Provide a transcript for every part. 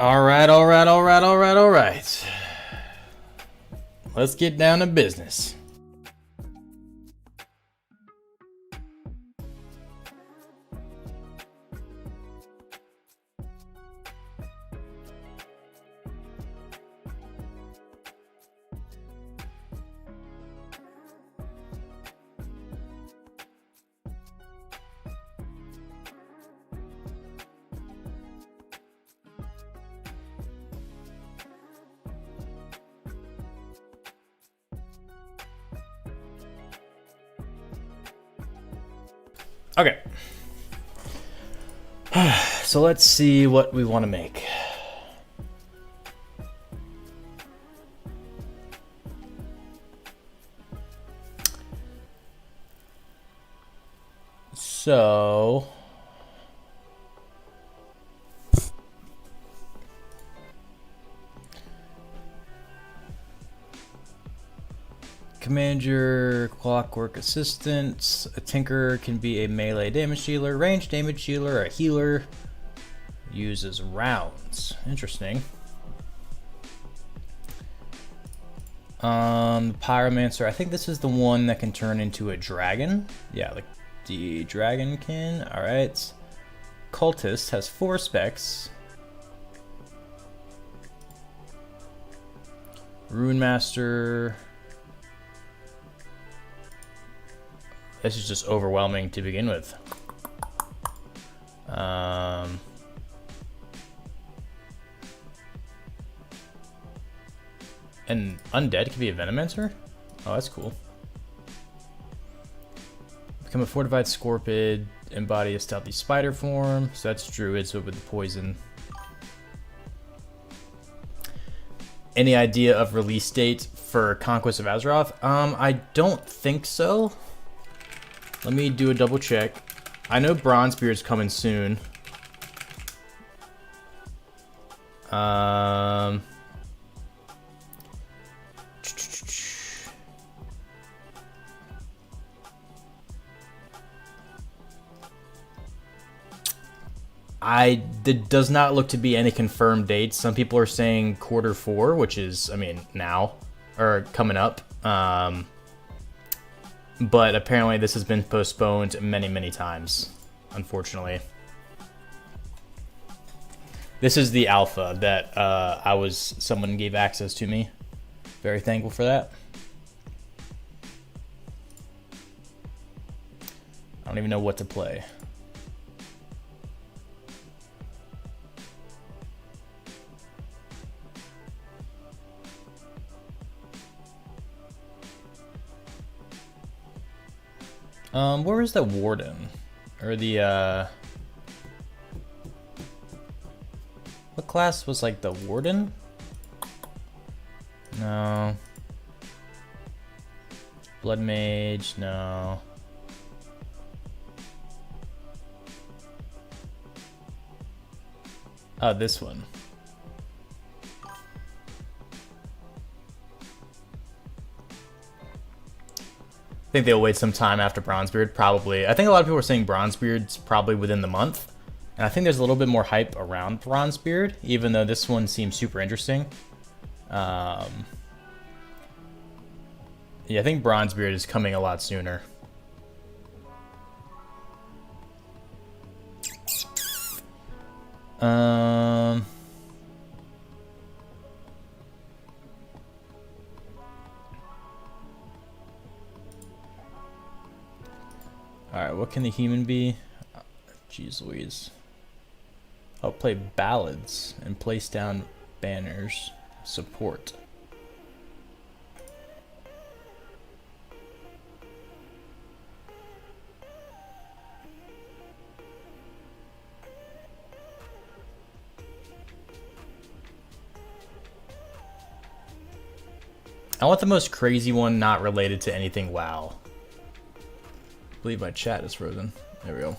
All right. Let's get down to business. Okay. So let's see what we want to make. So Commander, Clockwork Assistants. A Tinker can be a melee damage dealer, range damage dealer, a healer. Uses rounds. Interesting. Pyromancer. I think this is the one that can turn into a dragon. Yeah, like the dragon can. Alright. Cultist has 4 specs. Rune Master. This is just overwhelming to begin with. And undead can be a Venommancer? Oh, that's cool. Become a fortified scorpid, embody a stealthy spider form. So that's druids, but with the poison. Any idea of release date for Conquest of Azeroth? I don't think so. Let me do a double check. I know Bronzebeard's coming soon. It does not look to be any confirmed dates. Some people are saying Q4, which is, I mean, now, or coming up. But apparently this has been postponed many, many times, unfortunately. This is the alpha that someone gave access to me. Very thankful for that. I don't even know what to play. Where is the warden? Or the, what class was like the warden? No. Blood mage, no. Oh, this one. I think they'll wait some time after Bronzebeard, probably. I think a lot of people are saying Bronzebeard's probably within the month. And I think there's a little bit more hype around Bronzebeard, even though this one seems super interesting. Yeah, I think Bronzebeard is coming a lot sooner. Alright, what can the human be? Jeez Louise. I'll play ballads and place down banners. Support. I want the most crazy one not related to anything WoW. I believe my chat is frozen. There we go.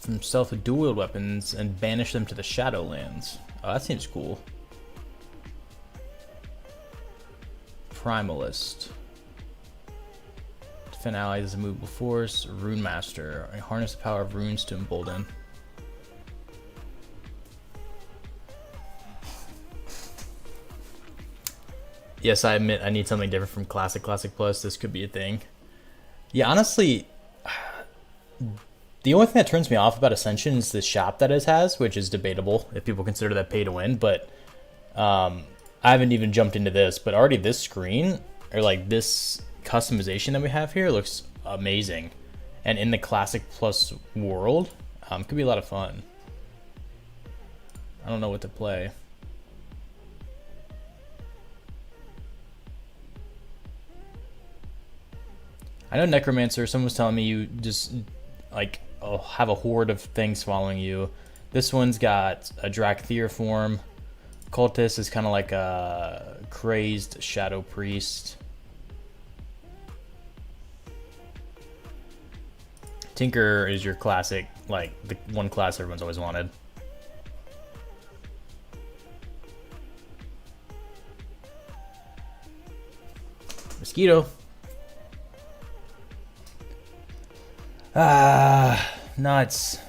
From stealth with dual wield weapons and banish them to the Shadowlands. Oh, that seems cool. Primalist. Defend allies as a movable force. Rune Master. Harness the power of runes to embolden. Yes, I admit I need something different from Classic Plus. This could be a thing. Yeah, honestly, the only thing that turns me off about Ascension is the shop that it has, which is debatable if people consider that pay to win. But I haven't even jumped into this, but already this screen, or like this customization that we have here, looks amazing. And in the Classic Plus world, could be a lot of fun. I don't know what to play. I know Necromancer, someone was telling me you just like have a horde of things following you. This one's got a Drakthir form. Cultist is kind of like a crazed shadow priest. Tinker is your classic, like the one class everyone's always wanted. Mosquito. Nuts.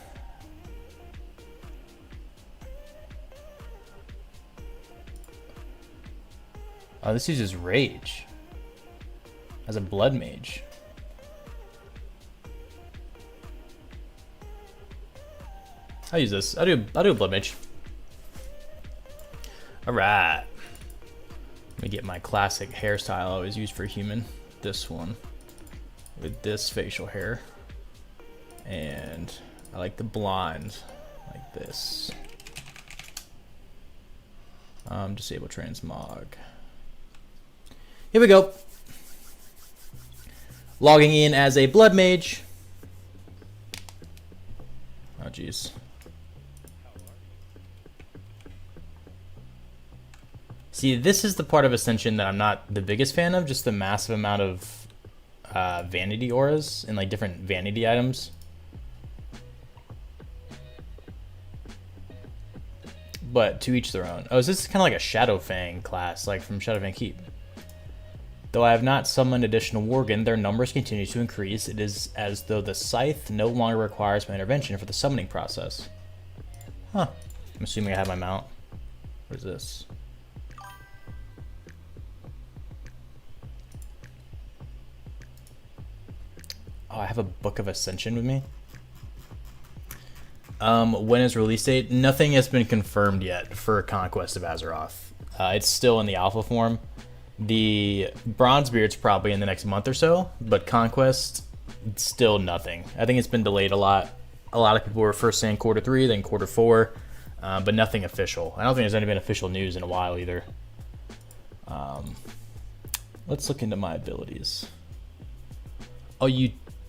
Oh, this uses rage as a blood mage. I'll use this. I'll do a blood mage. All right. Let me get my classic hairstyle I always use for human. This one with this facial hair. And I like the blonde, like this. Disable transmog. Here we go. Logging in as a blood mage. Oh, jeez. See, this is the part of Ascension that I'm not the biggest fan of, just the massive amount of vanity auras and like different vanity items. But to each their own. Oh, so this is kind of like a Shadowfang class, like from Shadowfang Keep. Though I have not summoned additional Worgen, their numbers continue to increase. It is as though the scythe no longer requires my intervention for the summoning process. Huh. I'm assuming I have my mount. What is this? Oh, I have a Book of Ascension with me. When is release date? Nothing has been confirmed yet for Conquest of Azeroth. It's still in the alpha form. The Bronzebeard's probably in the next month or so, but Conquest, still nothing. I think it's been delayed a lot. A lot of people were first saying Q3, then Q4, but nothing official. I don't think there's any been official news in a while either. Let's look into my abilities. Oh,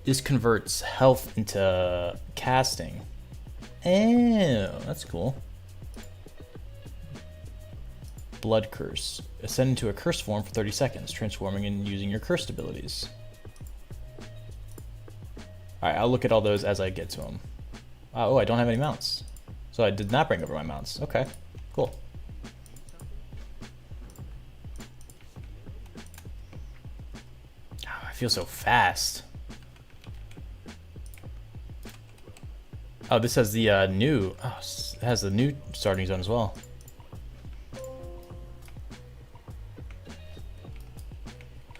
this converts health into casting. Oh, that's cool. Blood Curse. Ascend into a curse form for 30 seconds, transforming and using your cursed abilities. Alright, I'll look at all those as I get to them. Oh, I don't have any mounts. So I did not bring over my mounts. Okay, cool. Oh, I feel so fast. Oh, this has the new. Oh, it has the new starting zone as well.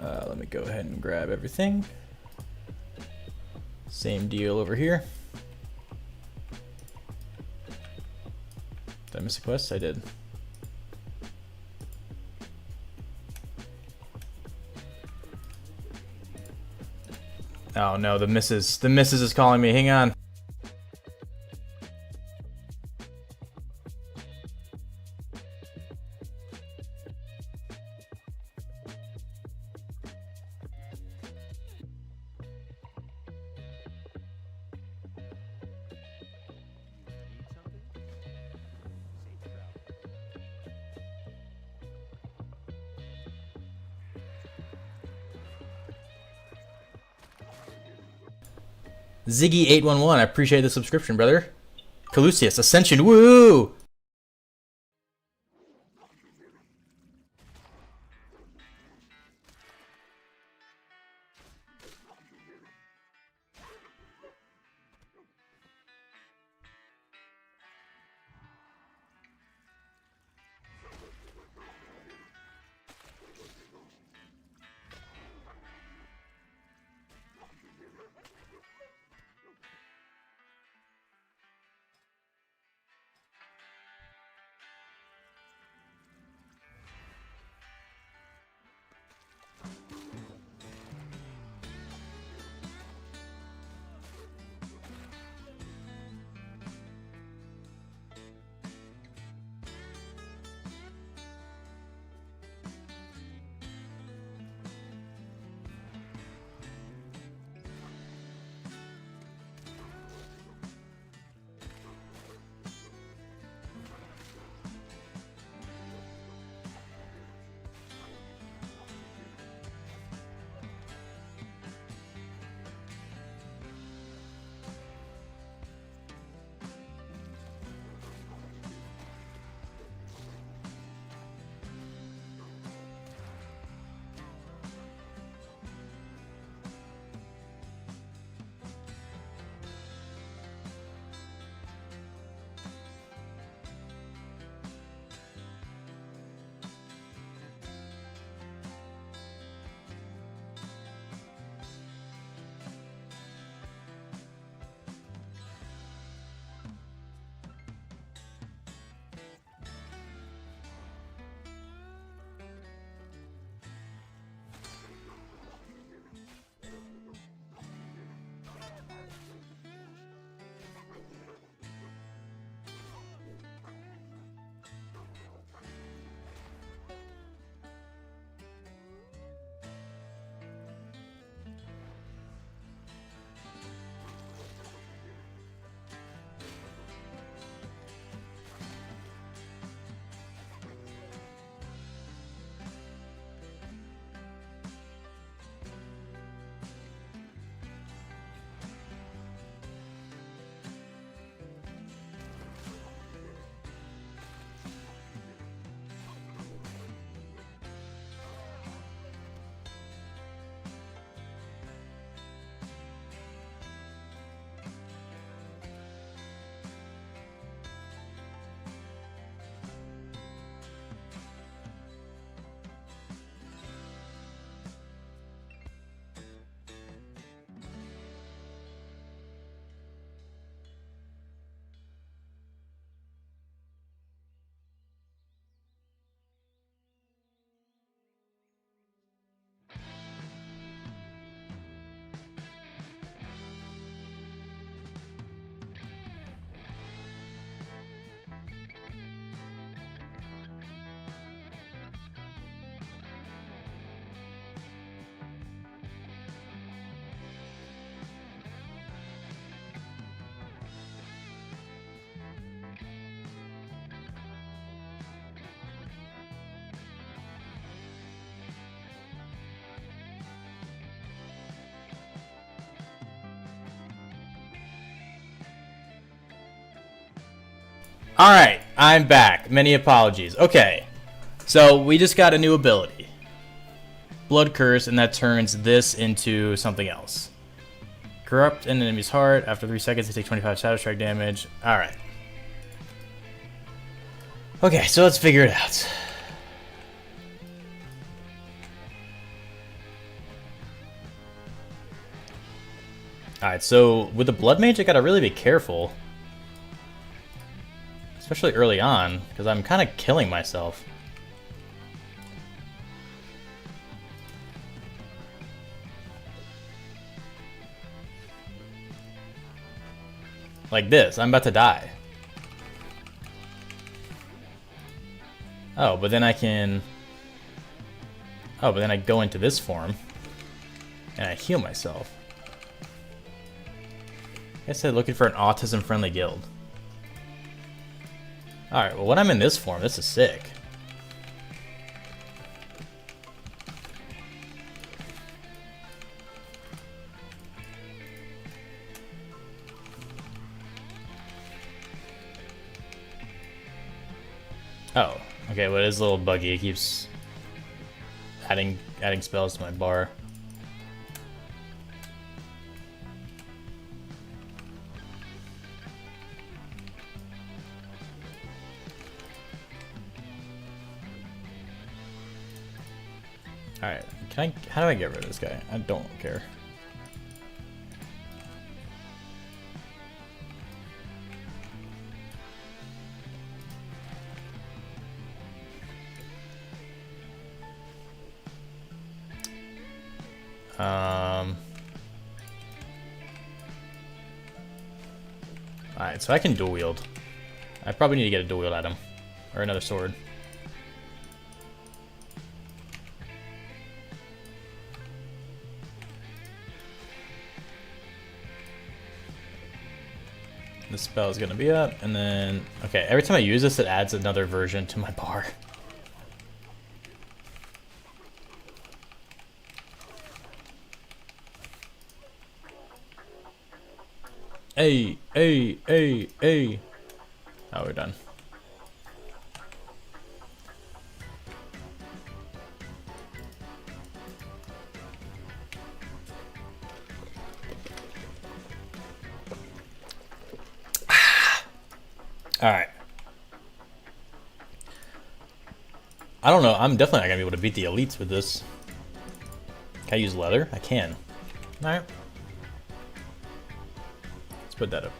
Let me go ahead and grab everything. Same deal over here. Did I miss a quest? I did. Oh no, the missus is calling me. Hang on. Ziggy811, I appreciate the subscription, brother. Calusius, Ascension, woo! Alright, I'm back. Many apologies. Okay, so we just got a new ability. Blood Curse, and that turns this into something else. Corrupt an enemy's heart. After 3 seconds, they take 25 Shadow Strike damage. Alright. Okay, so let's figure it out. Alright, so with the Blood Mage, I gotta really be careful. Especially early on, because I'm kind of killing myself. Like this, I'm about to die. Oh, but then I can... Oh, but then I go into this form. And I heal myself. I said looking for an autism-friendly guild. Alright, well when I'm in this form, this is sick. Oh, okay, well it is a little buggy. It keeps adding spells to my bar. Alright, how do I get rid of this guy? I don't care. Alright, so I can dual wield. I probably need to get a dual wield item. Or another sword. This spell is going to be up, and then... Okay, every time I use this, it adds another version to my bar. Hey, hey, hey, hey. Oh, we're done. Alright. I don't know. I'm definitely not going to be able to beat the elites with this. Can I use leather? I can. Alright. Let's put that up.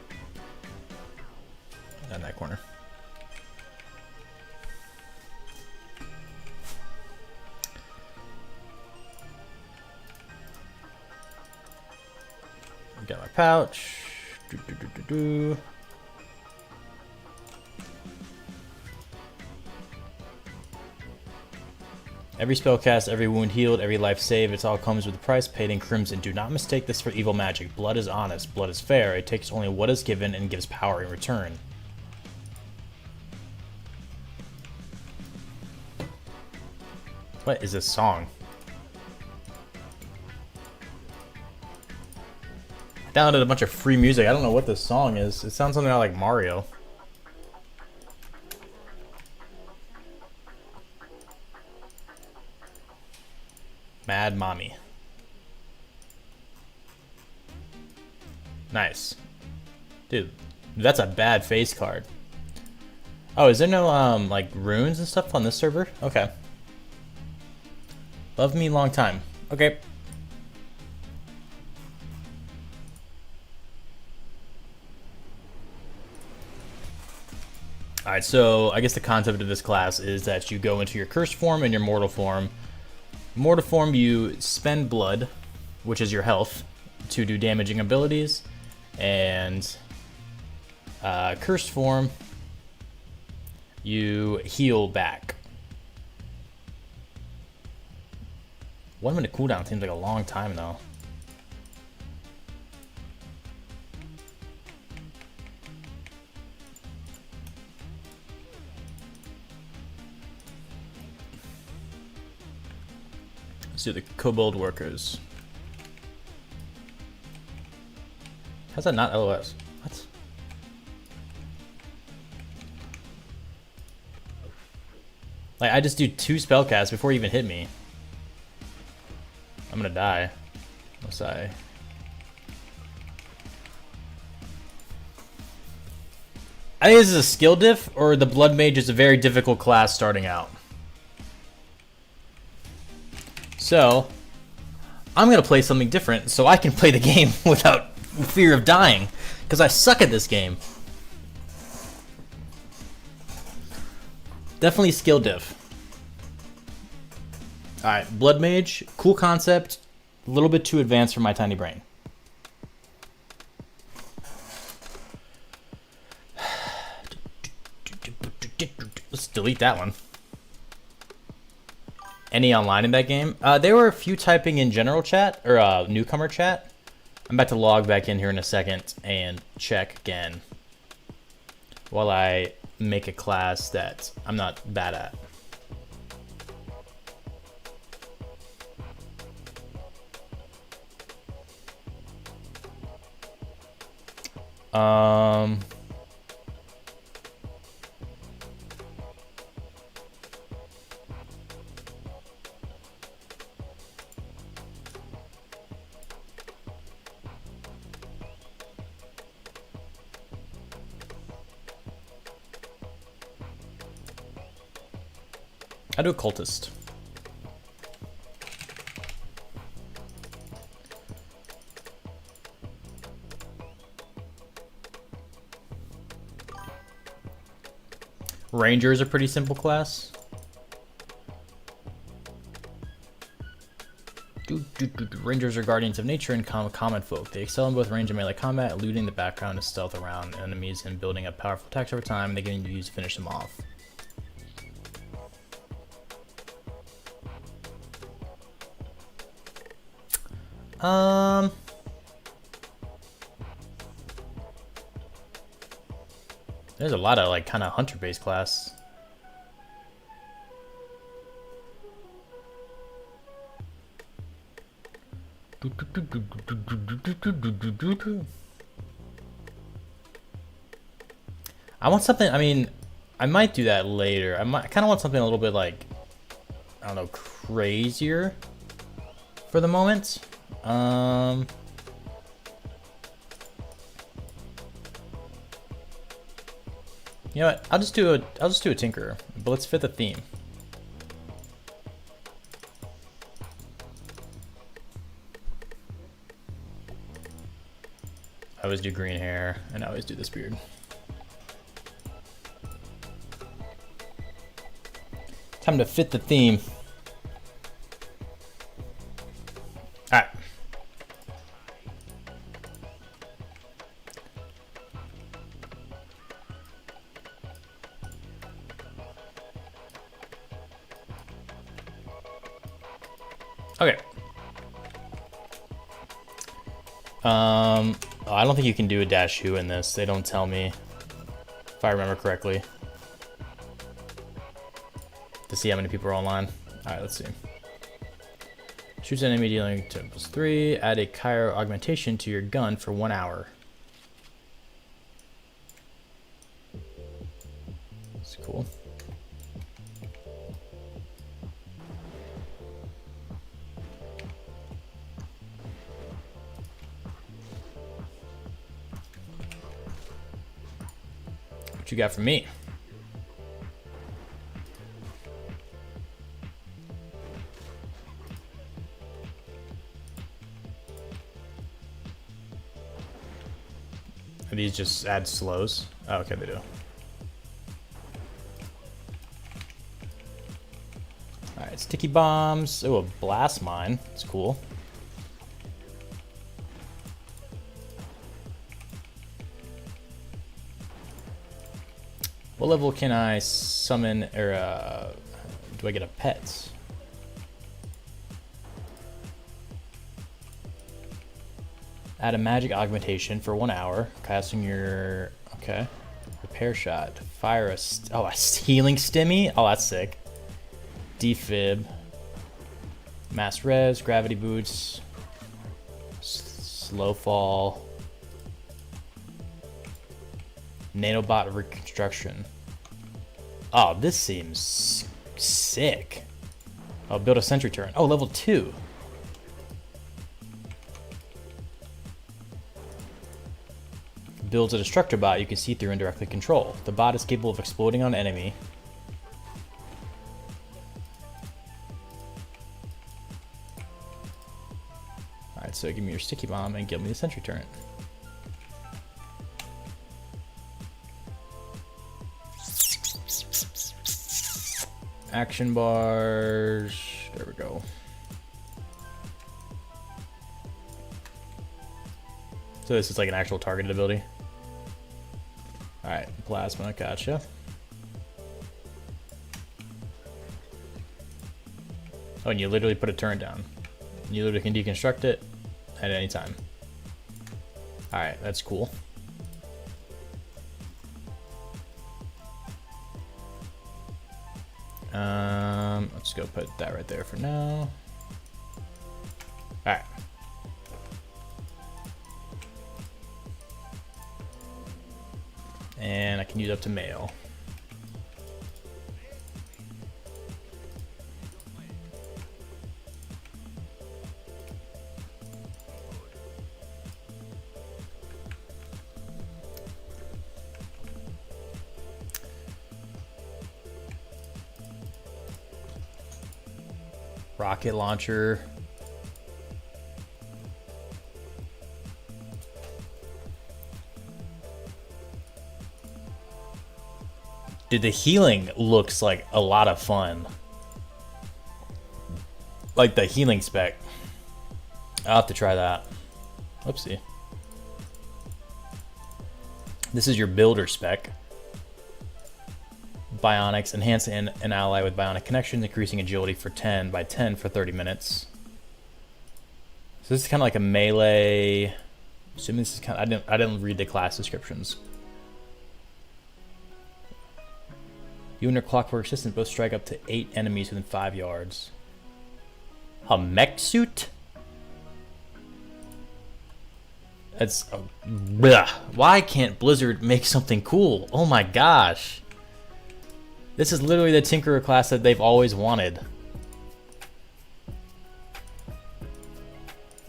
In that corner. Got my pouch. Every spell cast, every wound healed, every life saved, it all comes with a price paid in crimson. Do not mistake this for evil magic. Blood is honest, blood is fair. It takes only what is given and gives power in return. What is this song? I downloaded a bunch of free music. I don't know what this song is. It sounds something like Mario. Mad Mommy. Nice. Dude, that's a bad face card. Oh, is there no, like, runes and stuff on this server? Okay. Love me long time. Okay. Alright, so I guess the concept of this class is that you go into your cursed form and your mortal form. Mortal form, you spend blood, which is your health, to do damaging abilities, and cursed form, you heal back. 1 minute cooldown seems like a long time though. Let's do the kobold workers. How's that not LOS? What? Like, I just do 2 spellcasts before he even hit me. I'm gonna die. Unless I... I think this is a skill diff, or the Blood Mage is a very difficult class starting out. So, I'm gonna play something different so I can play the game without fear of dying. Because I suck at this game. Definitely skill diff. Alright, Blood Mage, cool concept, a little bit too advanced for my tiny brain. Let's delete that one. Any online in that game? There were a few typing in general chat, or newcomer chat. I'm about to log back in here in a second and check again. While I make a class that I'm not bad at. I do a cultist. Ranger is a pretty simple class. Rangers are guardians of nature and common folk. They excel in both range and melee combat, eluding the background to stealth around enemies and building up powerful attacks over time. They can use to finish them off. There's a lot of like kind of hunter-based class. I want something, I mean, I might do that later. I kind of want something a little bit like, I don't know, crazier for the moment. You know what? I'll just do a tinkerer, but let's fit the theme. I always do green hair, and I always do this beard. Time to fit the theme. All right. Okay. I don't think you can do a dash who in this. They don't tell me, if I remember correctly, to see how many people are online. All right, let's see. Shoots an enemy dealing +3. Add a Cairo augmentation to your gun for 1 hour. That's cool. What you got for me? Are these just add slows? Oh, okay, they do. Alright, sticky bombs. Oh, a blast mine. That's cool. What level can I summon, or do I get a pet? Add a magic augmentation for 1 hour. Casting your, okay. Repair shot. Fire a, a healing stimmy? Oh, that's sick. Defib. Mass res, gravity boots. Slow fall. Nanobot reconstruction. Oh, this seems Sick. I'll build a sentry turret. Oh, level 2. Builds a destructor bot you can see through and directly control. The bot is capable of exploding on enemy. Alright, so give me your sticky bomb and give me the sentry turret. Action bars. There we go. So this is like an actual targeted ability. Alright, plasma, gotcha. Oh, and you literally put a turret down. You literally can deconstruct it at any time. Alright, that's cool. Let's go put that right there for now. Alright. And I can use up to mail. Rocket launcher. Dude, the healing looks like a lot of fun. Like the healing spec. I'll have to try that. Oopsie. This is your builder spec. Bionics, enhance an ally with bionic connections, increasing agility for 10 by 10 for 30 minutes. So this is kind of like a melee. Assuming this is kind of, I didn't read the class descriptions. You and your clockwork assistant both strike up to 8 enemies within 5 yards. A mech suit? That's why can't Blizzard make something cool? Oh my gosh. This is literally the Tinkerer class that they've always wanted.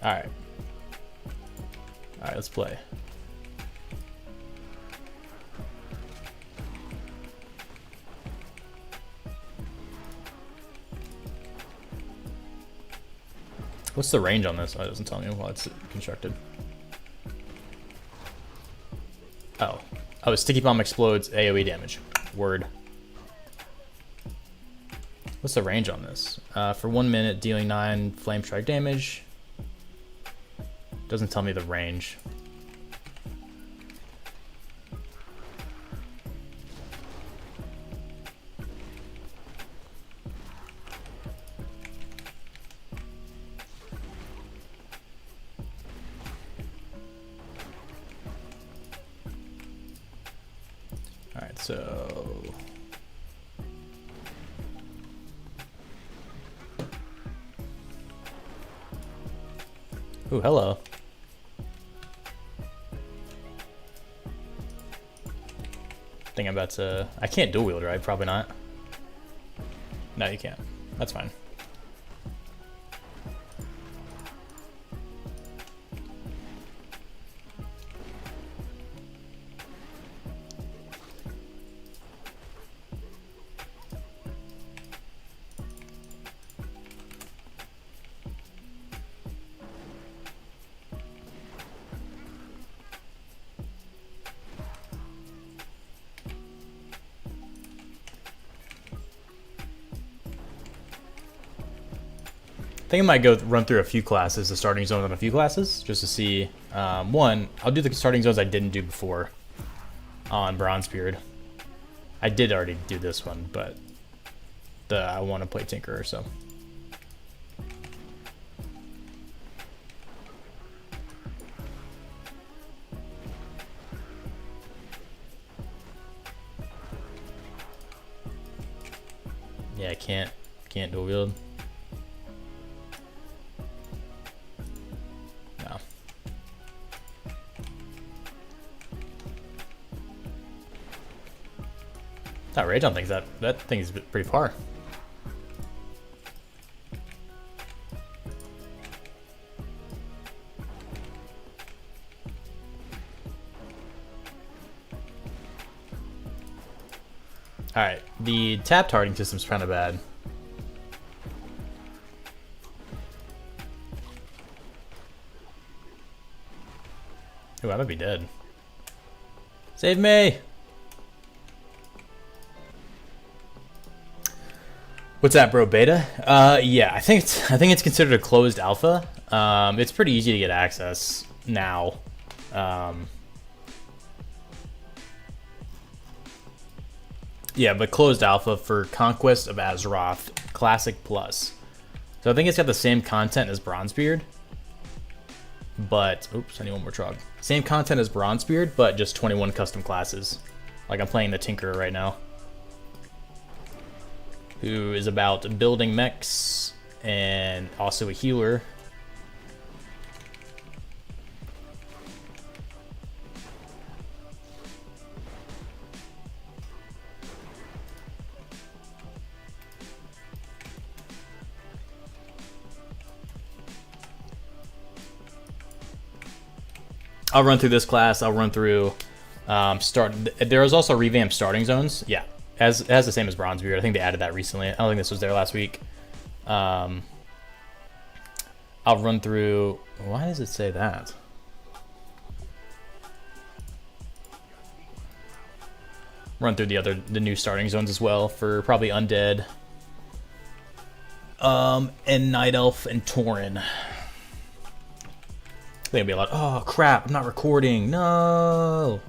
Alright. Alright, let's play. What's the range on this? Oh, it doesn't tell me while it's constructed. Oh. Oh, sticky bomb explodes AoE damage. Word. What's the range on this? For 1 minute, dealing 9 flame strike damage. Doesn't tell me the range. All right, so. Ooh, hello. I think I'm about to... I can't dual wield, right? Probably not. No, you can't. That's fine. I think I might go run through a few classes, the starting zones on a few classes, just to see. One, I'll do the starting zones I didn't do before on Bronzebeard. I did already do this one, but I want to play Tinkerer, so. Yeah, I can't dual wield. That rage on things, that thing is pretty far. Alright, the tap targeting system's kind of bad. Ooh, I might be dead. Save me! What's that, bro? Beta? Yeah, I think it's considered a closed alpha. It's pretty easy to get access now. Yeah, but closed alpha for Conquest of Azeroth Classic Plus. So I think it's got the same content as Bronzebeard. But, oops, I need one more trog. Same content as Bronzebeard, but just 21 custom classes. Like I'm playing the Tinkerer right now, who is about building mechs and also a healer. I'll run through this class. I'll run through there is also revamped starting zones. Yeah, it has the same as Bronzebeard. I think they added that recently. I don't think this was there last week. I'll run through. Why does it say that? Run through the new starting zones as well for probably undead, and night elf and tauren. I think it'll be a lot. Oh crap! I'm not recording. No.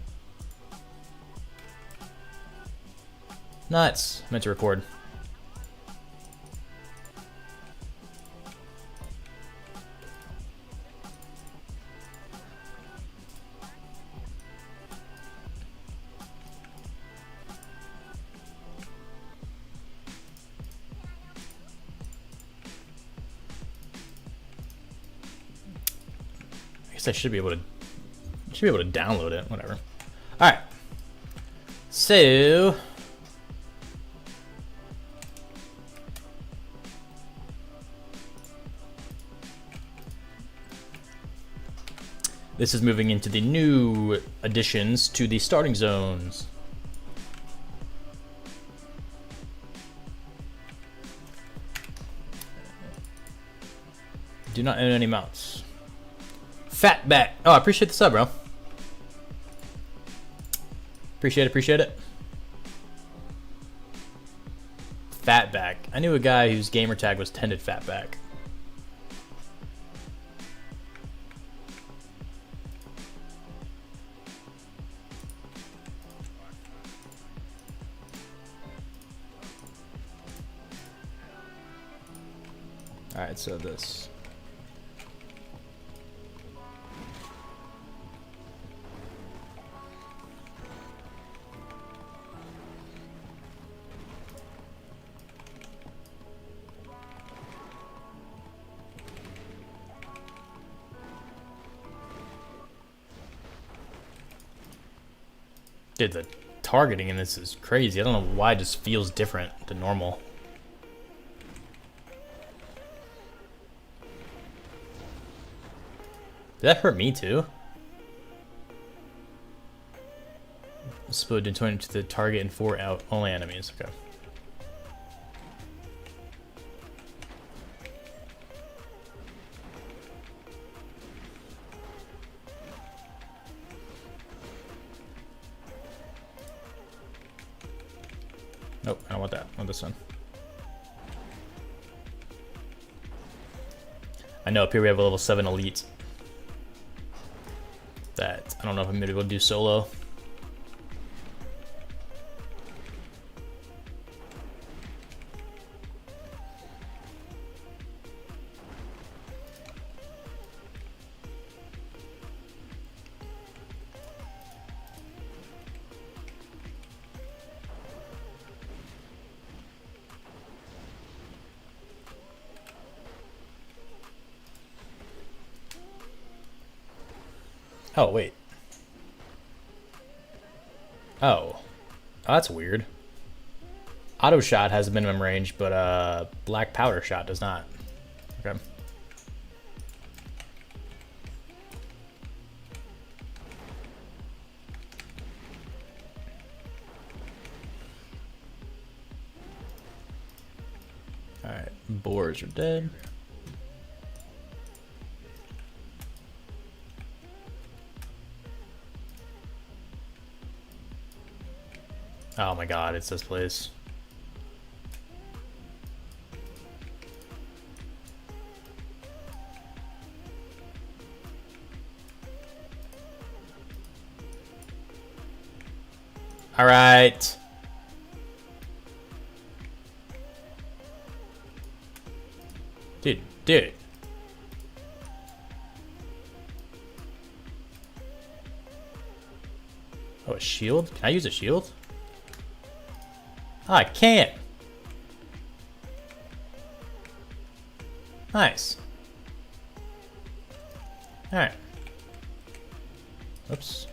Nuts. I meant to record. I guess I should be able to download it. Whatever. All right. So. This is moving into the new additions to the starting zones. Do not own any mounts. Fatback. Oh, I appreciate the sub, bro. Appreciate it. Fatback. I knew a guy whose gamer tag was Tended Fatback. Alright, so this. Dude, the targeting in this is crazy. I don't know why it just feels different than normal. Did that hurt me too? Split into 20 to the target and 4 out only enemies. Okay. Nope, I don't want that. I want this one. I know up here we have a level 7 elite. That I don't know if I'm gonna be able to do solo. Oh, wait. Oh. That's weird. Auto shot has a minimum range, but black powder shot does not. Okay. boars are dead. Oh my god, it's this place. All right. Dude. Oh, a shield? Can I use a shield? Oh, I can't. Nice. All right. Oops.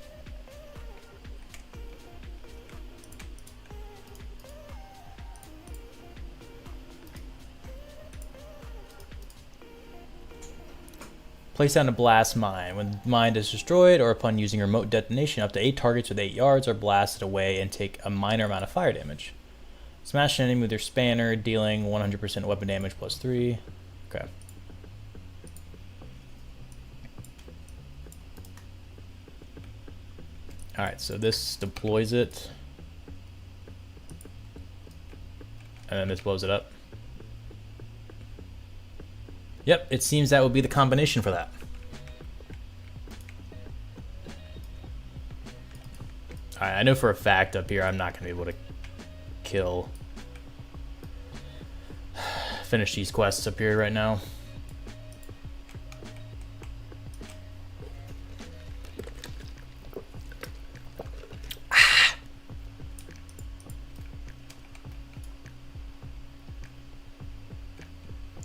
Place down a blast mine. When the mine is destroyed or upon using remote detonation, up to 8 targets with 8 yards are blasted away and take a minor amount of fire damage. Smash an enemy with your spanner, dealing 100% weapon damage plus 3. Okay. Alright, so this deploys it. And then this blows it up. Yep, it seems that would be the combination for that. Alright, I know for a fact up here I'm not going to be able to finish these quests up here right now.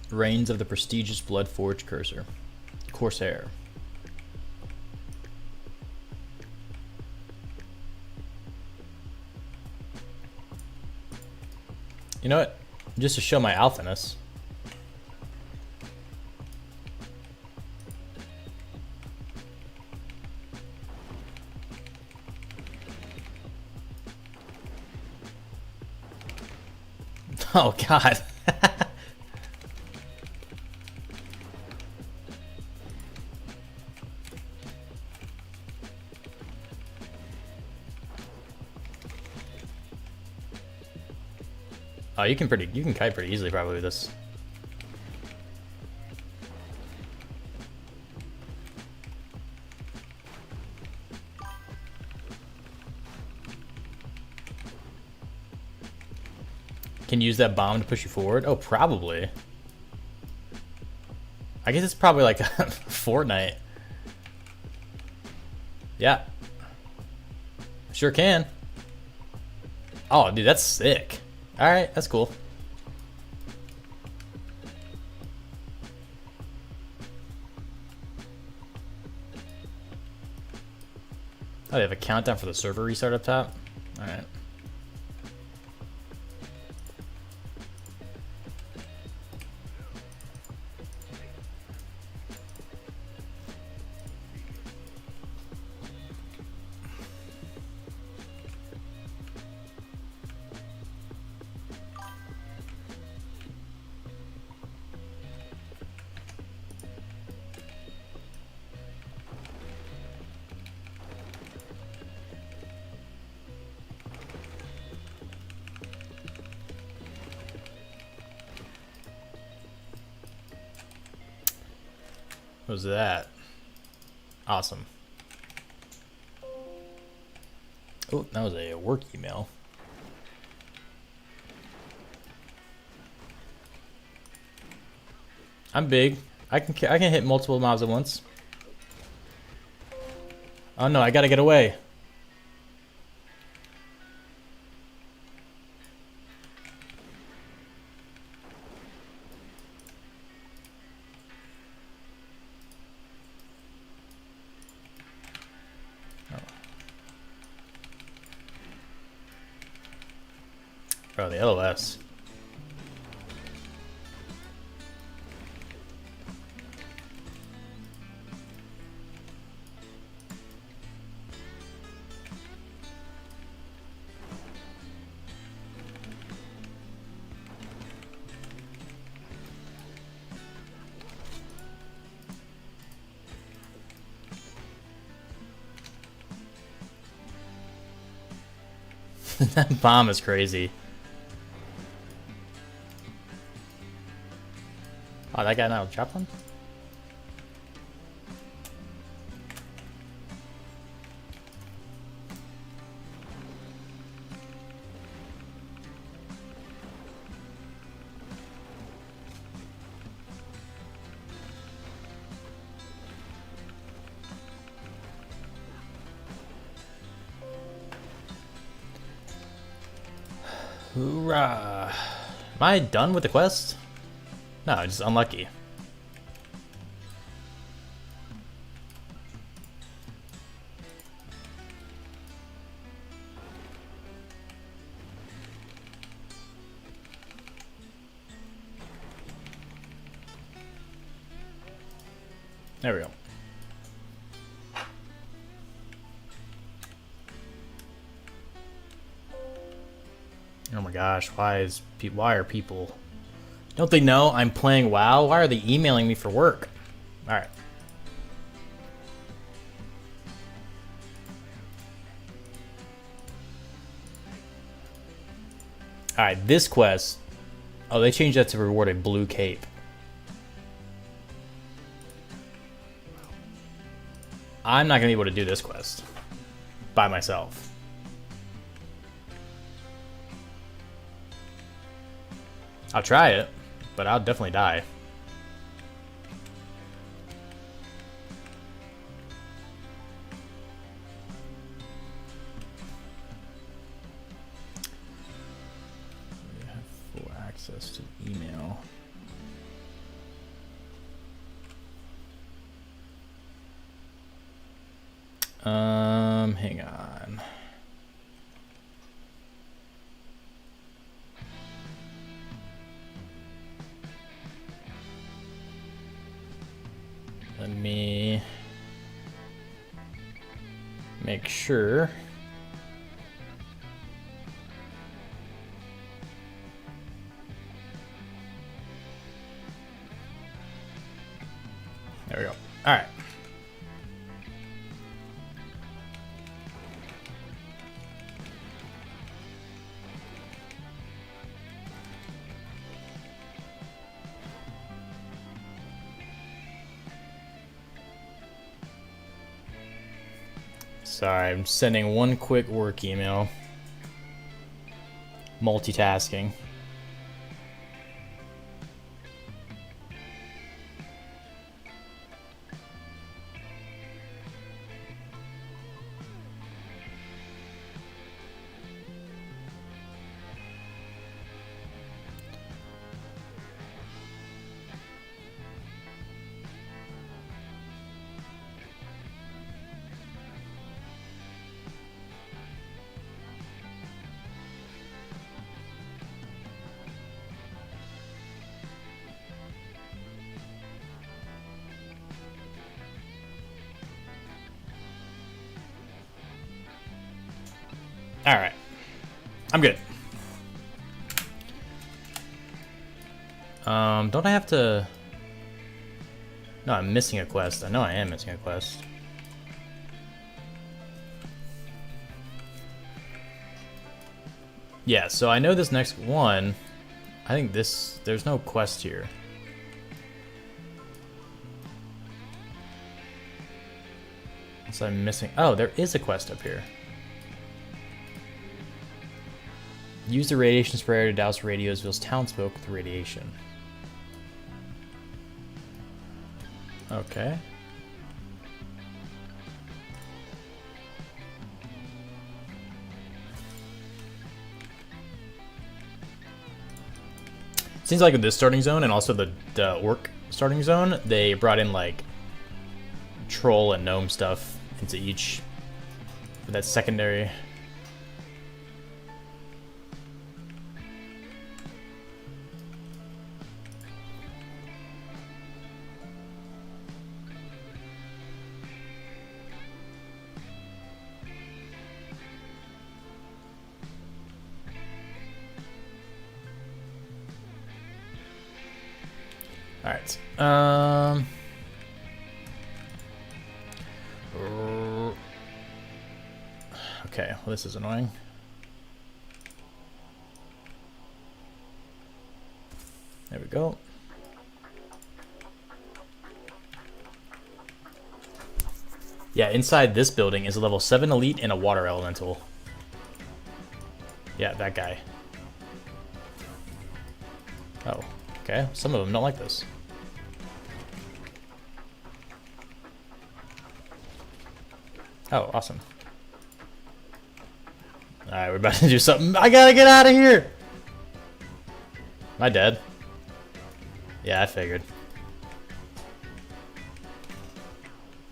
Reigns of the prestigious Bloodforged Corsair. You know what? Just to show my alphaness. Oh God. Oh, you can kite pretty easily probably with this. Can you use that bomb to push you forward? Oh, probably. I guess it's probably like Fortnite. Yeah. Sure can. Oh, dude, that's sick. Alright, that's cool. Oh, they have a countdown for the server restart up top? Alright. What was that? Awesome. Oh, that was a work email. I'm big. I can hit multiple mobs at once. Oh no, I gotta get away. Bro, the LOS. That bomb is crazy. Oh, that guy now dropped one? Hoorah. Am I done with the quest? No, just unlucky. There we go. Oh my gosh, why are people... Don't they know I'm playing WoW? Why are they emailing me for work? Alright. Alright, this quest... Oh, they changed that to reward a blue cape. I'm not going to be able to do this quest by myself. I'll try it, but I'll definitely die. We have full access to email. Hang on. Let me make sure. There we go. All right. Sorry, I'm sending one quick work email. Multitasking. All right, I'm good. Don't I have to? No, I'm missing a quest. I know I am missing a quest. Yeah, so I know this next one. I think there's no quest here. So I'm missing. Oh, there is a quest up here. Use the radiation sprayer to douse radios, fills townsfolk with radiation. Okay. Seems like with this starting zone and also the orc starting zone, they brought in like troll and gnome stuff into each. That's secondary. All right. Okay. Well, this is annoying. There we go. Yeah, inside this building is a level 7 elite and a water elemental. Yeah, that guy. Oh, okay. Some of them don't like this. Oh, awesome. Alright, we're about to do something. I gotta get out of here! Am I dead? Yeah, I figured.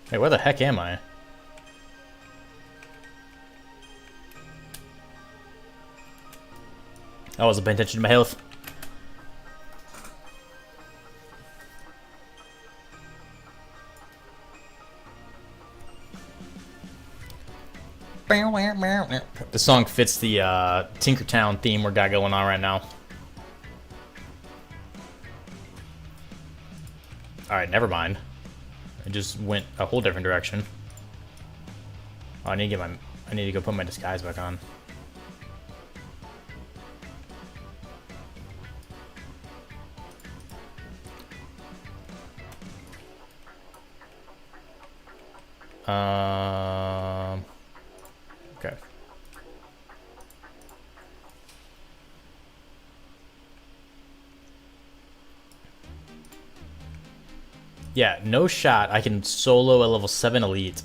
Hey, where the heck am I? I wasn't paying attention to my health. The song fits the Tinkertown theme we got going on right now. Alright, never mind. I just went a whole different direction. Oh, I need to go put my disguise back on. Okay. Yeah, no shot. I can solo a level 7 elite.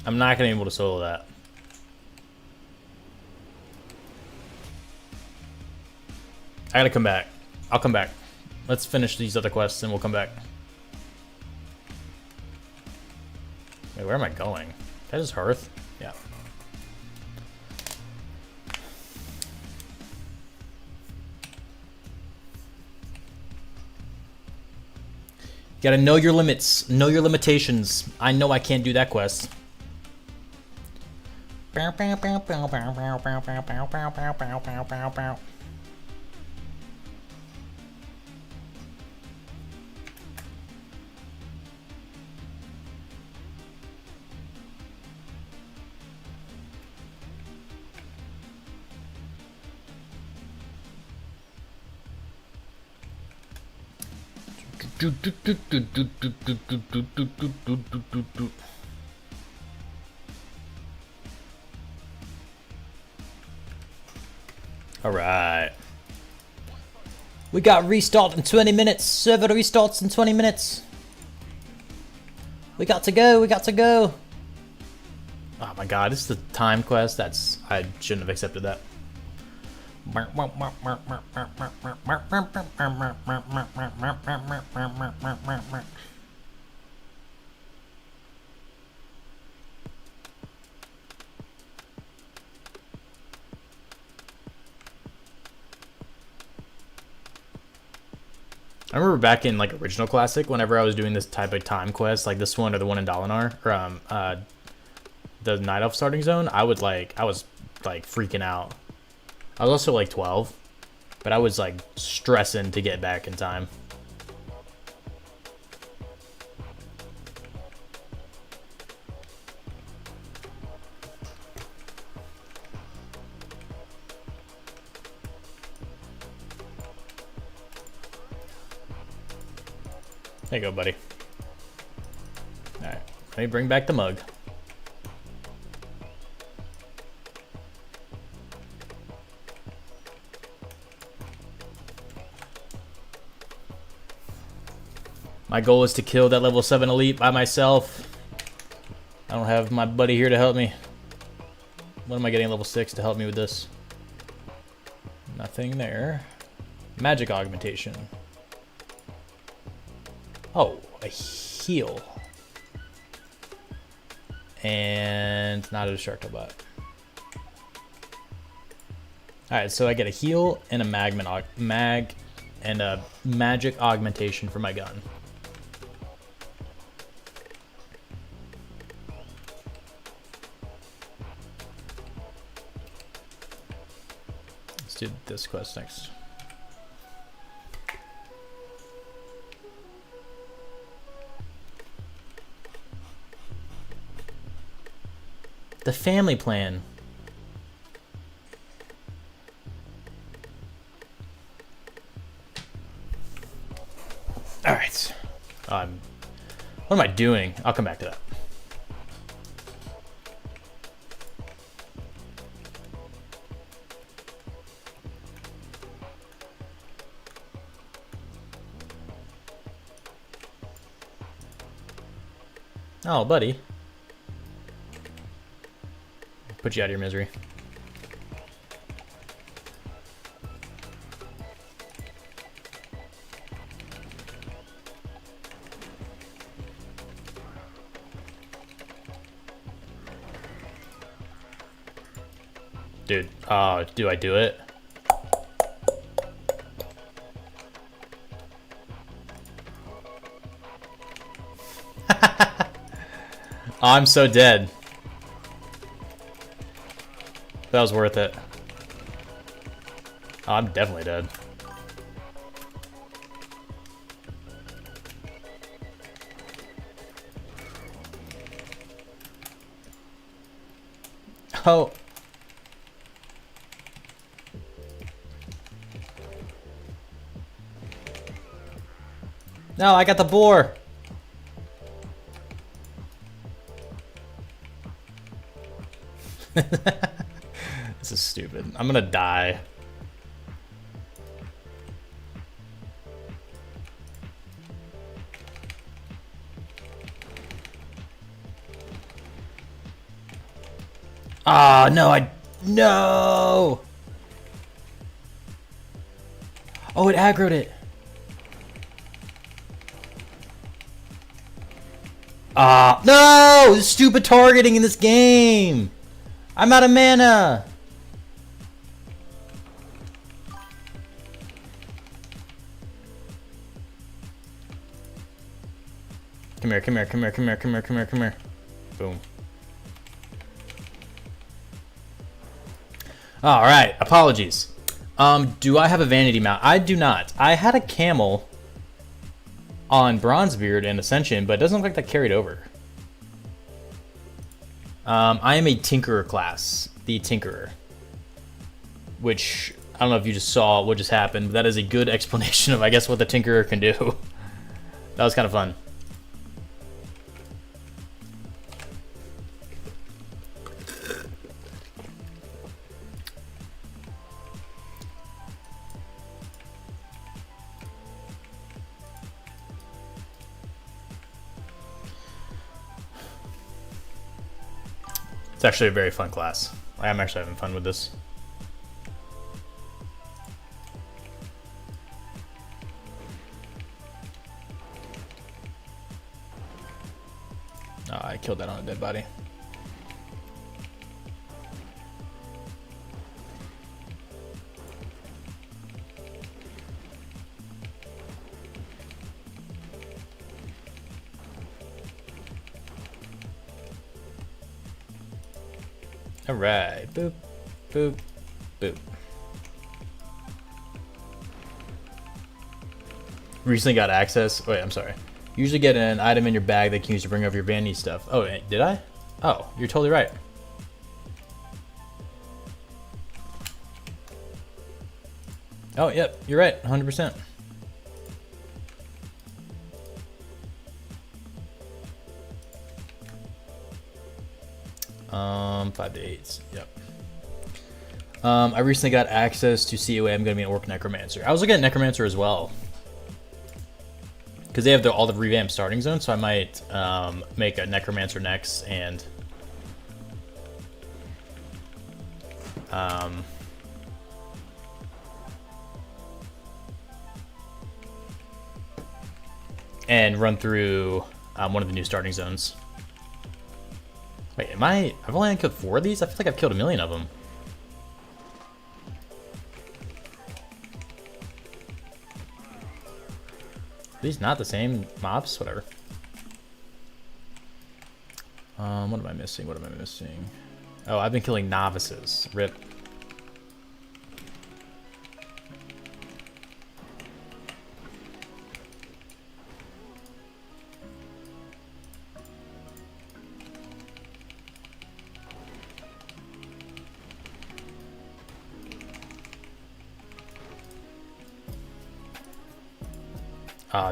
I'm not gonna be able to solo that. I gotta come back. I'll come back. Let's finish these other quests and we'll come back. Wait, where am I going? That is Hearth? Yeah. You gotta know your limits. Know your limitations. I know I can't do that quest. All right. We got restart in 20 minutes. Server restarts in 20 minutes. We got to go. We got to go. Oh my god, this is the time quest. I shouldn't have accepted that. I remember back in like original classic, whenever I was doing this type of time quest, like this one or the one in Dalinar, or the Night Elf starting zone, I was like freaking out. I was also like 12, but I was like stressing to get back in time. There you go, buddy. Alright, let me bring back the mug. My goal is to kill that level 7 elite by myself. I don't have my buddy here to help me. When am I getting level 6 to help me with this? Nothing there. Magic augmentation. Oh, a heal. And not a destructible bot. Alright, so I get a heal and a a magic augmentation for my gun. Let's do this quest next. The family plan. All right. What am I doing? I'll come back to that. Oh, buddy. Put you out of your misery. Dude, do I do it? I'm so dead. That was worth it. Oh, I'm definitely dead. Oh. No, I got the boar. This is stupid. I'm gonna die. Ah, no, no! Oh, it aggroed it. Ah, no! Stupid targeting in this game! I'm out of mana! Come here, come here, come here, come here, come here, come here, come here. Boom. Alright, apologies. Do I have a vanity mount? I do not. I had a camel on Bronzebeard and Ascension, but it doesn't look like that carried over. I am a Tinkerer class, the Tinkerer. Which, I don't know if you just saw what just happened, but that is a good explanation of, I guess, what the Tinkerer can do. That was kind of fun. It's actually a very fun class. I'm actually having fun with this. Oh, I killed that on a dead body. All right, boop, boop, boop. Recently got access. Wait, I'm sorry. Usually get an item in your bag that you can use to bring over your vanity stuff. Oh, did I? Oh, you're totally right. Oh, yep, you're right, 100%. 5 to 8. Yep. I recently got access to COA. I'm going to be an Orc Necromancer. I was looking at Necromancer as well, because they have all the revamped starting zones, so I might make a Necromancer next and run through one of the new starting zones. Wait, I've only killed 4 of these? I feel like I've killed 1,000,000 of them. Are these not the same mobs? Whatever. What am I missing? What am I missing? Oh, I've been killing novices. RIP.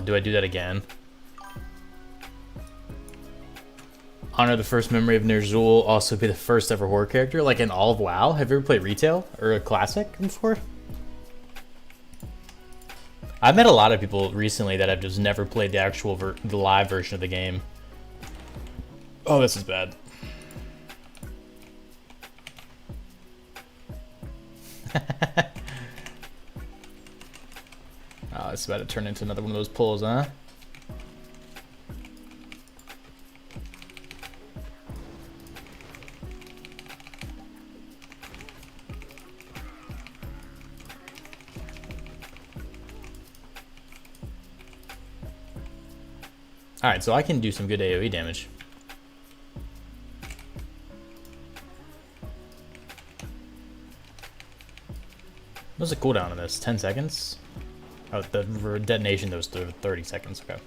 Do I do that again? Honor the first memory of Ner'zhul, also be the first ever horror character, like in all of WoW. Have you ever played retail or a classic before? I've met a lot of people recently that have just never played the actual the live version of the game. Oh, this is bad. Oh, it's about to turn into another one of those pulls, huh? Alright, so I can do some good AoE damage. What's the cooldown on this? 10 seconds? Oh, the detonation goes through 30 seconds, okay.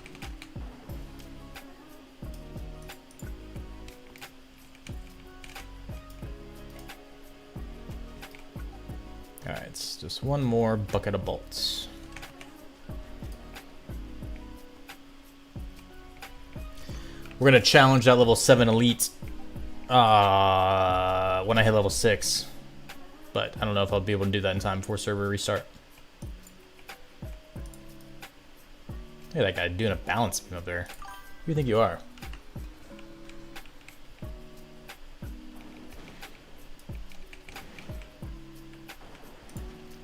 Alright, it's just one more bucket of bolts. We're gonna challenge that level 7 elite when I hit level 6. But I don't know if I'll be able to do that in time before server restart. Look at that guy doing a balance beam up there. Who do you think you are?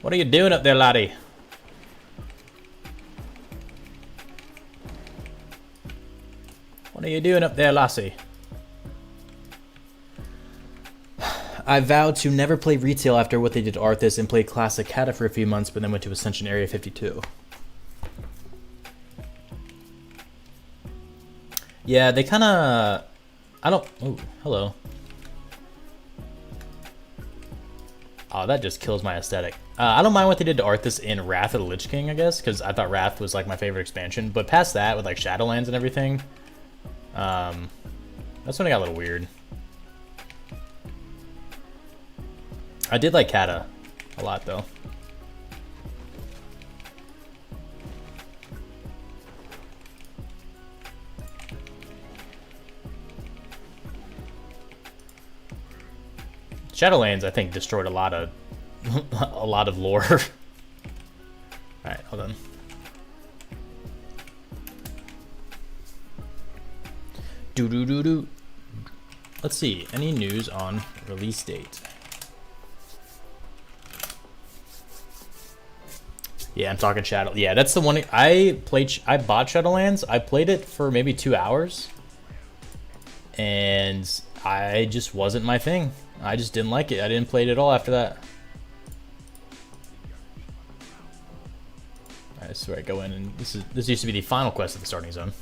What are you doing up there, laddie? What are you doing up there, lassie? I vowed to never play retail after what they did to Arthas and played Classic Cata for a few months, but then went to Ascension Area 52. Yeah, they kind of... I don't... Oh, hello. Oh, that just kills my aesthetic. I don't mind what they did to Arthas in Wrath of the Lich King, I guess, because I thought Wrath was like my favorite expansion. But past that, with like Shadowlands and everything, that's when it got a little weird. I did like Cata a lot, though. Shadowlands, I think, destroyed a lot of a lot of lore. All right, hold on. Do. Let's see. Any news on release date? Yeah, I'm talking Shadow. Yeah, that's the one I played. I bought Shadowlands. I played it for maybe 2 hours, and I just wasn't my thing. I just didn't like it. I didn't play it at all after that. Alright, this is where I go in, and this used to be the final quest of the starting zone.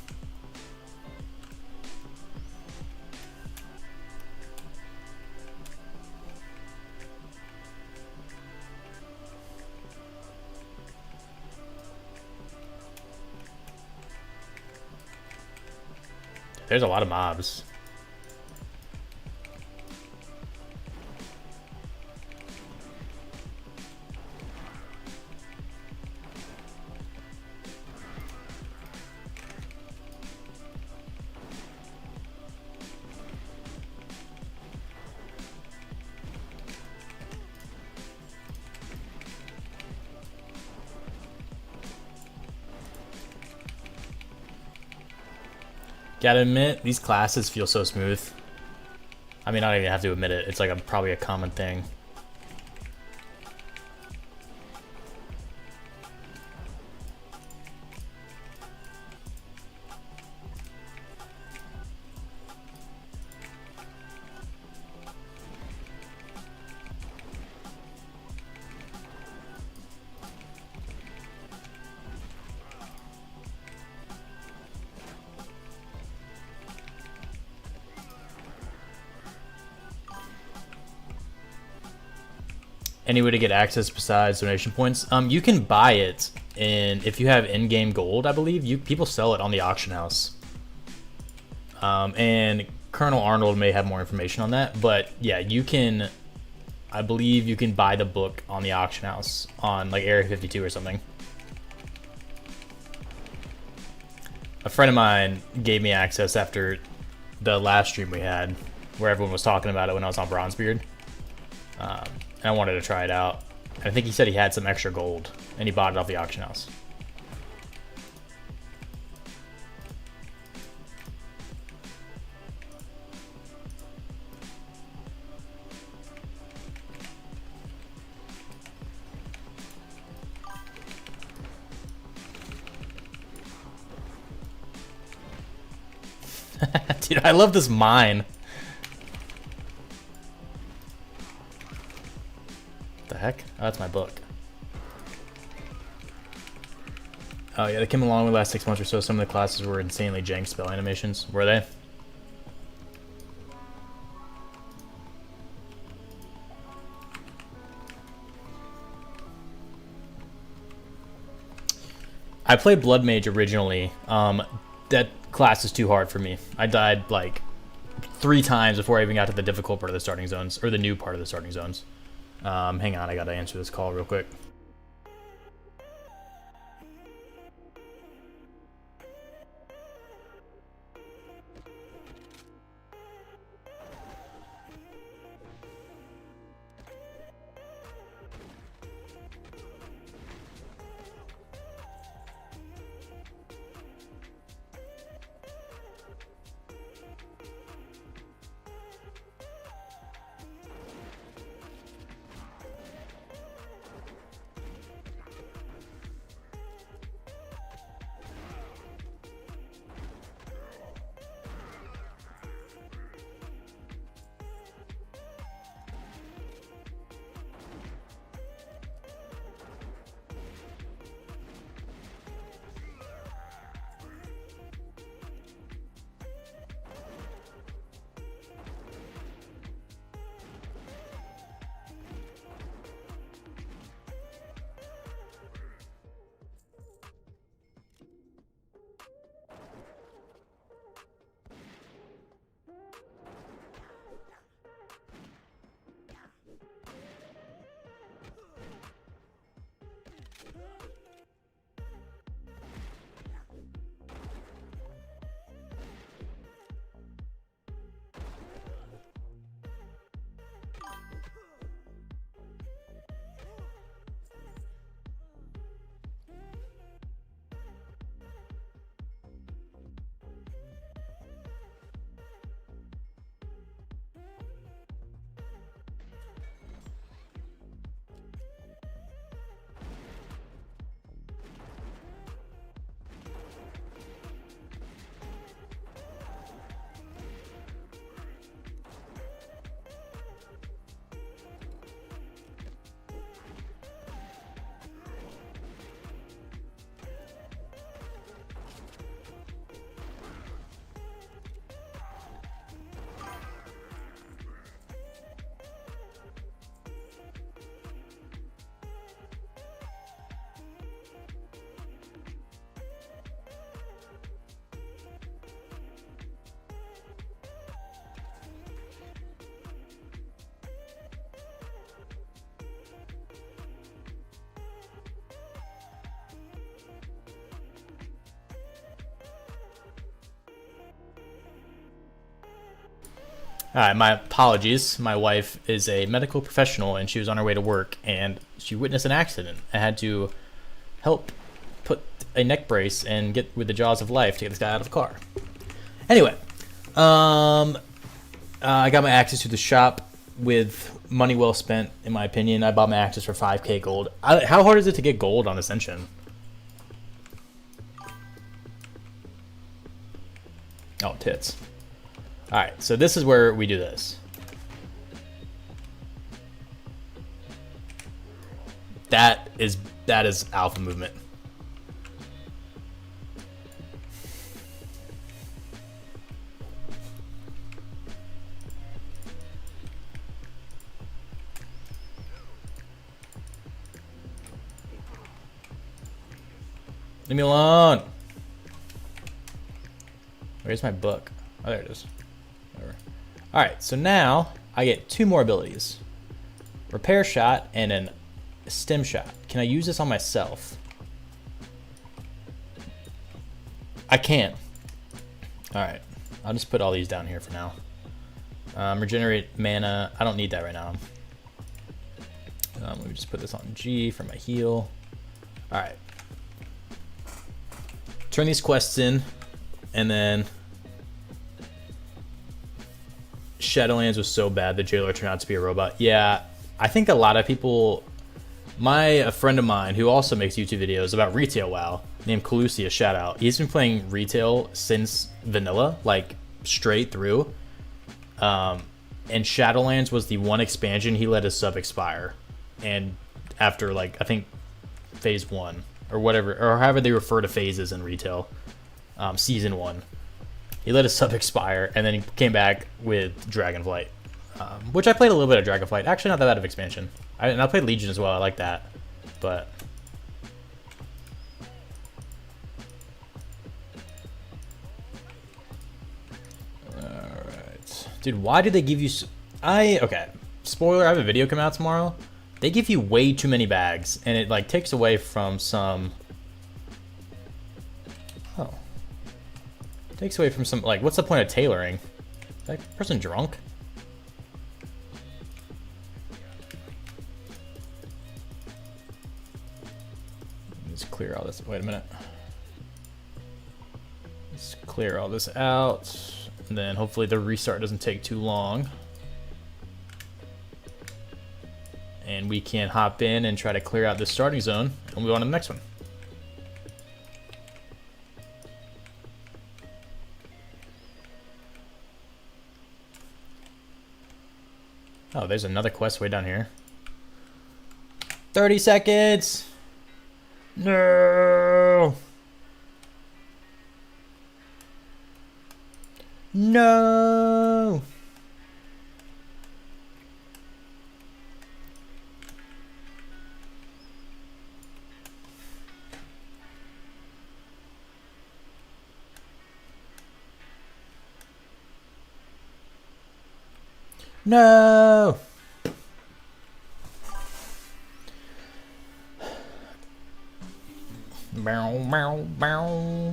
There's a lot of mobs. Gotta admit, these classes feel so smooth. I mean, I don't even have to admit it. It's like probably a common thing. Any way to get access besides donation points? You can buy it, and if you have in-game gold, I believe people sell it on the auction house. And Colonel Arnold may have more information on that, but yeah, you can. I believe you can buy the book on the auction house on like Area 52 or something. A friend of mine gave me access after the last stream we had, where everyone was talking about it when I was on Bronzebeard. And I wanted to try it out. And I think he said he had some extra gold, and he bought it off the auction house. Dude, I love this mine. What the heck? Oh, that's my book. Oh yeah, they came along with the last 6 months or so. Some of the classes were insanely jank spell animations. Were they? I played Blood Mage originally. That class is too hard for me. I died like 3 times before I even got to the difficult part of the starting zones, or the new part of the starting zones. Hang on, I gotta answer this call real quick. Alright, my apologies. My wife is a medical professional and she was on her way to work and she witnessed an accident. I had to help put a neck brace and get with the jaws of life to get this guy out of the car. Anyway, I got my access to the shop with money well spent, in my opinion. I bought my access for 5k gold. How hard is it to get gold on Ascension? Oh, tits. Alright, so this is where we do this. That is alpha movement. Leave me alone. Where's my book? Oh, there it is. Alright, so now I get 2 more abilities. Repair shot and a stem shot. Can I use this on myself? I can't. Alright. I'll just put all these down here for now. Regenerate mana. I don't need that right now. Let me just put this on G for my heal. Alright. Turn these quests in. And then... Shadowlands was so bad the jailer turned out to be a robot. Yeah, I think a lot of people... a friend of mine who also makes YouTube videos about retail WoW, named Calusia, shout out. He's been playing retail since vanilla, like straight through. And Shadowlands was the one expansion he let his sub expire. And after, like, I think phase 1 or whatever, or however they refer to phases in retail, season 1, he let his sub expire, and then he came back with Dragonflight, which I played a little bit of Dragonflight. Actually, not that bad of expansion. And I played Legion as well. I like that, but all right, dude. Why did they give you? Okay. Spoiler: I have a video come out tomorrow. They give you way too many bags, and it like takes away from some. Oh. Takes away from some, like, what's the point of tailoring? Is that person drunk? Let's clear all this. Wait a minute. Let's clear all this out. And then hopefully the restart doesn't take too long. And we can hop in and try to clear out this starting zone and move on to the next one. Oh, there's another quest way down here. 30 seconds! No! No! No! Bow, bow, bow.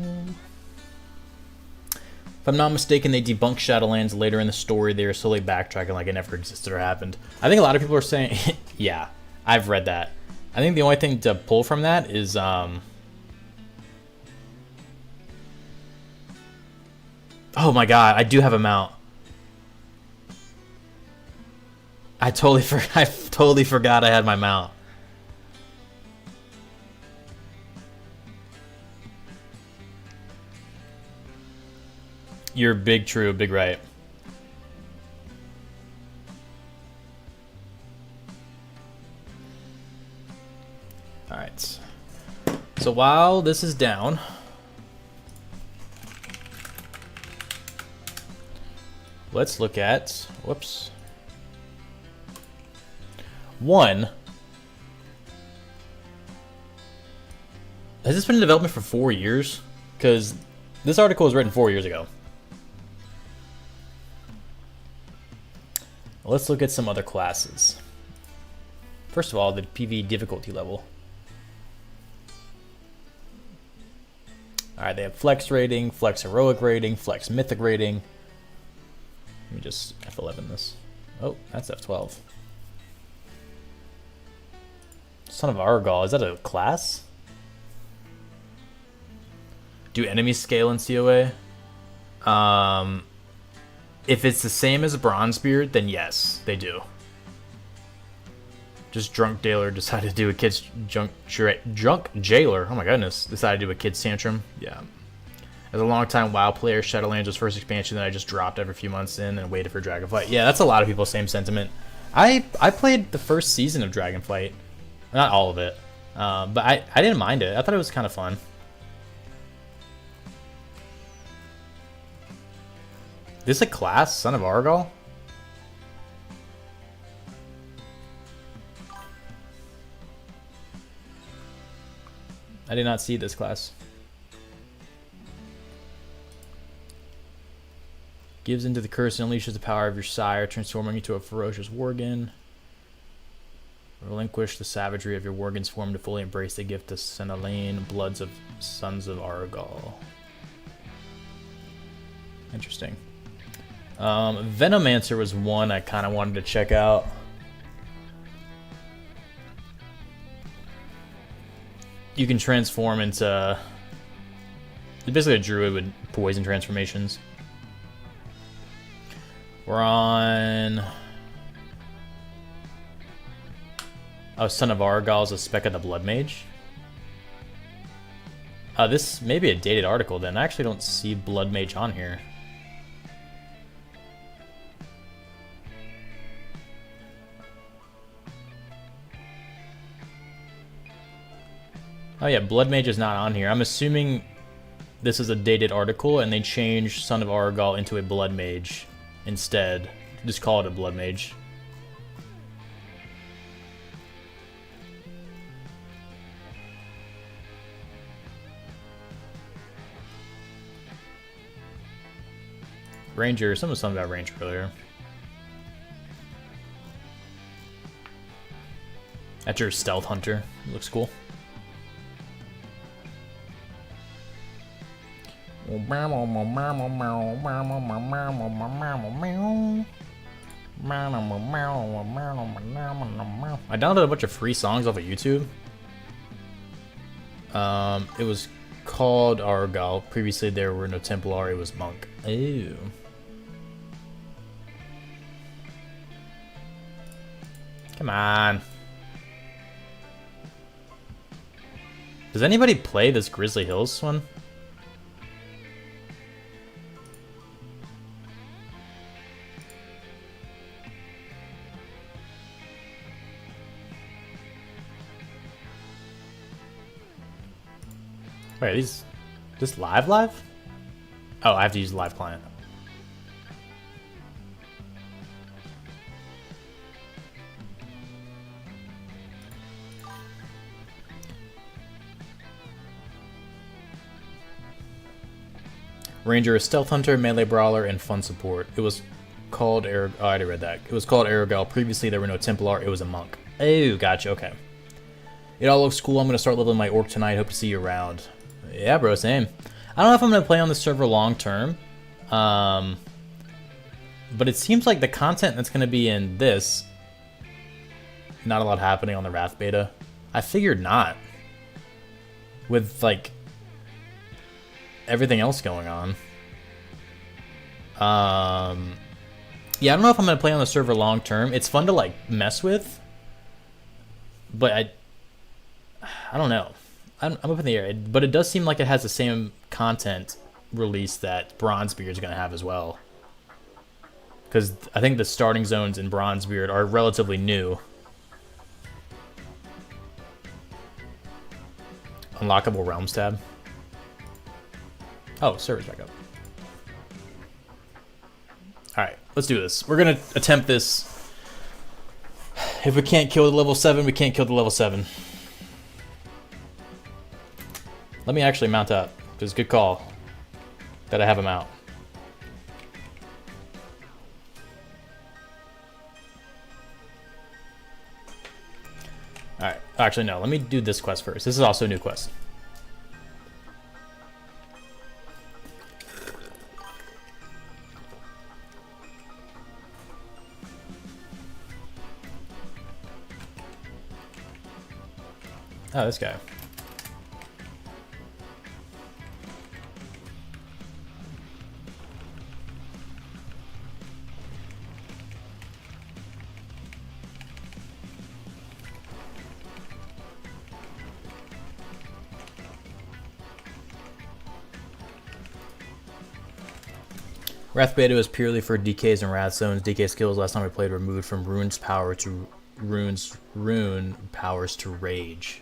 If I'm not mistaken, they debunked Shadowlands later in the story. They were slowly backtracking like it never existed or happened. I think a lot of people are saying, yeah, I've read that. I think the only thing to pull from that is, oh my god, I do have a mount. I totally forgot I had my mount. You're big true, big right. Alright. So while this is down, let's look at, whoops. One, has this been in development for 4 years? Because this article was written 4 years ago. Let's look at some other classes. First of all, the PvE difficulty level. Alright, they have flex rating, flex heroic rating, flex mythic rating. Let me just F11 this. Oh, that's F12. Son of Argal, is that a class? Do enemies scale in COA? If it's the same as Bronzebeard, then yes, they do. Just drunk jailer decided to do a kid's drunk jailer. Oh my goodness, decided to do a kid's tantrum. Yeah. As a long-time WoW player, Shadowlands was first expansion that I just dropped every few months in and waited for Dragonflight. Yeah, that's a lot of people's same sentiment. I played the first season of Dragonflight. Not all of it, but I didn't mind it. I thought it was kind of fun. This a class, Son of Argal? I did not see this class. Gives into the curse and unleashes the power of your sire, transforming you into a ferocious worgen. Relinquish the savagery of your worgen's form to fully embrace the gift of Senalain, bloods of Sons of Argal. Interesting. Venommancer was one I kind of wanted to check out. You can transform into... It's basically a druid with poison transformations. We're on... Oh, Son of Argal is a spec of the Blood Mage. This may be a dated article then. I actually don't see Blood Mage on here. Oh yeah, Blood Mage is not on here. I'm assuming this is a dated article and they changed Son of Argal into a Blood Mage instead. Just call it a Blood Mage. Ranger, someone was talking about Ranger earlier. That's your Stealth Hunter. Looks cool. I downloaded a bunch of free songs off of YouTube. It was called Argal. Previously there were no Templar, it was Monk. Ew. Come on. Does anybody play this Grizzly Hills one? Wait, these... This live? Oh, I have to use the live client. Ranger is Stealth Hunter, Melee Brawler, and Fun Support. It was called oh, I already read that. It was called Argal. Previously, there were no Templar. It was a Monk. Oh, gotcha. Okay. It all looks cool. I'm going to start leveling my Orc tonight. Hope to see you around. Yeah, bro, same. I don't know if I'm going to play on this server long term. But it seems like the content that's going to be in this, not a lot happening on the Wrath beta. I figured not. With, like, everything else going on. Yeah, I don't know if I'm going to play on the server long term. It's fun to, like, mess with. But I don't know. I'm up in the air. But it does seem like it has the same content release that Bronzebeard is going to have as well. Because I think the starting zones in Bronzebeard are relatively new. Unlockable Realms tab. Oh, server's back up. Alright, let's do this. We're going to attempt this. If we can't kill the level 7, we can't kill the level 7. Let me actually mount up, because good call that I have him out. Alright, actually no, let me do this quest first. This is also a new quest. Oh, this guy. Wrath Beta is purely for DKs and Wrath Zones. DK skills last time we played were moved from Rune's power to Rune powers to Rage.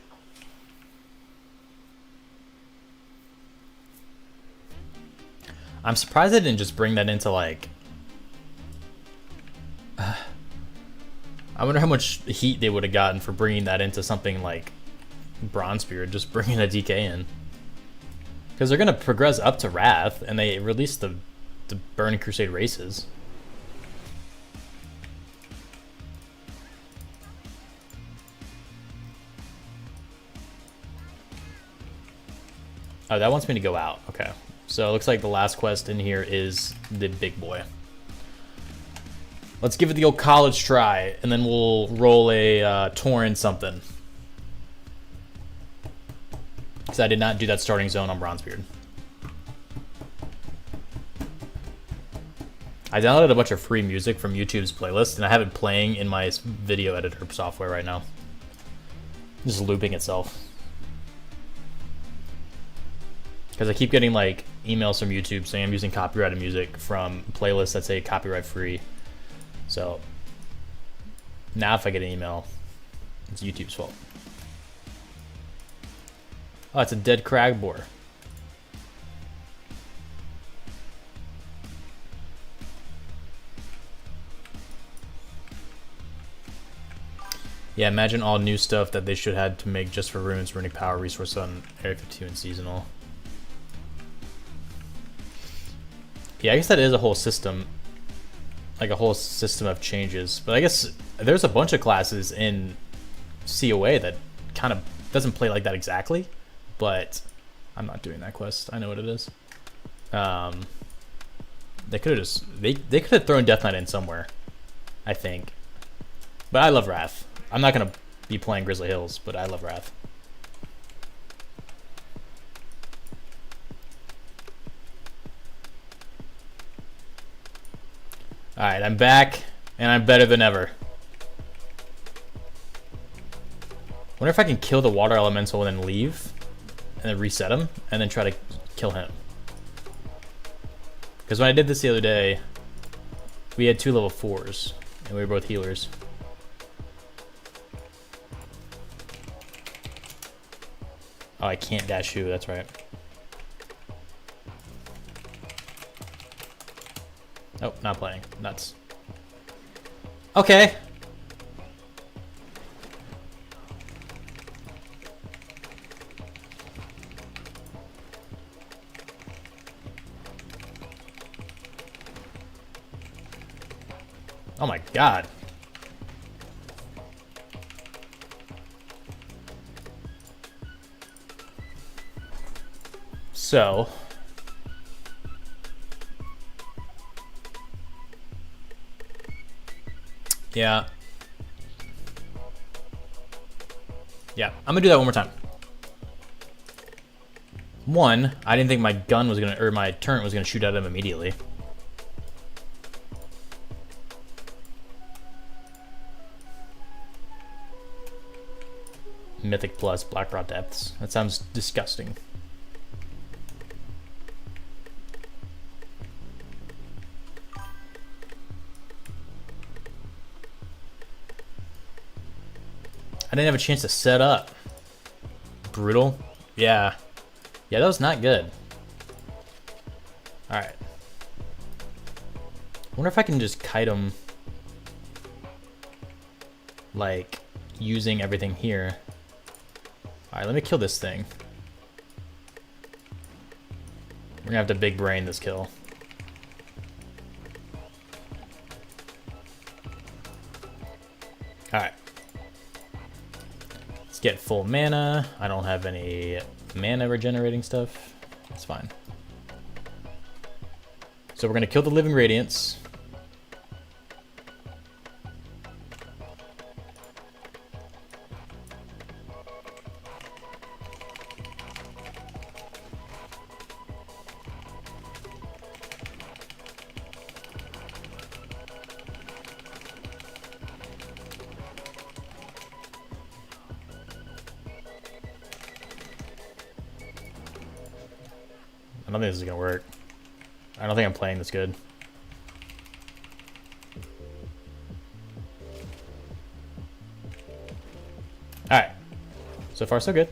I'm surprised they didn't just bring that into, like... I wonder how much heat they would have gotten for bringing that into something like Bronzebeard, just bringing a DK in. Because they're going to progress up to Wrath, and they released the Burning Crusade races. Oh, that wants me to go out. Okay. So it looks like the last quest in here is the big boy. Let's give it the old college try, and then we'll roll a Tauren something. Because I did not do that starting zone on Bronzebeard. I downloaded a bunch of free music from YouTube's playlist, and I have it playing in my video editor software right now. Just looping itself. Because I keep getting like emails from YouTube saying I'm using copyrighted music from playlists that say copyright free. So now if I get an email, it's YouTube's fault. Oh, it's a dead crag boar. Yeah, imagine all new stuff that they should have to make just for runes, runic power, resource on Area 52 and seasonal. Yeah, I guess that is a whole system. Like a whole system of changes. But I guess there's a bunch of classes in COA that kind of doesn't play like that exactly. But I'm not doing that quest. I know what it is. They could have just they could have thrown Death Knight in somewhere, I think. But I love Wrath. I'm not gonna be playing Grizzly Hills, but I love Wrath. Alright, I'm back, and I'm better than ever. Wonder if I can kill the water elemental and then leave, and then reset him, and then try to kill him. Because when I did this the other day, we had 2 level 4s, and we were both healers. Oh, I can't dash you, that's right. Oh, not playing. Nuts. Okay. Oh my god. So yeah. Yeah, I'm gonna do that one more time. One, I didn't think my gun was gonna, or my turret was gonna shoot at him immediately. Mythic plus Blackrot Depths. That sounds disgusting. I didn't have a chance to set up. Brutal. Yeah. Yeah, that was not good. Alright. I wonder if I can just kite him, like, using everything here. Alright, let me kill this thing. We're gonna have to big brain this kill. Alright. Let's get full mana. I don't have any mana regenerating stuff. That's fine. So we're gonna kill the Living Radiance. I don't think this is gonna work. I don't think I'm playing this good. Alright. So far, so good.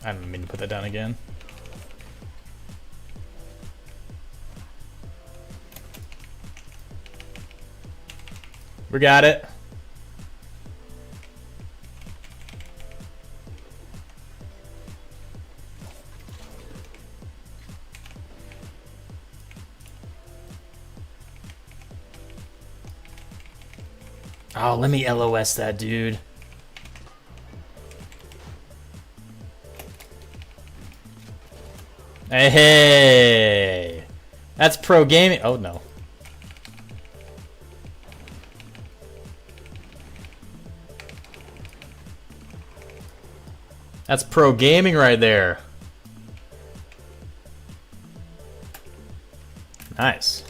I didn't mean to put that down again. We got it. Oh, let me LOS that dude. Hey, that's pro gaming. Oh no. That's pro gaming right there. Nice.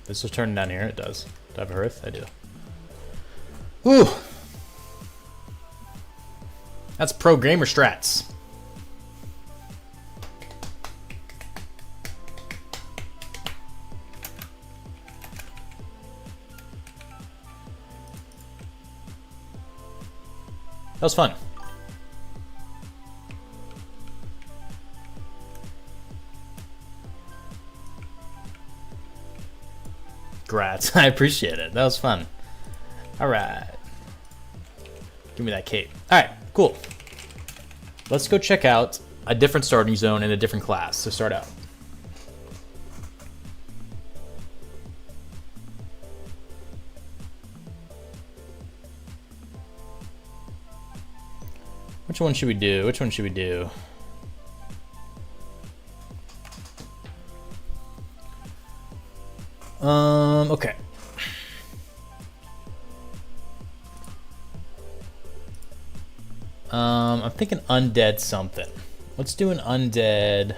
This is turning down here. It does. Do I have a hearth? I do. Ooh. That's pro gamer strats. That was fun. Grats. I appreciate it. That was fun. All right. Give me that cape. All right, cool. Let's go check out a different starting zone and a different class to start out. Which one should we do? Which one should we do? Okay. I'm thinking undead something. Let's do an undead.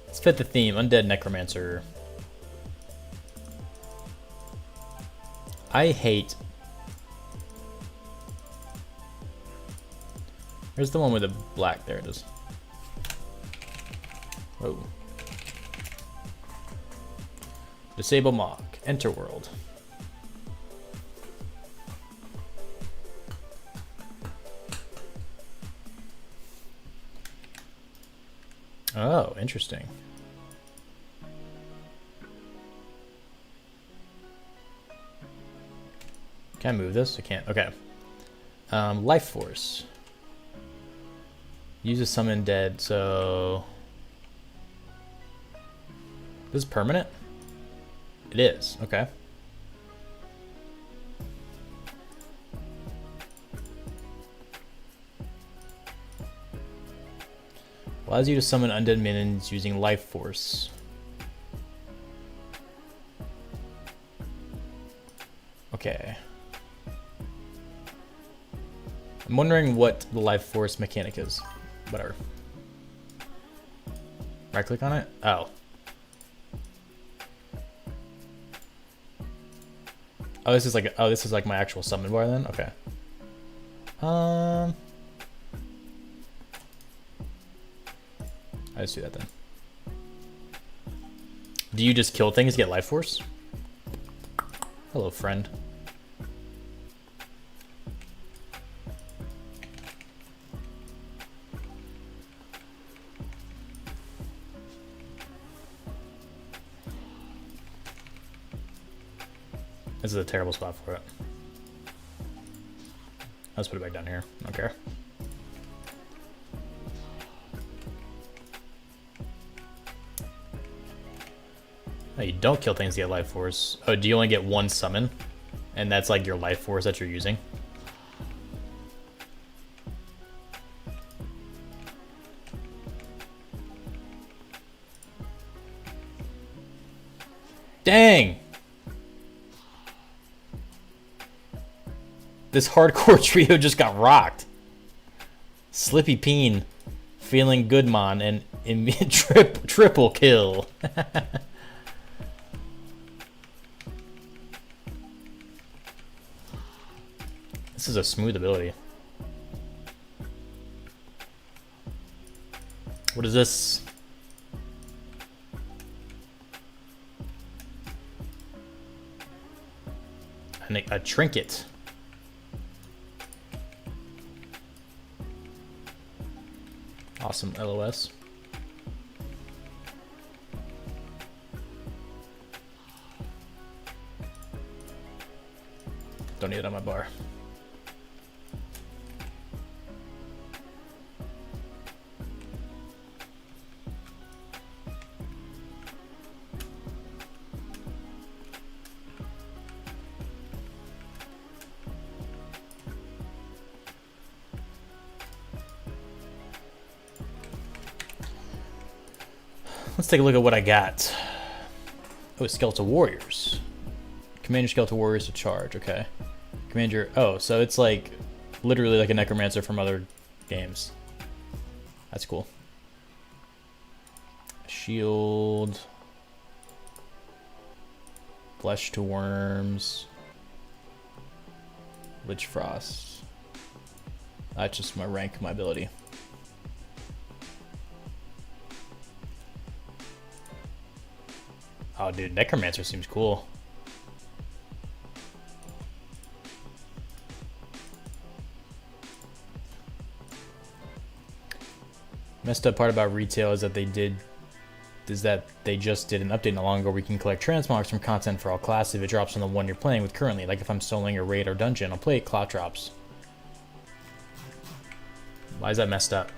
Let's fit the theme. Undead necromancer. I hate. There's the one with the black. There it is. Oh. Disable mock. Enter world. Oh, interesting. Can I move this? I can't. Okay. Life force. Uses summon dead, so... This is permanent? It is. Okay. Allows you to summon undead minions using life force. Okay. I'm wondering what the life force mechanic is. Whatever. Right click on it? Oh. Oh, this is like my actual summon bar then? Okay. I just do that then. Do you just kill things to get life force? Hello, friend. This is a terrible spot for it. Let's put it back down here. I don't care. Oh, you don't kill things to get life force. Oh, do you only get one summon? And that's like your life force that you're using? Dang! This hardcore trio just got rocked. Slippy Peen, feeling good mon, and triple kill. This is a smooth ability. What is this? a trinket. Awesome, LOS. Don't need it on my bar. Let's take a look at what I got. Oh, Skeletal Warriors. Command your Skeletal Warriors to charge, okay. Command your... Oh, so it's like literally like a necromancer from other games. That's cool. Shield. Flesh to worms. Lich Frost. That's just my rank, my ability. Oh, dude, Necromancer seems cool. Messed up part about retail is that they just did an update not long ago where you can collect transmogs from content for all classes if it drops on the one you're playing with currently. Like if I'm soloing a raid or dungeon, I'll play clout drops. Why is that messed up?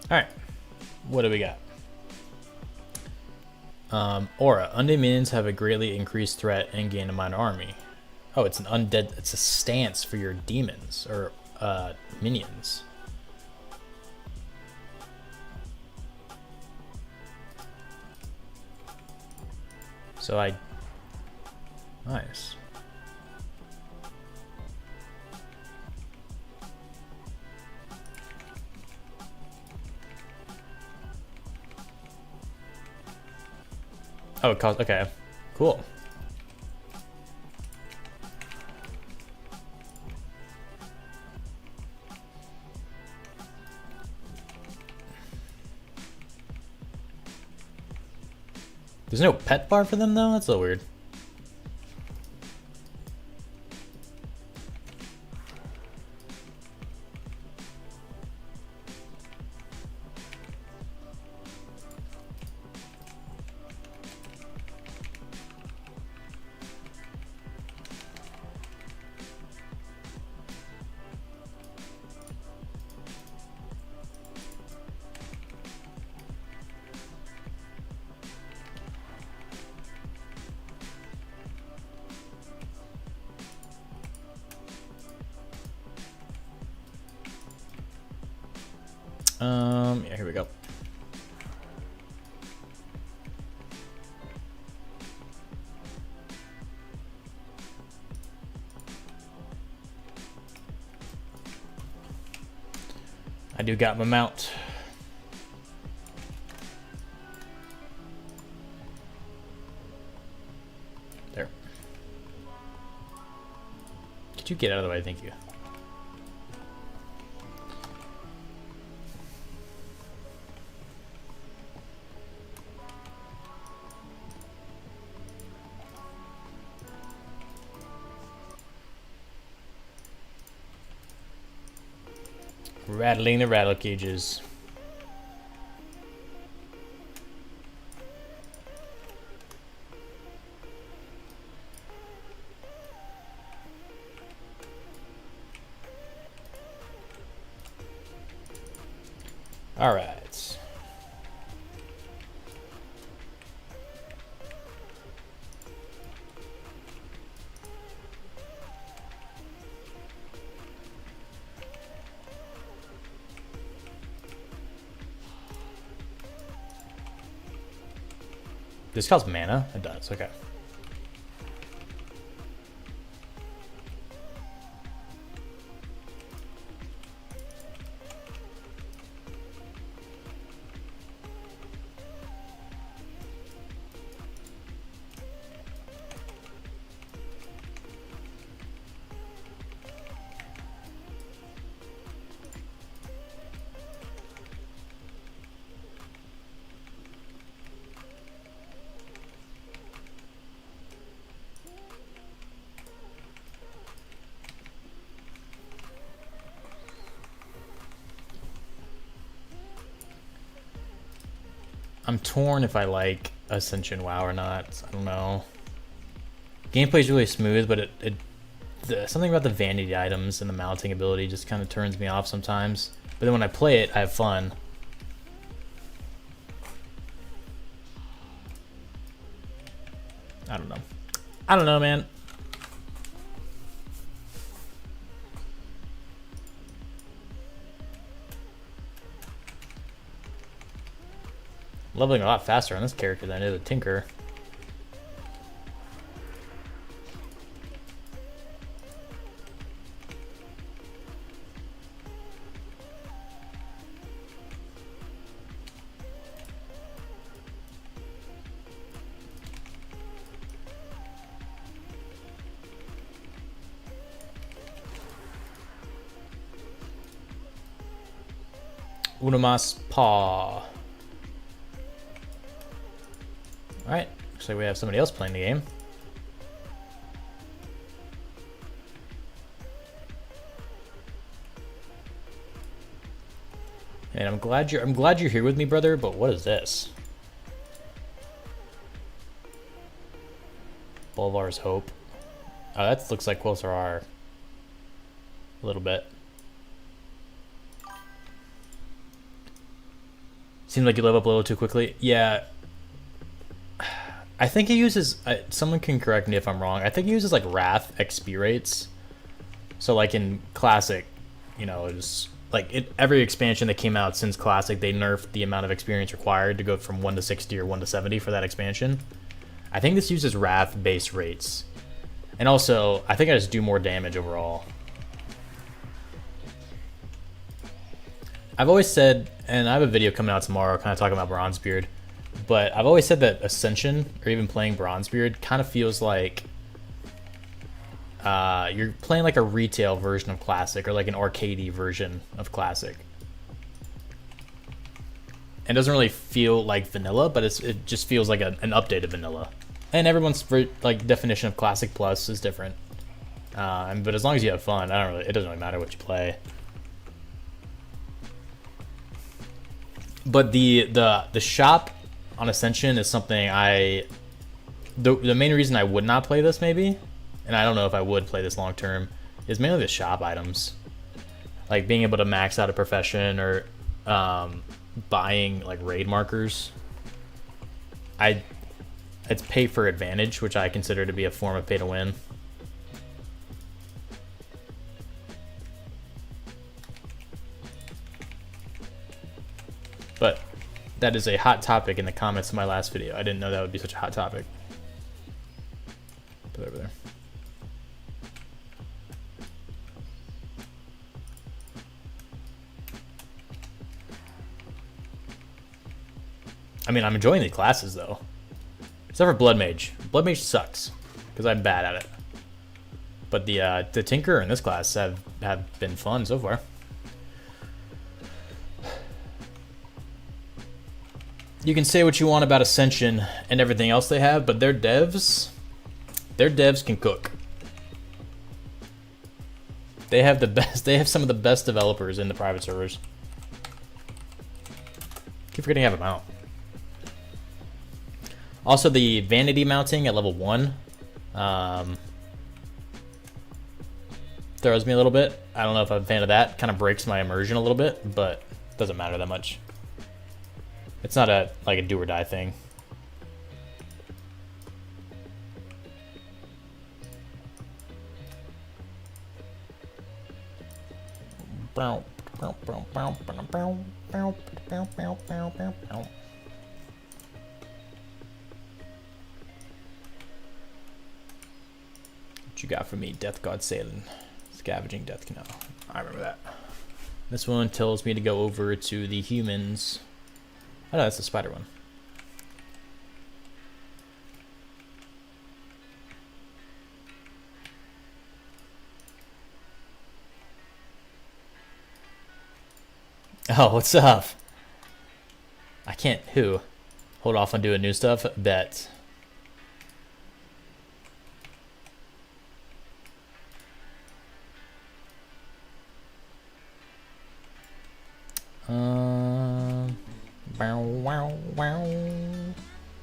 Alright, what do we got? Aura. Undead minions have a greatly increased threat and gain a minor army. Oh, it's an undead, it's a stance for your demons, or minions. So nice. Oh, it costs, okay, cool. There's no pet bar for them though? That's a little weird. Yeah, here we go. I do got my mount. There. Could you get out of the way? Thank you. Rattling the rattle cages. All right. This costs mana? It does, okay. I'm torn if I like Ascension WoW or not. I don't know. Gameplay's really smooth, but something about the vanity items and the mounting ability just kind of turns me off sometimes. But then when I play it, I have fun. I don't know. I don't know, man. Leveling a lot faster on this character than I did with Tinker. Unamas Paw. Alright, looks like we have somebody else playing the game. And I'm glad you're here with me, brother, but what is this? Bolvar's Hope. Oh, that looks like Quilter R. A little bit. Seems like you level up a little too quickly. Yeah. I think he uses, someone can correct me if I'm wrong, I think he uses like Wrath XP rates. So like in Classic, you know, it's like every expansion that came out since Classic, they nerfed the amount of experience required to go from 1 to 60 or 1 to 70 for that expansion. I think this uses Wrath base rates. And also, I think I just do more damage overall. I've always said, and I have a video coming out tomorrow kind of talking about Bronzebeard, but I've always said that Ascension, or even playing Bronzebeard, kind of feels like you're playing like a retail version of Classic, or like an arcadey version of Classic. It doesn't really feel like vanilla, but it just feels like an updated vanilla. And everyone's like definition of Classic Plus is different. But as long as you have fun, it doesn't really matter what you play. But the shop on Ascension is something the main reason I would not play this maybe, and I don't know if I would play this long term, is mainly the shop items. Like being able to max out a profession or buying like raid markers. It's pay for advantage, which I consider to be a form of pay to win. But that is a hot topic in the comments of my last video. I didn't know that would be such a hot topic. Put it over there. I mean, I'm enjoying the classes though. Except for Blood Mage. Blood Mage sucks because I'm bad at it. But the Tinker in this class have been fun so far. You can say what you want about Ascension and everything else they have, but their devs can cook. They have the best. They have some of the best developers in the private servers. Keep forgetting to have them out. Also, the vanity mounting at level 1 throws me a little bit. I don't know if I'm a fan of that. Kind of breaks my immersion a little bit, but it doesn't matter that much. It's not like a do or die thing. What you got for me, Death God Sailing? Scavenging Death Canal. I remember that. This one tells me to go over to the humans. Oh no, that's the spider one. Oh, what's up? I can't. Who? Hold off on doing new stuff? Bet.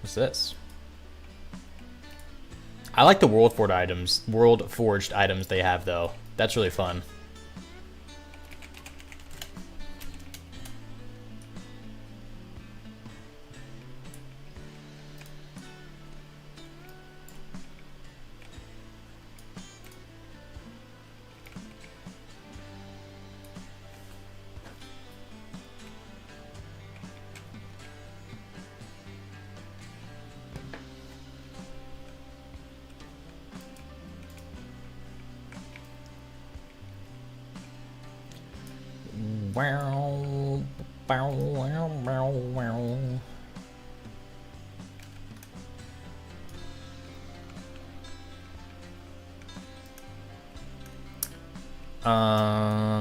What's this? I like the world forged items they have though. That's really fun.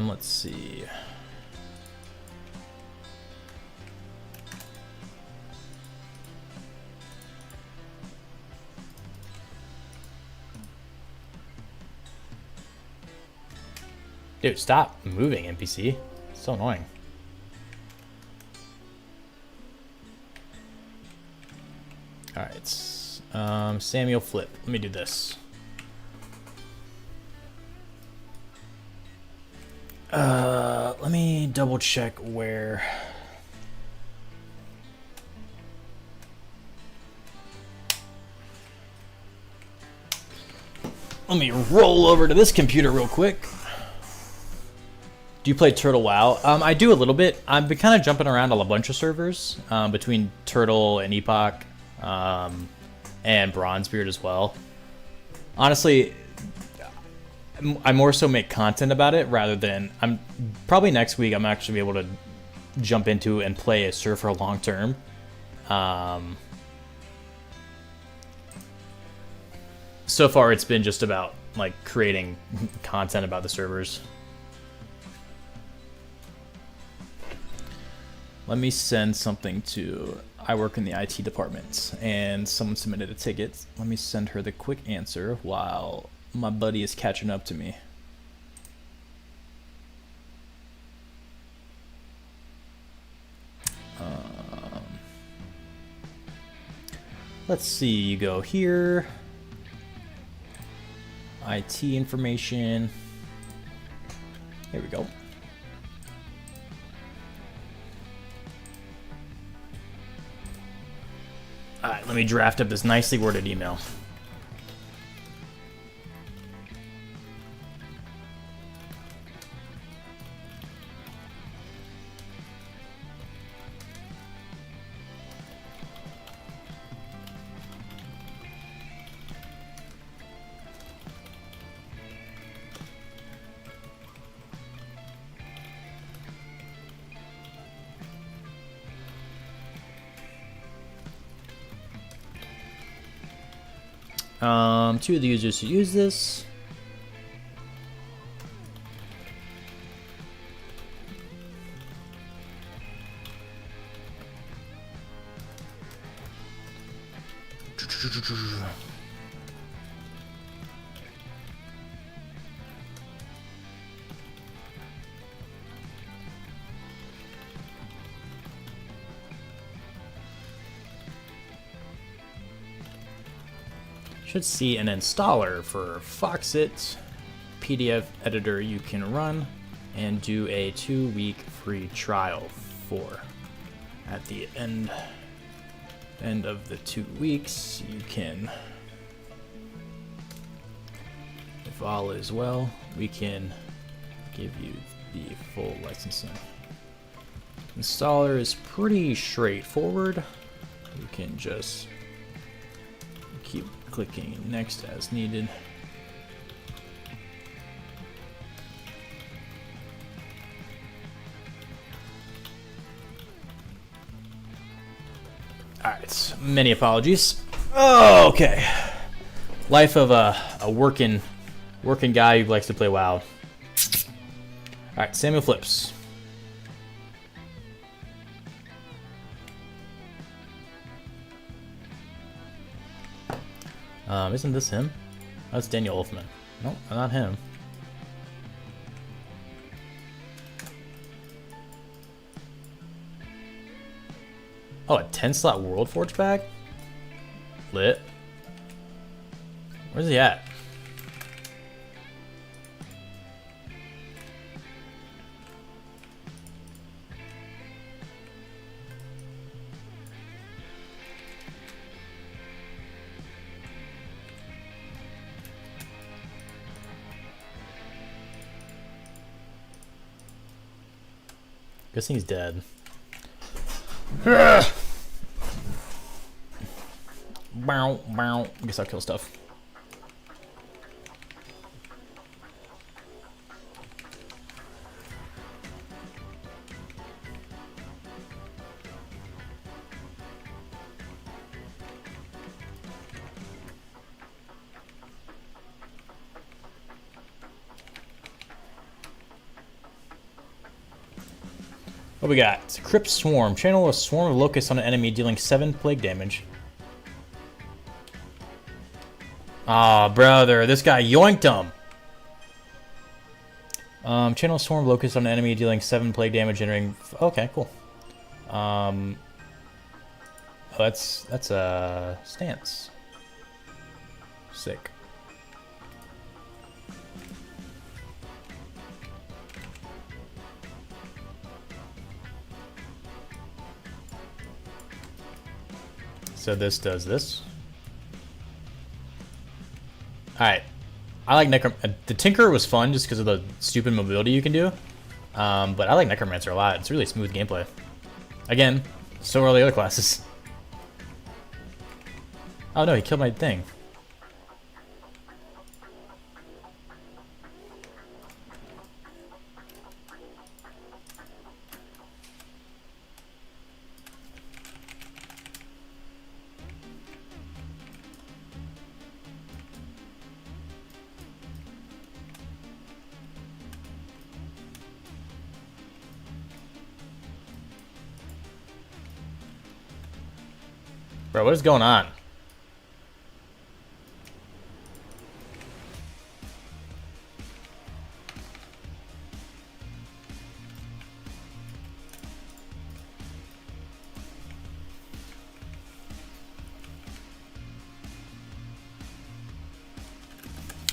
Let's see. Dude, stop moving, NPC. It's so annoying. All right, Samuel Flip. Let me do this. Let me double check where. Let me roll over to this computer real quick. Do you play Turtle WoW? I do a little bit. I've been kind of jumping around on a bunch of servers between Turtle and Epoch and Bronzebeard as well. Honestly, I more so make content about it rather than probably next week I'm actually be able to jump into and play a server long term. So far it's been just about like creating content about the servers. Let me send something to, I work in the IT department and someone submitted a ticket. Let me send her the quick answer while my buddy is catching up to me. Let's see, you go here. IT information. Here we go. All right, let me draft up this nicely worded email. Two of the users who use this. Should see an installer for Foxit PDF editor you can run and do a 2-week free trial for. At the end of the 2 weeks, you can, if all is well, we can give you the full licensing. Installer is pretty straightforward. You can just keep clicking next as needed. Alright, many apologies. Oh, okay. Life of a working guy who likes to play WoW. Alright, Samuel Flips. Isn't this him? That's Daniel Wolfman. Nope, not him. Oh, a 10-slot World Forge pack? Lit. Where's he at? Guessing he's dead. Bow, bow. Guess I'll kill stuff. What we got? It's a Crypt Swarm. Channel a swarm of locusts on an enemy, dealing 7 plague damage. Aw, brother, this guy yoinked him. Channel a swarm of locusts on an enemy, dealing 7 plague damage, entering. Okay, cool. Oh, that's a stance. Sick. So this does this. Alright. I like the Tinker was fun just because of the stupid mobility you can do. But I like Necromancer a lot. It's really smooth gameplay. Again, so are all the other classes. Oh no, he killed my thing. Bro, what is going on?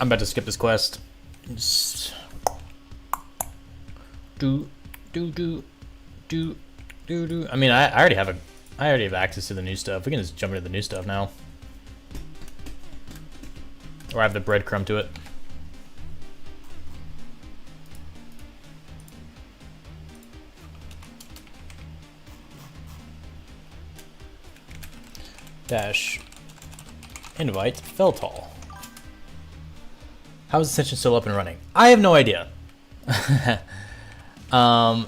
I'm about to skip this quest. Just do. I mean, I already have access to the new stuff. We can just jump into the new stuff now. Or I have the breadcrumb to it. Dash. Invite Feltall. How is Ascension still up and running? I have no idea. Are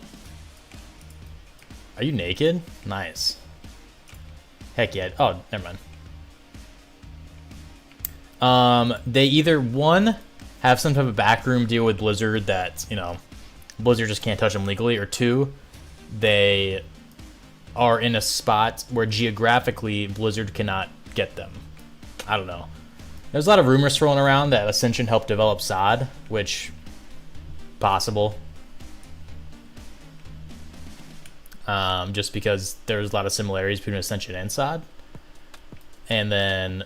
you naked? Nice. Heck yeah. Oh, never mind. They either, one, have some type of backroom deal with Blizzard that, you know, Blizzard just can't touch them legally, or two, they are in a spot where geographically Blizzard cannot get them. I don't know. There's a lot of rumors thrown around that Ascension helped develop SOD, which, possible. Just because there's a lot of similarities between Ascension and SOD. And then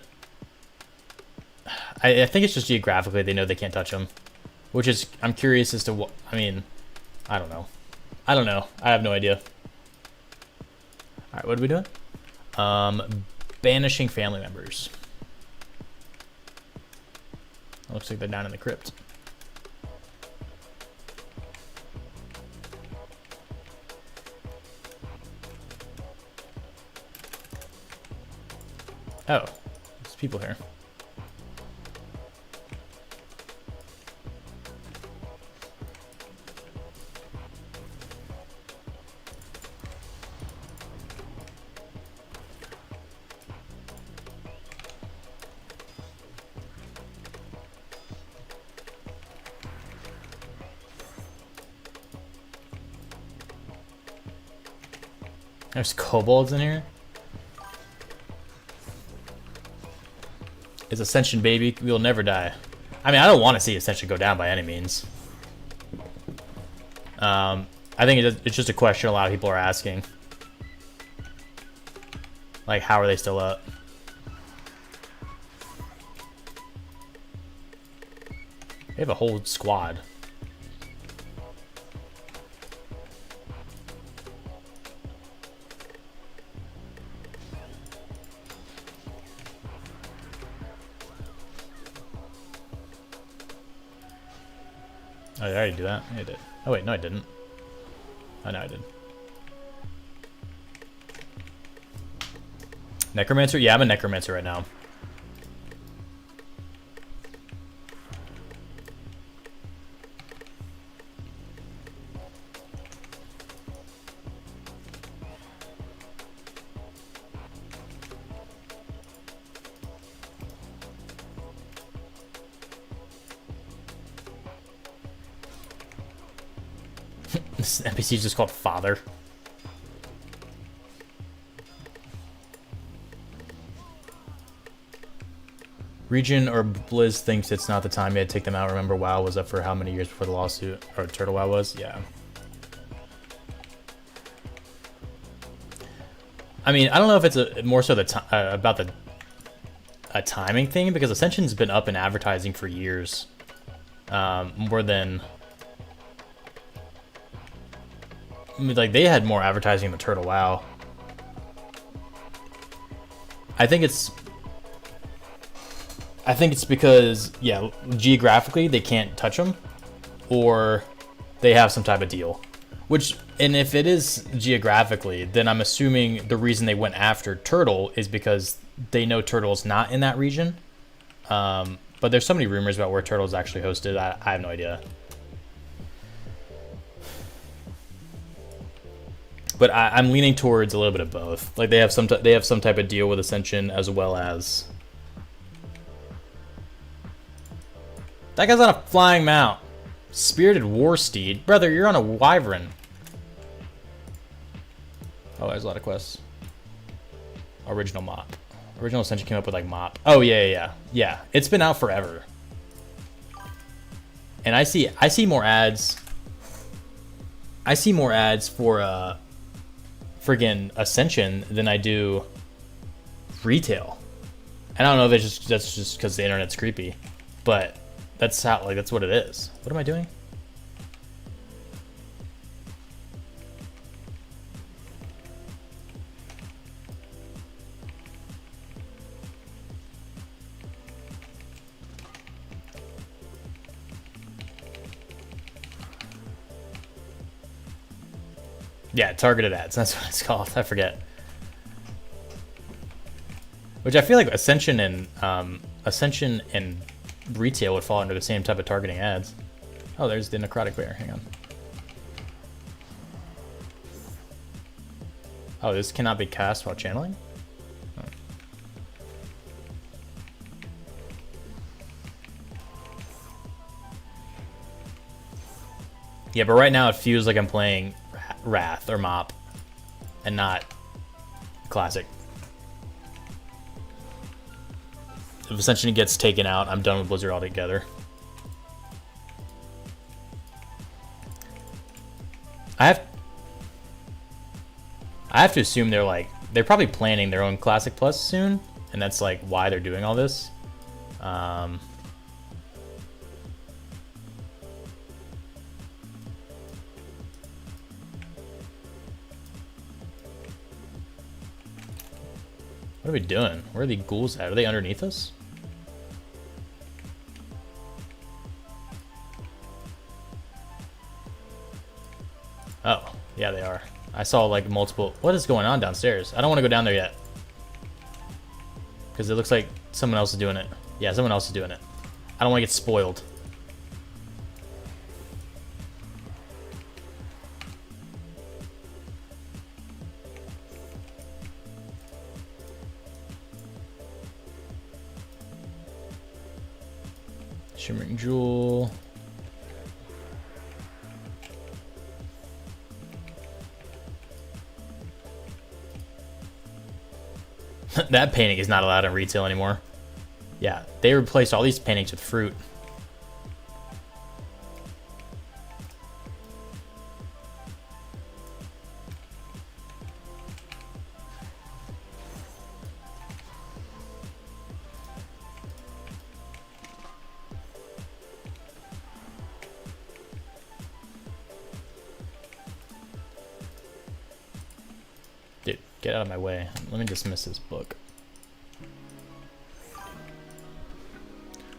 I think it's just geographically they know they can't touch them, which is, I'm curious as to what, I mean, I don't know. I have no idea. All right, what are we doing? Banishing family members. Looks like they're down in the crypt. Oh, there's people here. There's kobolds in here. It's Ascension, baby. We will never die. I mean, I don't want to see Ascension go down by any means. I think it's just a question a lot of people are asking. Like, how are they still up? They have a whole squad. Oh, did I already do that? Yeah, I did. Oh wait, no I didn't. Oh no, I did. Necromancer? Yeah, I'm a necromancer right now. This NPC is just called Father. Region or Blizz thinks it's not the time yet to take them out. Remember, WoW was up for how many years before the lawsuit? Or Turtle WoW was? Yeah. I mean, I don't know if it's more so about a timing thing, because Ascension's been up in advertising for years. More than... I mean, like, they had more advertising than Turtle WoW. I think it's because, yeah, geographically they can't touch them, or they have some type of deal. Which, and if it is geographically, then I'm assuming the reason they went after Turtle is because they know Turtle's not in that region. But there's so many rumors about where Turtle's actually hosted. I have no idea. But I'm leaning towards a little bit of both. Like, they have some type of deal with Ascension, as well as... That guy's on a flying mount. Spirited War Steed. Brother, you're on a wyvern. Oh, there's a lot of quests. Original mop. Original Ascension came up with, like, mop. Oh, yeah. Yeah, it's been out forever. And I see more ads. I see more ads for, friggin' Ascension than I do retail. And I don't know if that's just because the internet's creepy, but that's what it is. What am I doing? Yeah, targeted ads. That's what it's called. I forget. Which I feel like Ascension and retail would fall under the same type of targeting ads. Oh, there's the necrotic bear. Hang on. Oh, this cannot be cast while channeling? Oh. Yeah, but right now it feels like I'm playing Wrath or Mop and not Classic. If Ascension gets taken out, I'm done with Blizzard altogether. I have to assume they're probably planning their own Classic Plus soon, and that's like why they're doing all this. What are we doing? Where are the ghouls at? Are they underneath us? Oh, yeah, they are. I saw like multiple... What is going on downstairs? I don't want to go down there yet. Because it looks like someone else is doing it. Yeah, someone else is doing it. I don't want to get spoiled. Shimmering Jewel. That painting is not allowed in retail anymore. Yeah, they replaced all these paintings with fruit. Get out of my way. Let me dismiss this book.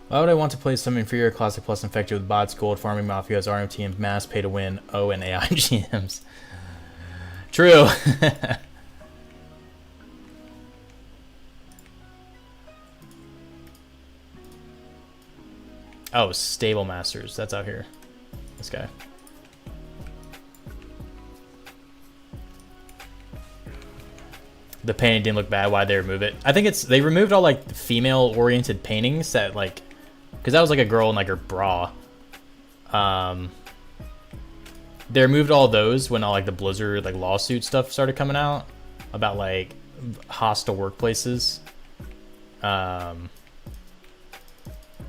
Why would I want to play some inferior classic plus infected with bots, gold farming mafias, RMT, and mass pay to win, and AI GMs? True. Oh, stable masters. That's out here. This guy. The painting didn't look bad. Why'd they remove it? I think it's they removed all like female-oriented paintings that like, because that was like a girl in like her bra. They removed all those when all like the Blizzard like lawsuit stuff started coming out about like hostile workplaces.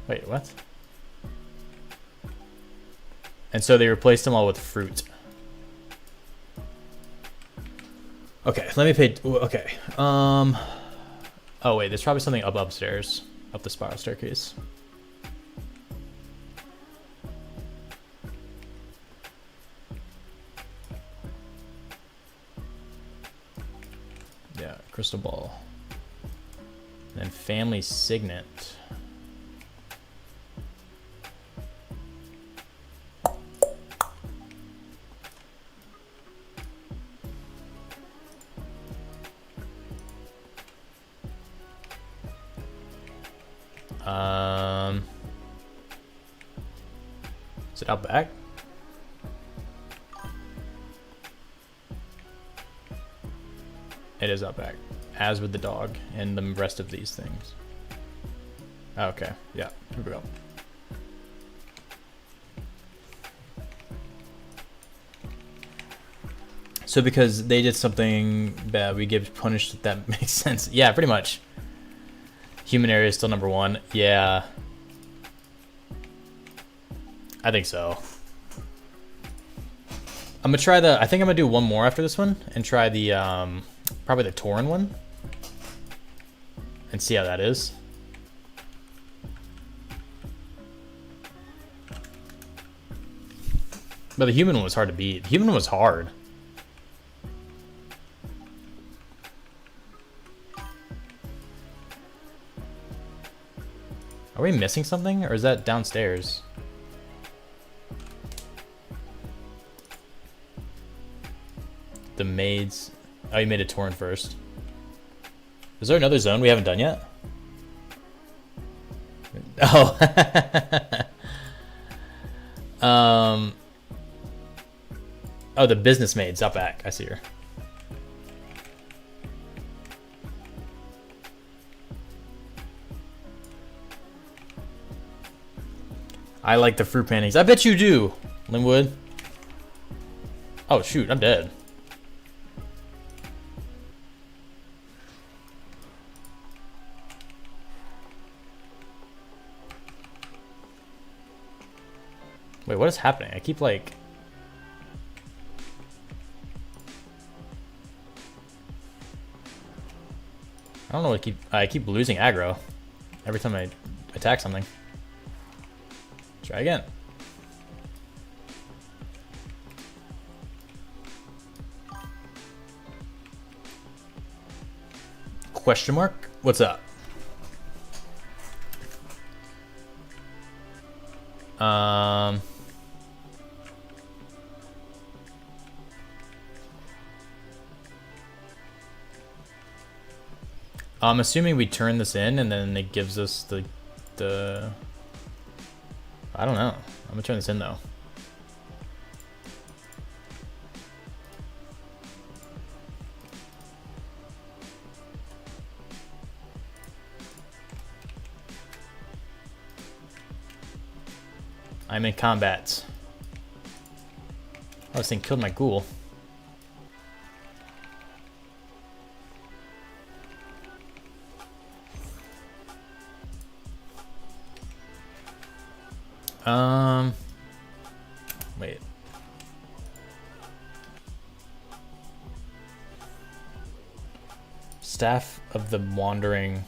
Wait, what? And so they replaced them all with fruit. Okay, let me pay. Okay. Oh wait, there's probably something upstairs, up the spiral staircase. Yeah, crystal ball. And then family signet. Is it out back? It is out back, as with the dog and the rest of these things. Okay, yeah, here we go. So because they did something bad, we get punished. That makes sense. Yeah, pretty much. Human area is still number one. Yeah. I think so. I'm gonna try the, I think I'm gonna do one more after this one and try the, probably the Tauren one and see how that is. But the human one was hard to beat. The human one was hard. Are we missing something, or is that downstairs? The maids. Oh, you made a Tauren first. Is there another zone we haven't done yet? Oh. Oh, the business maid's up back. I see her. I like the fruit paintings. I bet you do, Linwood. Oh shoot, I'm dead. Wait, what is happening? I keep like... I don't know what I keep losing aggro every time I attack something. Try again. Question mark? What's up? I'm assuming we turn this in and then it gives us the I don't know. I'm gonna turn this in though. I'm in combat. Oh, this thing killed my ghoul. Wait. Staff of the Wandering.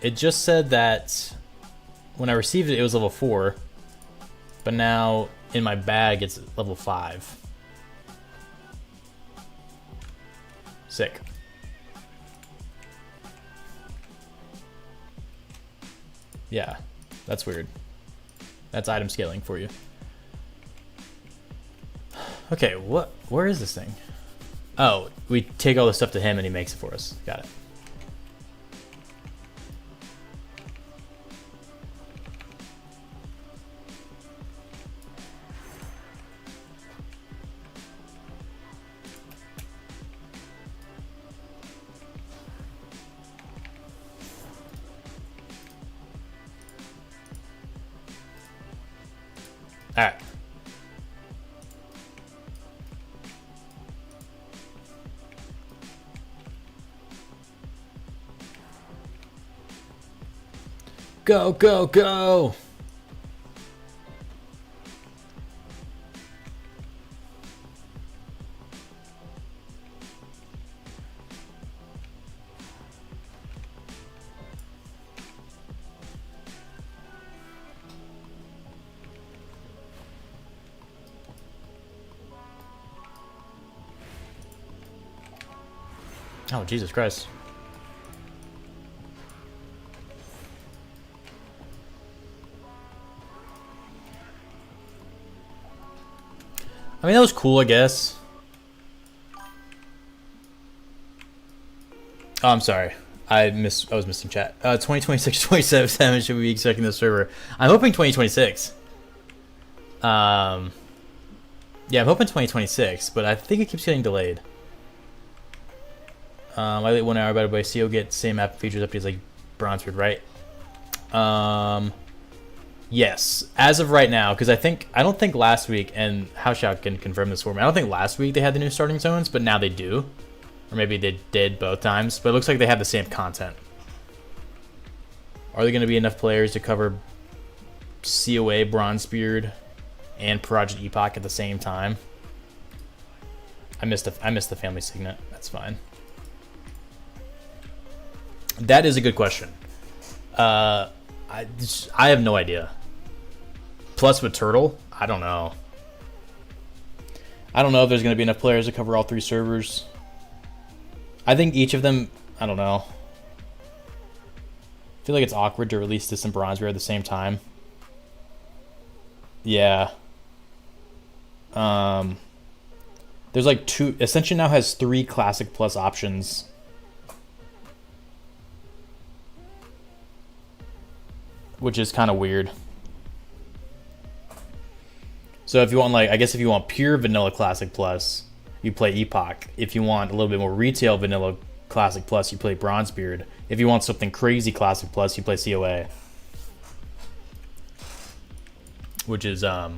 It just said that when I received it, it was level 4, but now in my bag, it's level 5. Sick. Yeah, that's weird. That's item scaling for you. Okay, where is this thing? Oh, we take all the stuff to him and he makes it for us. Got it. All right. Go, go, go! Oh, Jesus Christ. I mean, that was cool, I guess. Oh, I'm sorry. I was missing chat. 2026, 27 should we be expecting the server? I'm hoping 2026. Yeah, I'm hoping 2026, but I think it keeps getting delayed. I wait 1 hour, by the way. CO get same app features updates like Bronzebeard, right? Yes, as of right now, because I don't think last week, and Househout can confirm this for me. I don't think last week they had the new starting zones, but now they do, or maybe they did both times. But it looks like they have the same content. Are there going to be enough players to cover COA, Bronzebeard, and Project Epoch at the same time? I missed the family signet. That's fine. That is a good question. I have no idea. Plus with Turtle, I don't know. I don't know if there's going to be enough players to cover all 3 servers. I think each of them, I don't know. I feel like it's awkward to release this and Bronzebeard at the same time. Yeah. There's like 2. Ascension now has 3 Classic Plus options. Which is kind of weird. So if you want, like, I guess if you want pure vanilla Classic Plus, you play Epoch. If you want a little bit more retail vanilla Classic Plus, you play Bronzebeard. If you want something crazy Classic Plus, you play COA. Which is, I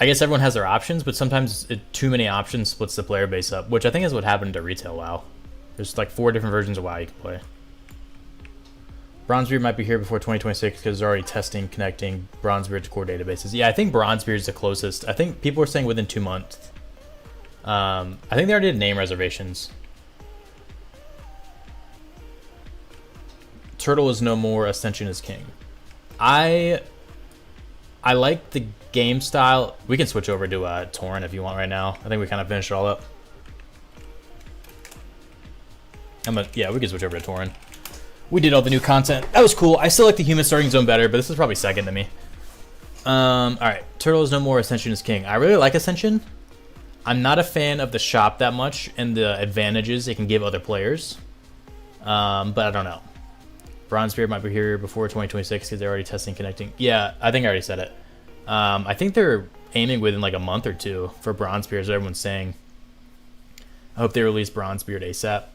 guess everyone has their options, but sometimes too many options splits the player base up, which I think is what happened to retail WoW. There's like 4 different versions of WoW you can play. Bronzebeard might be here before 2026 because they're already testing connecting Bronzebeard to core databases. Yeah, I think Bronzebeard is the closest. I think people are saying within 2 months. I think they already did name reservations. Turtle is no more, Ascension is king. I like the game style. We can switch over to Torrent if you want right now. I think we kind of finished it all up. Yeah, we can switch over to Torrent. We did all the new content. That was cool. I still like the human starting zone better, but this is probably second to me. Alright. Turtle is no more, Ascension is king. I really like Ascension. I'm not a fan of the shop that much and the advantages it can give other players. But I don't know. Bronzebeard might be here before 2026 because they're already testing connecting. Yeah, I think I already said it. I think they're aiming within like a month or 2 for Bronzebeard, as everyone's saying. I hope they release Bronzebeard ASAP.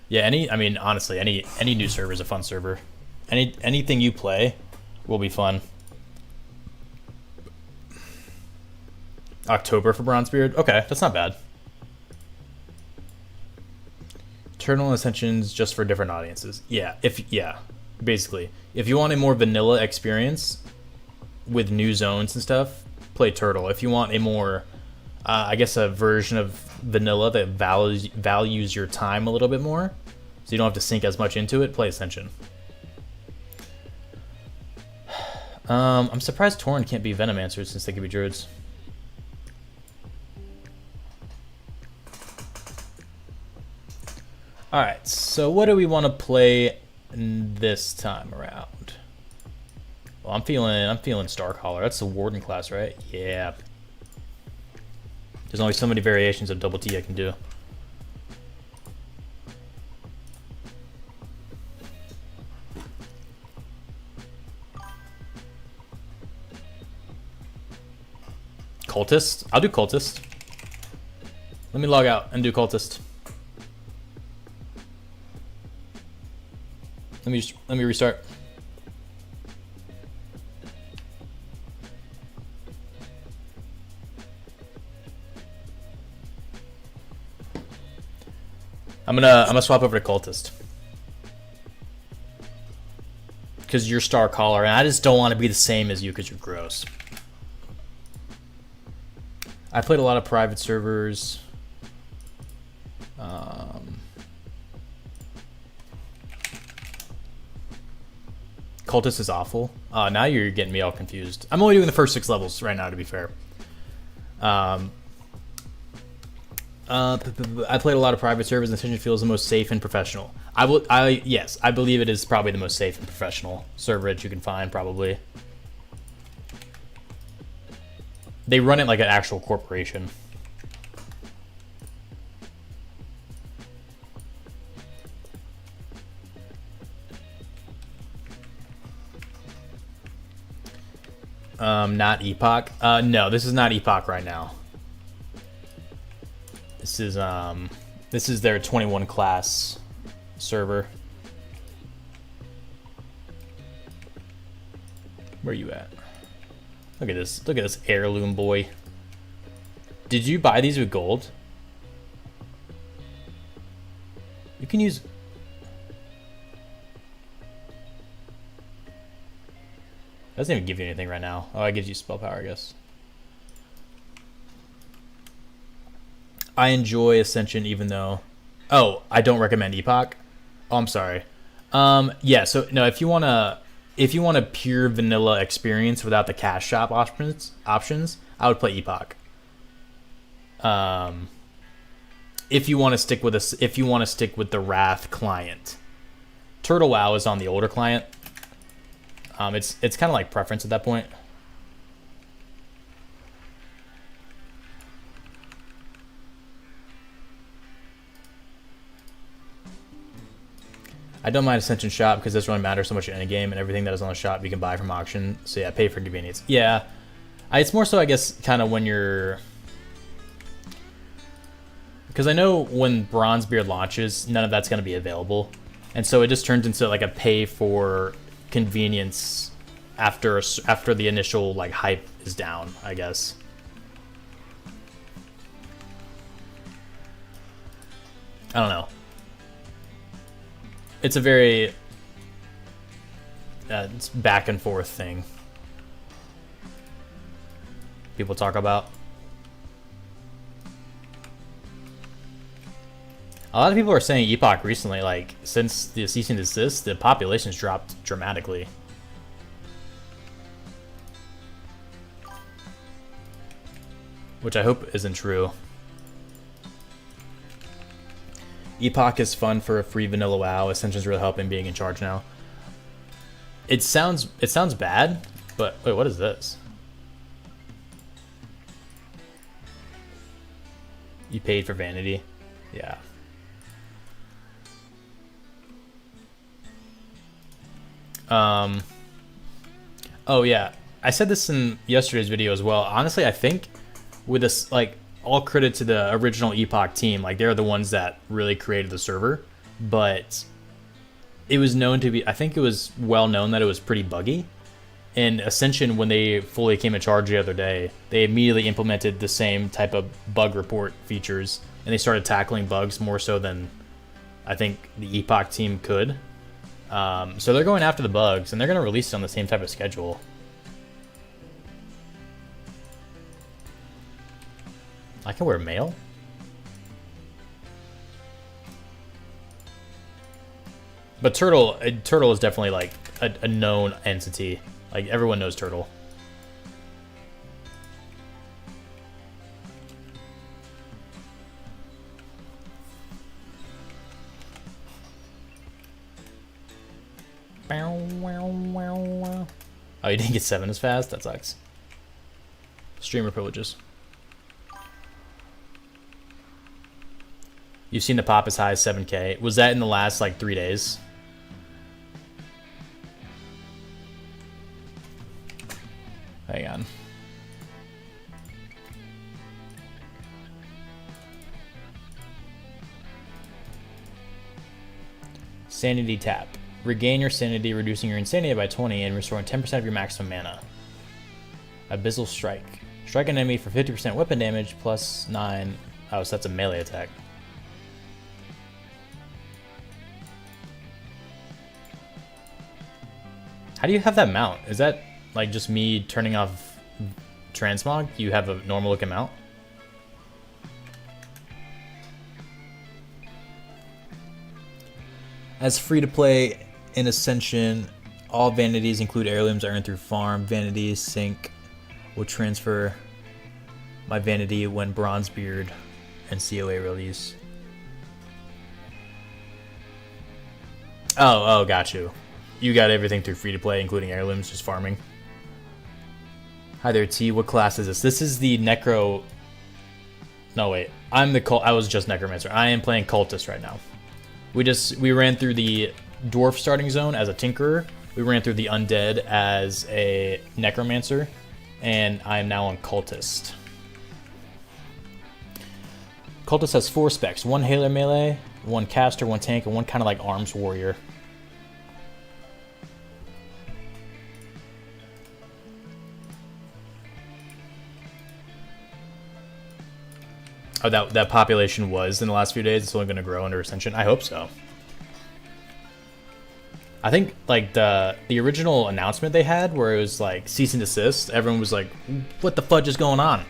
Yeah, honestly, any new server is a fun server. Anything you play will be fun. October for Bronzebeard? Okay, that's not bad. Eternal and Ascensions just for different audiences. Yeah, basically. If you want a more vanilla experience with new zones and stuff, play Turtle. If you want a more, I guess a version of vanilla that values your time a little bit more, so you don't have to sink as much into it, play Ascension. I'm surprised Tauren can't be Venommancer since they could be druids. Alright, so what do we want to play this time around? Well, I'm feeling Starcaller. That's the Warden class, right? Yeah. There's only so many variations of double T I can do. Cultist? I'll do Cultist. Let me log out and do Cultist. Let me restart. I'm gonna swap over to Cultist. Because you're Starcaller, and I just don't want to be the same as you because you're gross. I played a lot of private servers. Cultist is awful. Now you're getting me all confused. I'm only doing the first 6 levels right now, to be fair. I played a lot of private servers, and Ascension feels the most safe and professional. Yes, I believe it is probably the most safe and professional server that you can find, probably. They run it like an actual corporation. Not Epoch. No, this is not Epoch right now. This is their 21 class server. Where are you at? Look at this. Look at this heirloom boy. Did you buy these with gold? You can use... Doesn't even give you anything right now. Oh, it gives you spell power, I guess. I enjoy Ascension even though... Oh, I don't recommend Epoch? Oh, I'm sorry. Yeah, so no, if you want a pure vanilla experience without the cash shop options, I would play Epoch. If you want to stick with the Wrath client. Turtle WoW is on the older client. It's kind of like preference at that point. I don't mind Ascension shop because this really matters so much in any game, and everything that is on the shop you can buy from auction. So yeah, pay for convenience. Yeah, it's more so I guess kind of when you're, because I know when Bronzebeard launches, none of that's going to be available, and so it just turns into like a pay for convenience after the initial like hype is down, I guess. I don't know. It's a very it's back and forth thing people talk about. A lot of people are saying Epoch recently, like since the cease and desist, the population's dropped dramatically. Which I hope isn't true. Epoch is fun for a free vanilla WoW. Ascension's really helping being in charge now. It sounds bad, but wait, what is this? You paid for vanity? Yeah. Oh yeah, I said this in yesterday's video as well. Honestly, I think with this, like, all credit to the original Epoch team, like they're the ones that really created the server, but it was known to be, I think it was well known that it was pretty buggy. And Ascension, when they fully came in charge the other day, they immediately implemented the same type of bug report features, and they started tackling bugs more so than I think the Epoch team could. So they're going after the bugs, and they're going to release it on the same type of schedule. I can wear mail? But Turtle is definitely like a known entity. Like, everyone knows turtle. Oh, you didn't get 7 as fast? That sucks. Streamer privileges. You've seen the pop as high as 7K. Was that in the last, like, 3 days? Hang on. Sanity tap. Regain your sanity, reducing your insanity by 20 and restoring 10% of your maximum mana. Abyssal Strike. Strike an enemy for 50% weapon damage plus 9. Oh, so that's a melee attack. How do you have that mount? Is that like just me turning off transmog? You have a normal looking mount? As free to play in Ascension, all vanities include heirlooms earned through farm. Vanities sync will transfer my vanity when Bronzebeard and COA release. Oh, got you. You got everything through free to play, including heirlooms, just farming. Hi there, T. What class is this? This is the Necro. No, wait. I was just Necromancer. I am playing Cultist right now. We ran through the Dwarf starting zone as a Tinkerer. We ran through the Undead as a Necromancer. And I am now on Cultist. Cultist has 4 specs. 1 Hailer melee, 1 caster, 1 tank, and 1 kind of like arms warrior. Oh, that population was in the last few days. It's only going to grow under Ascension. I hope so. I think like the original announcement they had, where it was like cease and desist. Everyone was like, "What the fudge is going on?"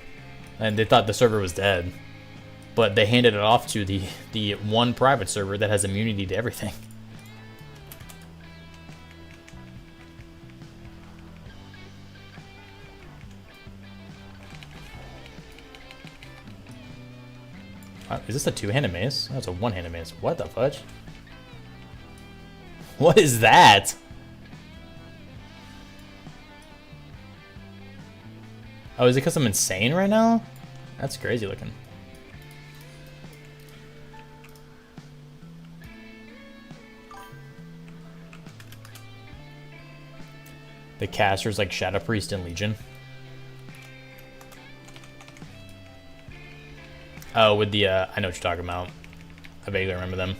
And they thought the server was dead. But they handed it off to the one private server that has immunity to everything. Is this a 2-handed mace? Oh, it's a 1-handed mace. What the fudge? What is that? Oh, is it because I'm insane right now? That's crazy looking. The casters like Shadow Priest and Legion. Oh, with the, I know what you're talking about. I vaguely remember them.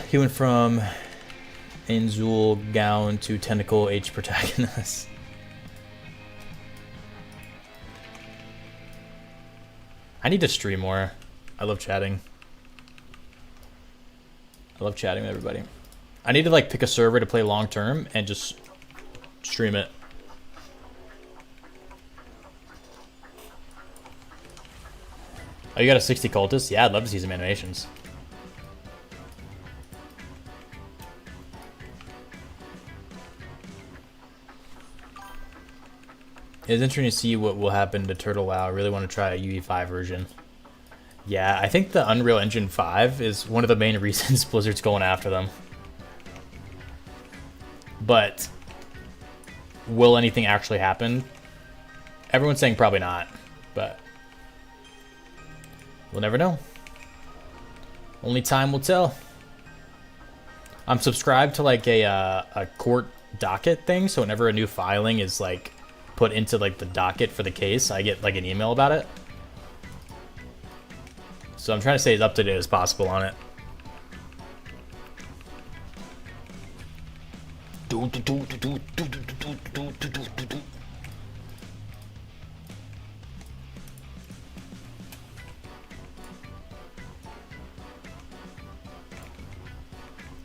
He went from Anzul Gown to Tentacle H Protagonist. I need to stream more. I love chatting. I love chatting with everybody. I need to like pick a server to play long term and just stream it. Oh, you got a 60 cultist? Yeah, I'd love to see some animations. It's interesting to see what will happen to Turtle WoW. I really want to try a UE5 version. Yeah, I think the Unreal Engine 5 is one of the main reasons Blizzard's going after them. But will anything actually happen? Everyone's saying probably not, but we'll never know. Only time will tell. I'm subscribed to like a court docket thing, so whenever a new filing is like put into like the docket for the case, I get like an email about it. So I'm trying to stay as up to date as possible on it. What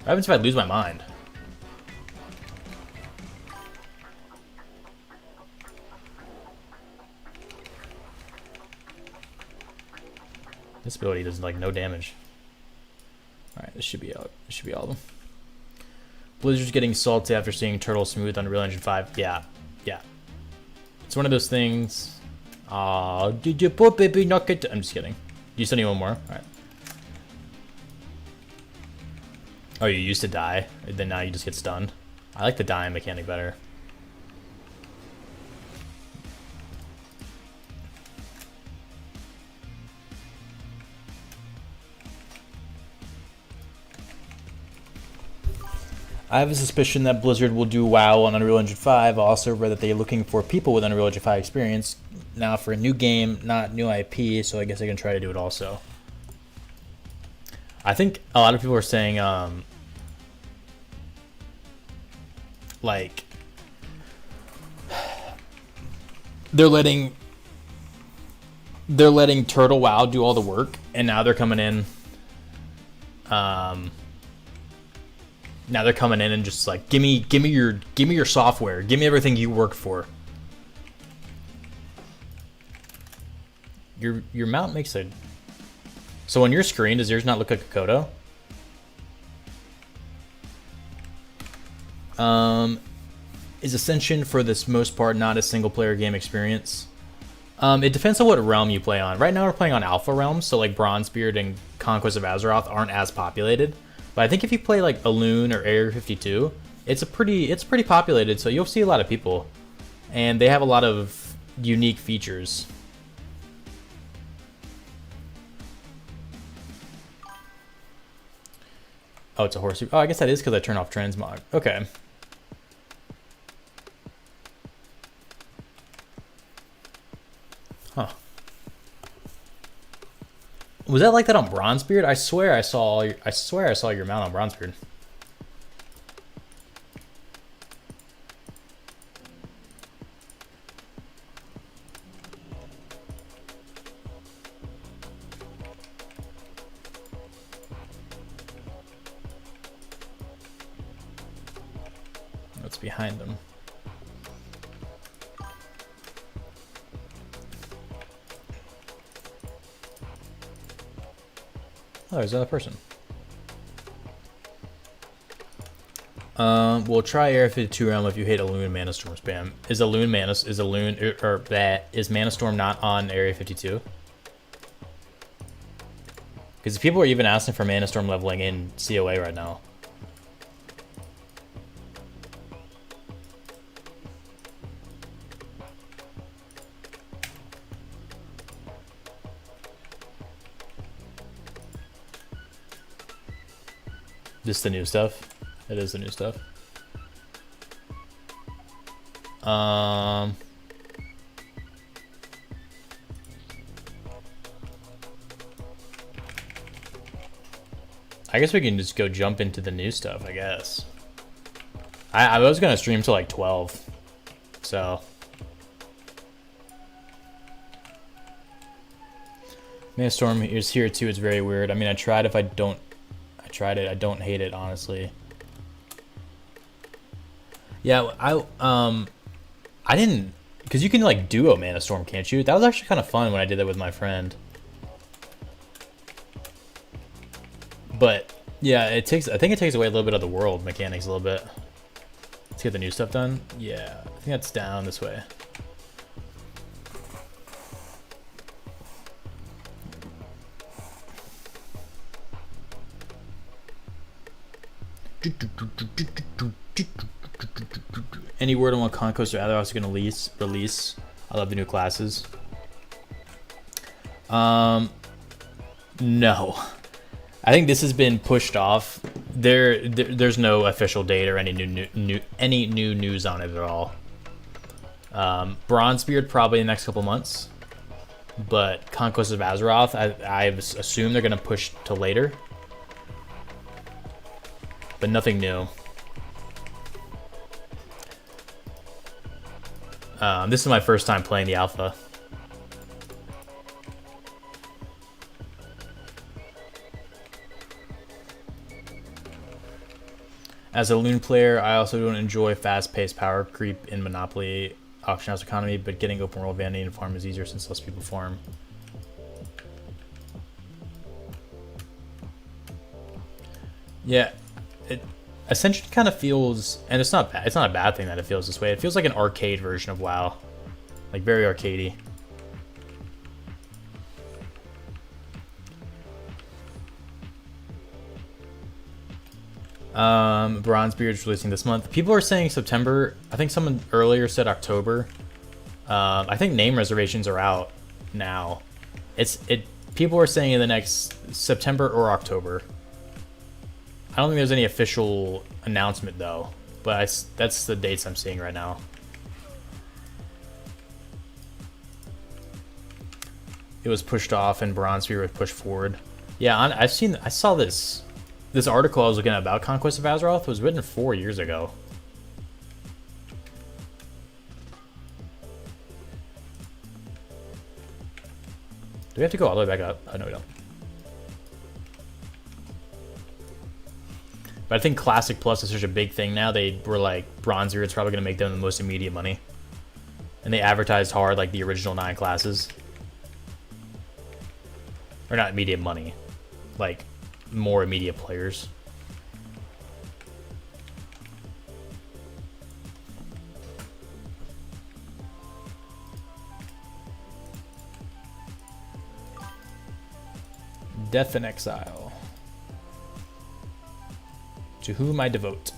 happens if I lose my mind? This ability does like no damage. Alright, this should be out. This should be all of them. Blizzard's getting salty after seeing Turtle Smooth on Unreal Engine 5. Yeah, yeah. It's one of those things. Did you put baby nugget? I'm just kidding. You still need one more? Alright. Oh, you used to die, then now you just get stunned. I like the dying mechanic better. I have a suspicion that Blizzard will do WoW on Unreal Engine 5. I also read that they're looking for people with Unreal Engine 5 experience. Now for a new game, not new IP, so I guess I can try to do it also. I think a lot of people are saying, like, they're letting Turtle WoW do all the work, and now they're coming in. Now they're coming in and just like, give me your software, give me everything you work for. Your mount makes a. So on your screen, does yours not look like a Kodo? Is Ascension for this most part not a single player game experience? It depends on what realm you play on. Right now we're playing on Alpha realms, so like Bronzebeard and Conquest of Azeroth aren't as populated. But I think if you play like Elune or Area 52, it's pretty populated, so you'll see a lot of people. And they have a lot of unique features. Oh, it's a horse. Oh, I guess that is because I turn off transmog. Okay. Huh. Was that like that on Bronzebeard? I swear I saw your mount on Bronzebeard. What's behind them? Oh, there's another person. We'll try Area 52 realm if you hate Elune Mana Storm spam. Is Mana Storm not on Area 52? Because people are even asking for Mana Storm leveling in COA right now. This the new stuff? It is the new stuff. I guess we can just go jump into the new stuff, I guess. I was gonna stream till like 12, so. Mana Storm is here too, it's very weird. I mean, I tried it, I don't hate it, honestly. Yeah, I didn't, because you can like duo Mana Storm, can't you? That was actually kind of fun when I did that with my friend. But yeah, I think it takes away a little bit of the world mechanics a little bit. Let's get the new stuff done. Yeah, I think that's down this way. Any word on what Conquest or Azeroth is going to release? I love the new classes. No. I think this has been pushed off. There's no official date or any new news on it at all. Bronzebeard probably in the next couple months, but Conquest of Azeroth, I assume they're going to push to later. But nothing new. This is my first time playing the alpha. As a Loon player, I also don't enjoy fast-paced power creep in Monopoly auction house economy, but getting open world vanity and farm is easier since less people farm. Yeah, Ascension kind of feels, and it's not bad. It's not a bad thing that it feels this way. It feels like an arcade version of WoW, like very arcadey. Bronzebeard's releasing this month. People are saying September. I think someone earlier said October. I think name reservations are out now. People are saying in the next September or October. I don't think there's any official announcement though, but that's the dates I'm seeing right now. It was pushed off and Bronzebeard was pushed forward. Yeah, I saw this article I was looking at about Conquest of Azeroth was written 4 years ago. Do we have to go all the way back up? Oh, no, we don't. But I think Classic Plus is such a big thing now. They were like, Bronzebeard's probably going to make them the most immediate money. And they advertised hard like the original 9 classes. Or not immediate money. Like, more immediate players. Death in Exile. To whom I devote.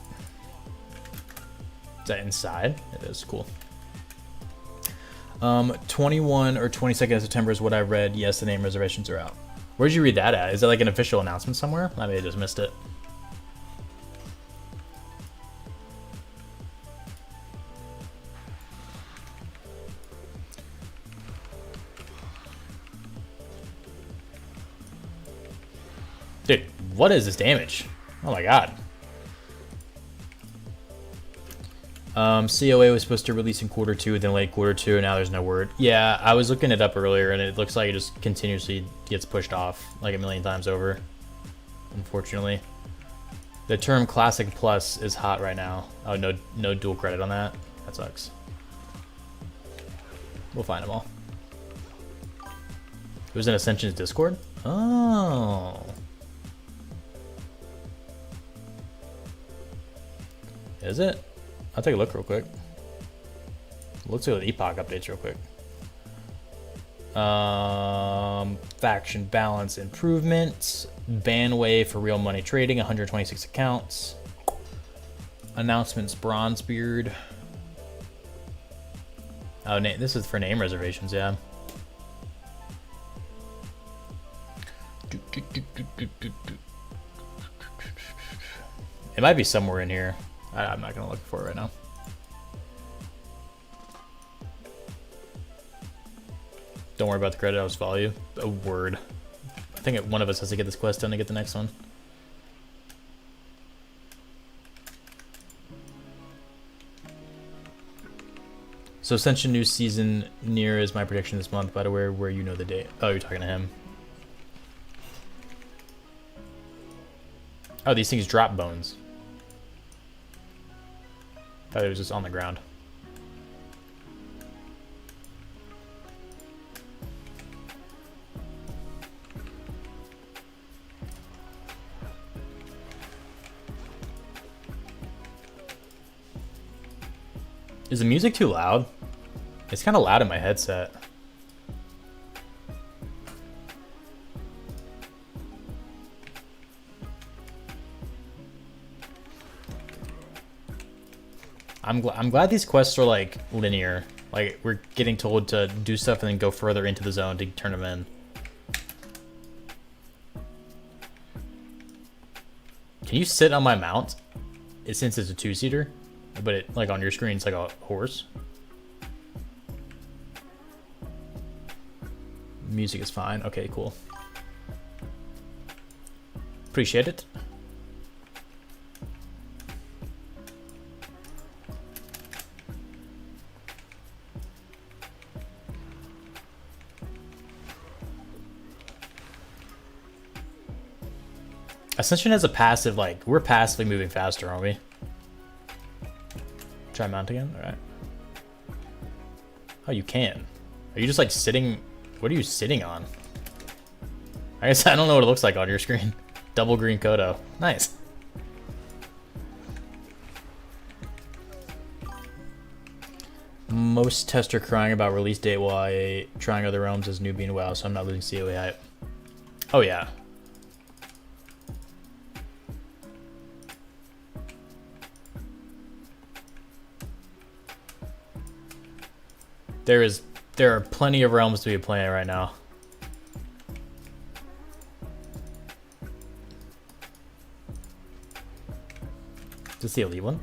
Is that inside? It is. Cool. 21 or 22nd of September is what I read. Yes, the name reservations are out. Where'd you read that at? Is that like an official announcement somewhere? I may have just missed it. Dude, what is this damage? Oh my god. COA was supposed to release in Q2, then late Q2, and now there's no word. Yeah, I was looking it up earlier, and it looks like it just continuously gets pushed off like a million times over, unfortunately. The term Classic Plus is hot right now. Oh, no dual credit on that. That sucks. We'll find them all. It was in Ascension's Discord? Oh. Is it? I'll take a look real quick. Let's go with Epoch updates real quick. Faction balance improvements. Ban wave for real money trading, 126 accounts. Announcements, Bronzebeard. Oh, this is for name reservations, yeah. It might be somewhere in here. I'm not gonna look for it right now. Don't worry about the credit, I'll just follow you. A word. I think one of us has to get this quest done to get the next one. So Ascension new season near is my prediction this month. By the way, where you know the date. Oh, you're talking to him. Oh, these things drop bones. I thought it was just on the ground. Is the music too loud? It's kind of loud in my headset. I'm glad these quests are like linear. Like we're getting told to do stuff and then go further into the zone to turn them in. Can you sit on my mount? Since it's a 2-seater, but it like on your screen it's like a horse. Music is fine. Okay, cool. Appreciate it. Ascension has a passive, like, we're passively moving faster, aren't we? Try mount again? Alright. Oh, you can. Are you just, like, sitting... What are you sitting on? I guess I don't know what it looks like on your screen. Double green Kodo. Nice. most tests are crying about release date while I trying other realms as newbie in WoW, so I'm not losing COE hype. Oh yeah. There are plenty of realms to be playing right now. Is this the elite one?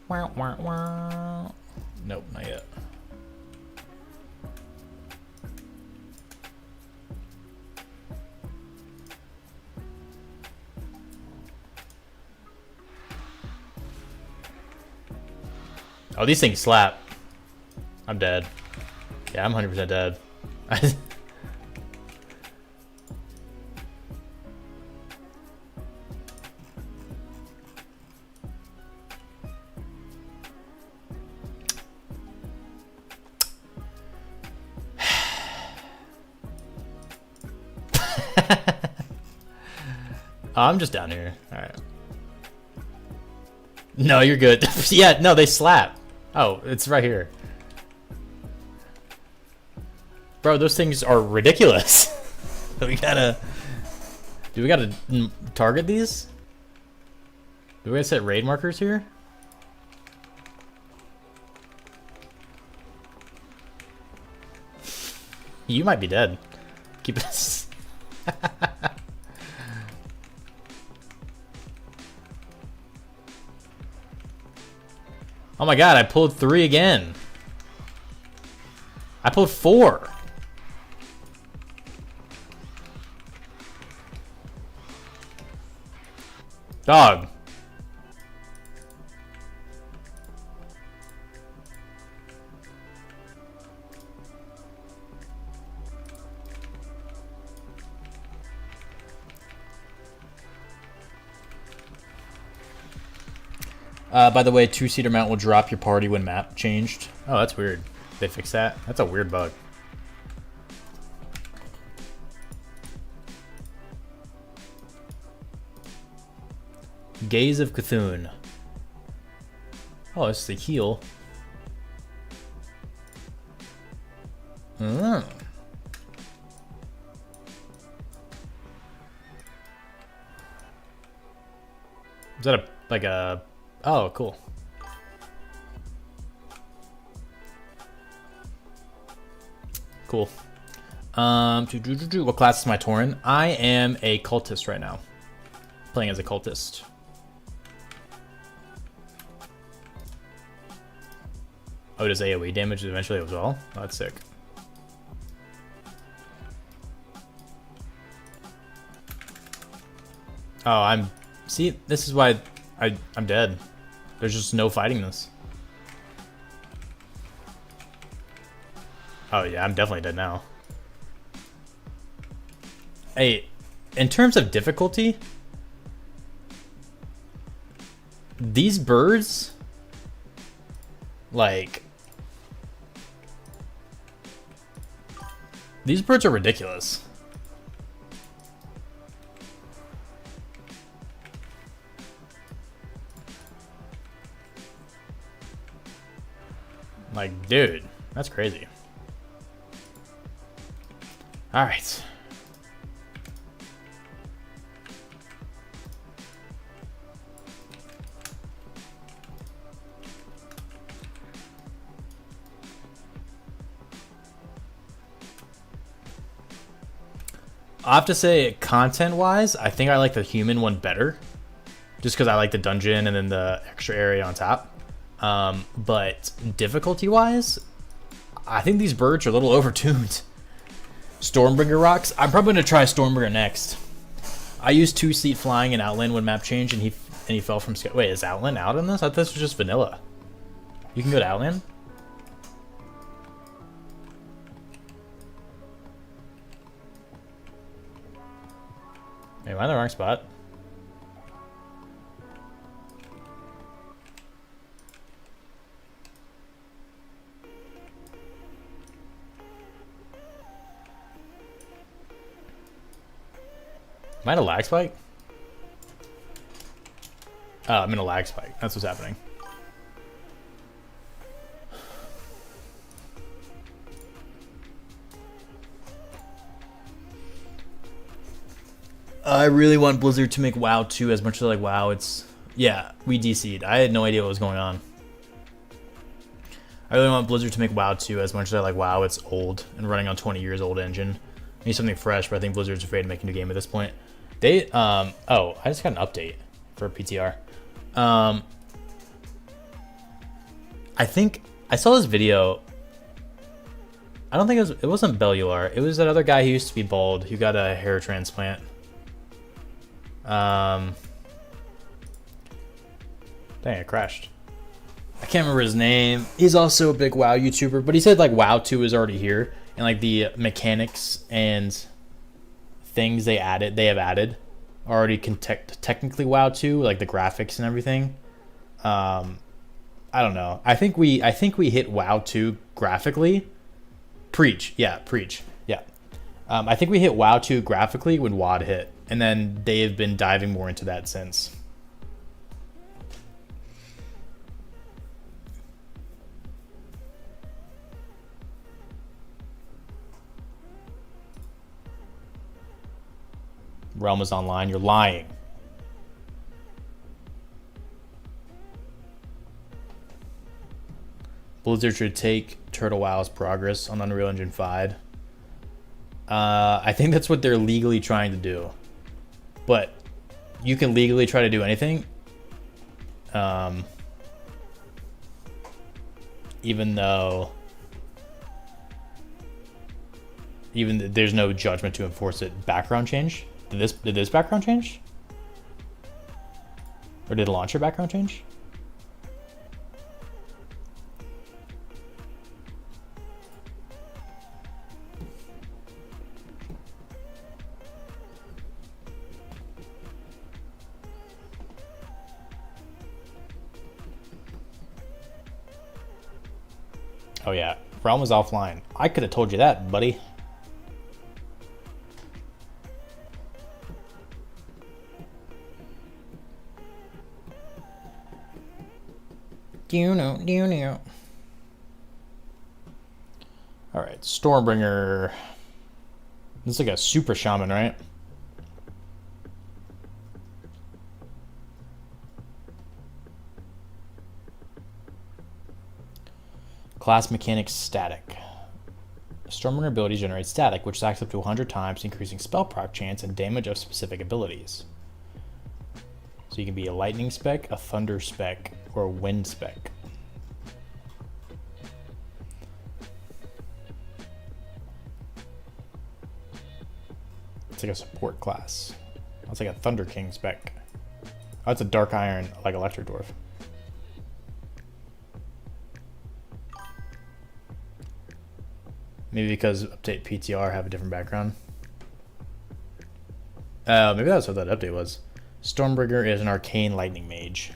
Wow, wow, wow. Nope, not yet. Oh, these things slap. I'm dead. Yeah, I'm 100% dead. I'm just down here. Alright. No, you're good. Yeah, no, they slap. Oh, it's right here. Bro, those things are ridiculous. We gotta... Do we gotta target these? Do we gotta set raid markers here? You might be dead. Keep it... Oh my god, I pulled 3 again. I pulled 4. Dog. By the way, 2-seater mount will drop your party when map changed. Oh, that's weird. They fixed that? That's a weird bug. Gaze of Cthulhu. Oh, it's the heal. Oh. Is that like a... Oh, cool. Cool. What class is my Tauren? I am a cultist right now. Playing as a cultist. Oh, does AoE damage eventually as well? Oh, that's sick. Oh, I'm... See, this is why I'm dead. There's just no fighting this. Oh yeah, I'm definitely dead now. Hey, in terms of difficulty, these birds, like, these birds are ridiculous. Like, dude, that's crazy. All right. I have to say, content-wise, I think I like the human one better. Just because I like the dungeon and then the extra area on top. But difficulty-wise, I think these birds are a little overtuned. Stormbringer rocks. I'm probably gonna try Stormbringer next. I used 2-seat flying in Outland when map changed, and he fell from sky. Wait, is Outland out in this? I thought this was just vanilla. You can go to Outland. Wait, am I in the wrong spot? Am I in a lag spike? Oh, I'm in a lag spike. That's what's happening. I really want Blizzard to make WoW 2 as much as like WoW. Yeah, we DC'd. I had no idea what was going on. I really want Blizzard to make WoW 2 as much as I like WoW. It's old and running on 20 years old engine. I need something fresh, but I think Blizzard's afraid to make a new game at this point. Oh, I just got an update for PTR. I think I saw this video. I don't think it wasn't Bellular. It was that other guy who used to be bald who got a hair transplant. Dang, it crashed. I can't remember his name. He's also a big WoW YouTuber, but he said like WoW 2 is already here, and like the mechanics and things they have added are already technically WoW 2, like the graphics and everything. I don't know. I think we hit WoW 2 graphically. Preach. Yeah. I think we hit WoW 2 graphically when WoD hit, and then they have been diving more into that since. Realm is online. You're lying. Blizzard should take Turtle WoW's progress on Unreal Engine 5. I think that's what they're legally trying to do. But you can legally try to do anything. Even though there's no judgment to enforce it. Background change? Did this background change? Or did the launcher background change? Oh yeah, Realm was offline. I could have told you that, buddy. Do you know? All right, Stormbringer. This is like a super shaman, right? Class mechanics static. Stormbringer ability generates static, which stacks up to 100 times, increasing spell proc chance and damage of specific abilities. So you can be a lightning spec, a thunder spec, or a wind spec. It's like a support class. That's like a Thunder King spec. Oh, it's a Dark Iron, like Electric Dwarf. Maybe because update PTR have a different background. Maybe that's what that update was. Stormbringer is an arcane lightning mage.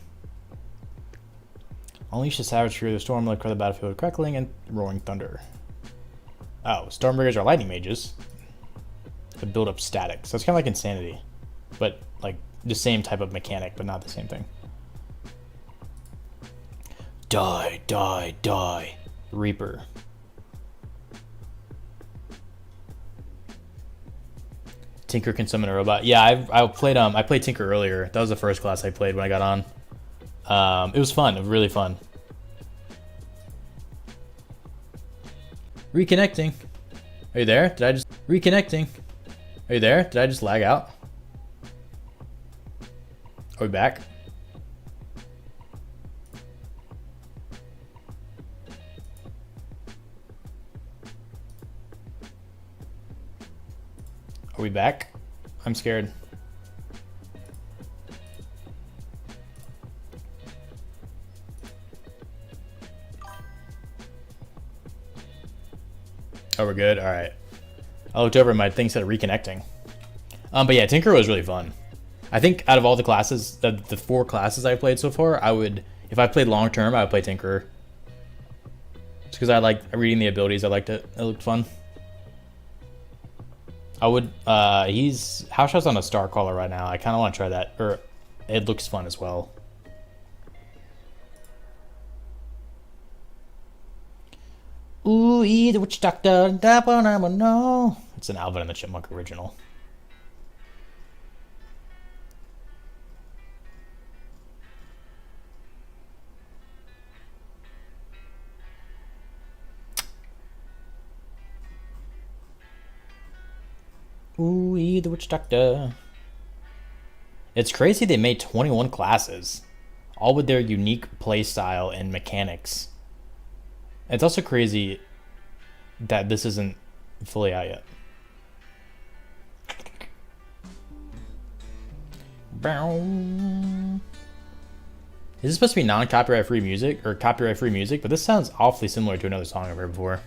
Unleash the savage fury of the storm, like the battlefield with crackling and roaring thunder. Oh, Stormbringers are lightning mages. That build up static. So it's kind of like Insanity. But like the same type of mechanic, but not the same thing. Die. Reaper. Tinker can summon a robot. Yeah, I played Tinker earlier. That was the first class I played when I got on. It was fun. It was really fun. Reconnecting. Are you there? Reconnecting. Are you there? Did I just lag out? Are we back? Are we back? I'm scared. Oh, we're good? Alright. I looked over and my thing said reconnecting. But yeah, Tinker was really fun. I think out of all the classes, the 4 classes I played so far, if I played long term, I would play Tinker. Just because I like reading the abilities, I liked it. It looked fun. I would, he's house shot's on a star caller right now. I kind of want to try that, or it looks fun as well. Ooh, the witch doctor, that one I will know. It's an Alvin and the Chipmunk original. Ooh, the witch doctor. It's crazy they made 21 classes, all with their unique playstyle and mechanics. It's also crazy that this isn't fully out yet. Is this supposed to be non-copyright free music or copyright free music? But this sounds awfully similar to another song I've heard before.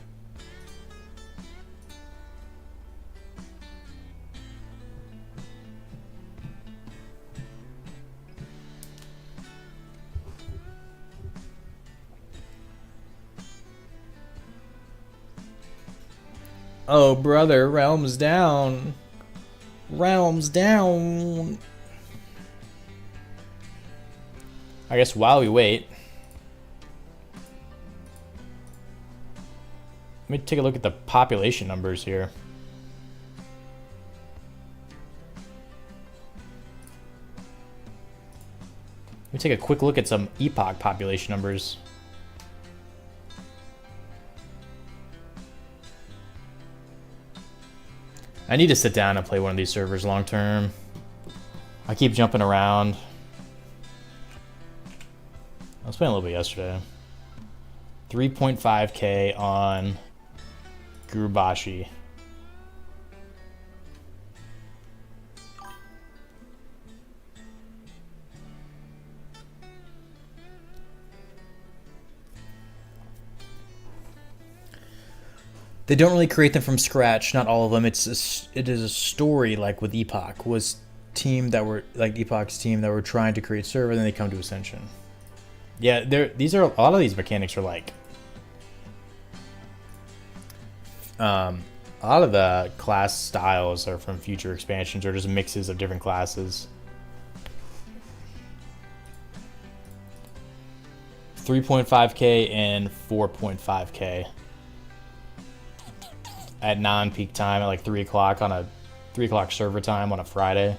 Oh, brother, realms down. Realms down. I guess while we wait, let me take a look at the population numbers here. Let me take a quick look at some Epoch population numbers. I need to sit down and play one of these servers long term. I keep jumping around. I was playing a little bit yesterday. 3.5k on Gurubashi. They don't really create them from scratch, not all of them. It is a story like with Epoch was team that were like Epoch's team that were trying to create server, then they come to Ascension. Yeah, these are a lot of these mechanics are like a lot of the class styles are from future expansions or just mixes of different classes. 3.5k and 4.5k. At non-peak time at like 3 o'clock on a 3 o'clock server time on a Friday.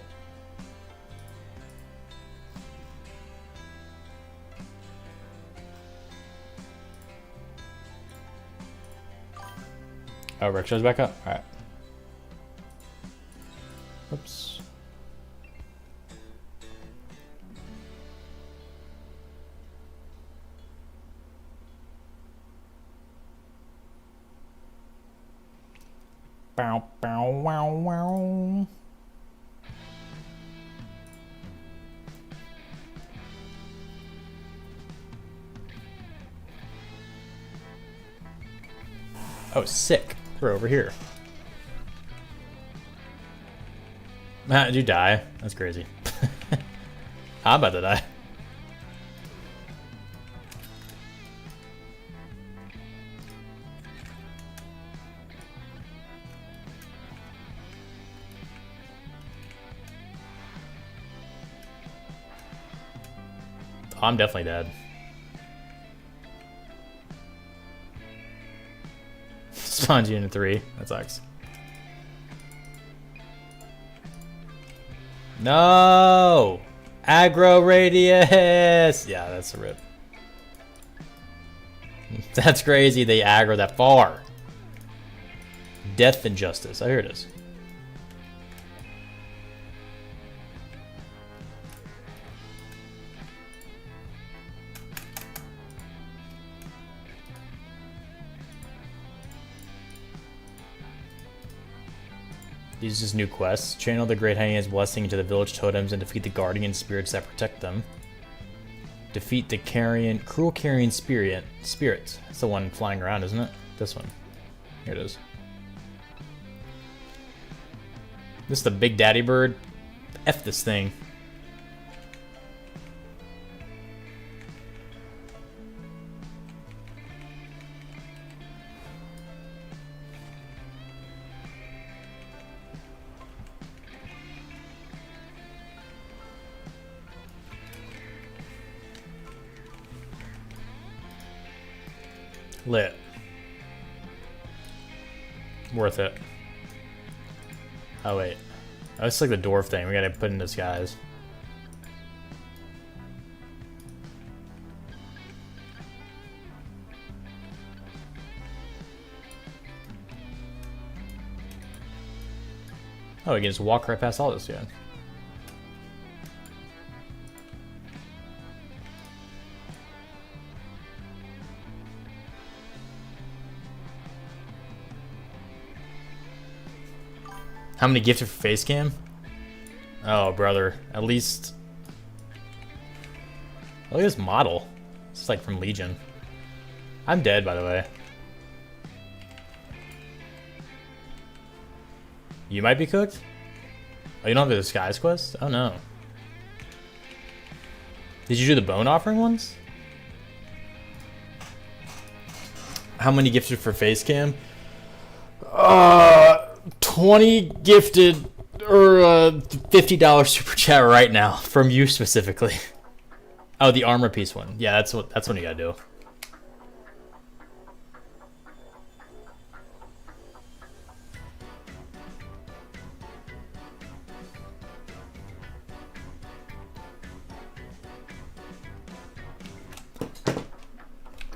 Oh, Rickshaws back up? Alright. Oops. Bow, bow, wow, wow. Oh, sick. We're over here. Matt, did you die? That's crazy. I'm about to die. I'm definitely dead. Spawns unit 3. That sucks. No! Aggro radius! Yeah, that's a rip. That's crazy they aggro that far. Death and justice. Oh, here it is. Use this new quest. Channel the Great Hyena's blessing into the village totems and defeat the guardian spirits that protect them. Defeat the cruel carrion spirit. It's the one flying around, isn't it? This one. Here it is. This is the big daddy bird. F this thing. Lit. Worth it. Oh wait. Oh, it's like the dwarf thing. We gotta put in disguise. Oh, we can just walk right past all this, yeah. How many gifted for face cam? Oh, brother. At least... Look at this model. It's like from Legion. I'm dead, by the way. You might be cooked? Oh, you don't have the disguise quest? Oh, no. Did you do the bone offering ones? How many gifted for face cam? 20 gifted or $50 super chat right now from you specifically. Oh, the armor piece one. Yeah, that's what you gotta do.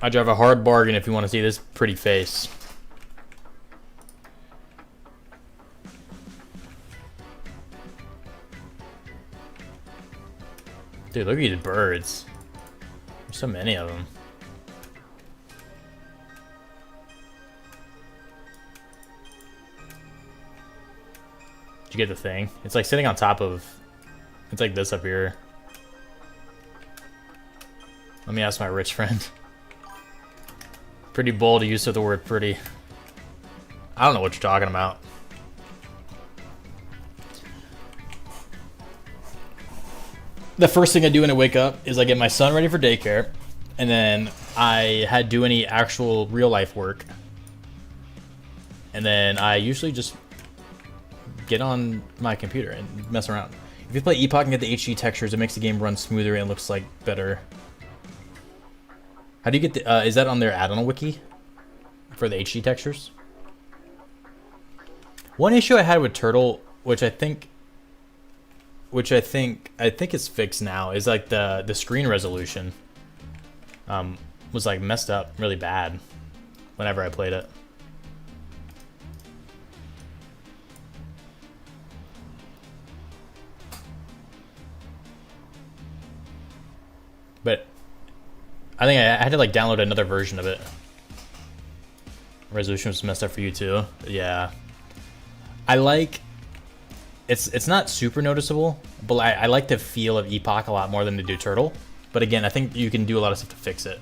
I drive a hard bargain if you want to see this pretty face. Dude, look at these birds. There's so many of them. Did you get the thing? It's like sitting on top of... It's like this up here. Let me ask my rich friend. Pretty bold use of the word pretty. I don't know what you're talking about. The first thing I do when I wake up is I get my son ready for daycare, and then I do any actual real life work, and then I usually just get on my computer and mess around. If you play Epoch and get the HD textures, it makes the game run smoother and looks like better. How do you get the, is that on their add-on wiki for the HD textures? One issue I had with Turtle, which I think is fixed now, is like the screen resolution was like messed up really bad whenever I played it. But I think I had to like download another version of it. Resolution was messed up for you too. Yeah. I like... It's not super noticeable, but I like the feel of Epoch a lot more than to do Turtle. But again, I think you can do a lot of stuff to fix it.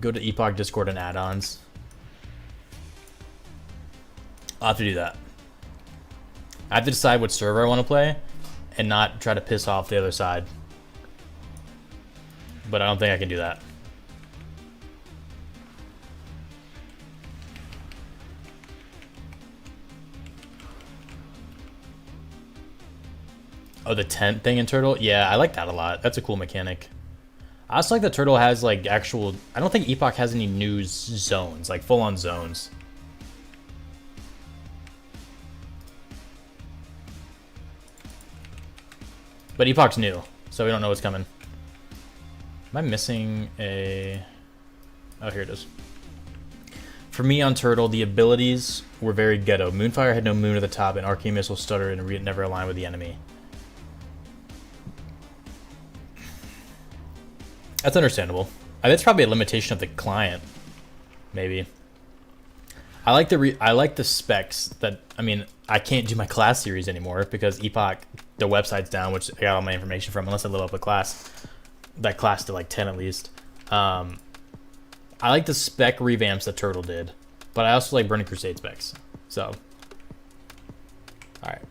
Go to Epoch Discord and add-ons. I'll have to do that. I have to decide what server I want to play and not try to piss off the other side. But I don't think I can do that. Oh, the tent thing in Turtle? Yeah, I like that a lot. That's a cool mechanic. I also like that Turtle has like actual... I don't think Epoch has any new zones, like full-on zones. But Epoch's new, so we don't know what's coming. Am I missing a... Oh, here it is. For me on Turtle, the abilities were very ghetto. Moonfire had no moon at the top, and Arcane Missile stuttered and never aligned with the enemy. That's understandable. That's probably a limitation of the client, maybe. I like the specs that, I mean, I can't do my class series anymore because Epoch, the website's down, which I got all my information from, unless I level up a class. That class to like 10 at least. I like the spec revamps that Turtle did, but I also like Burning Crusade specs. So, alright,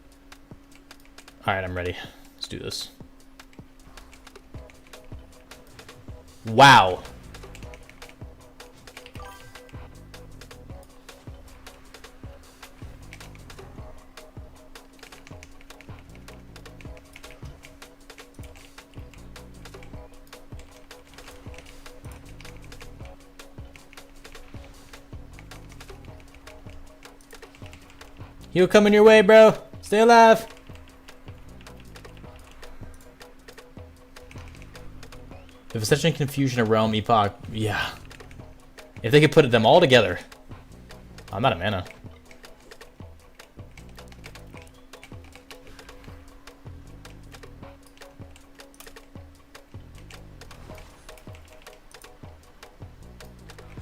I'm ready. Let's do this. Wow. He'll coming your way, bro. Stay alive. If Ascension, Confusion, a Realm, Epoch, yeah. If they could put them all together. I'm out of mana.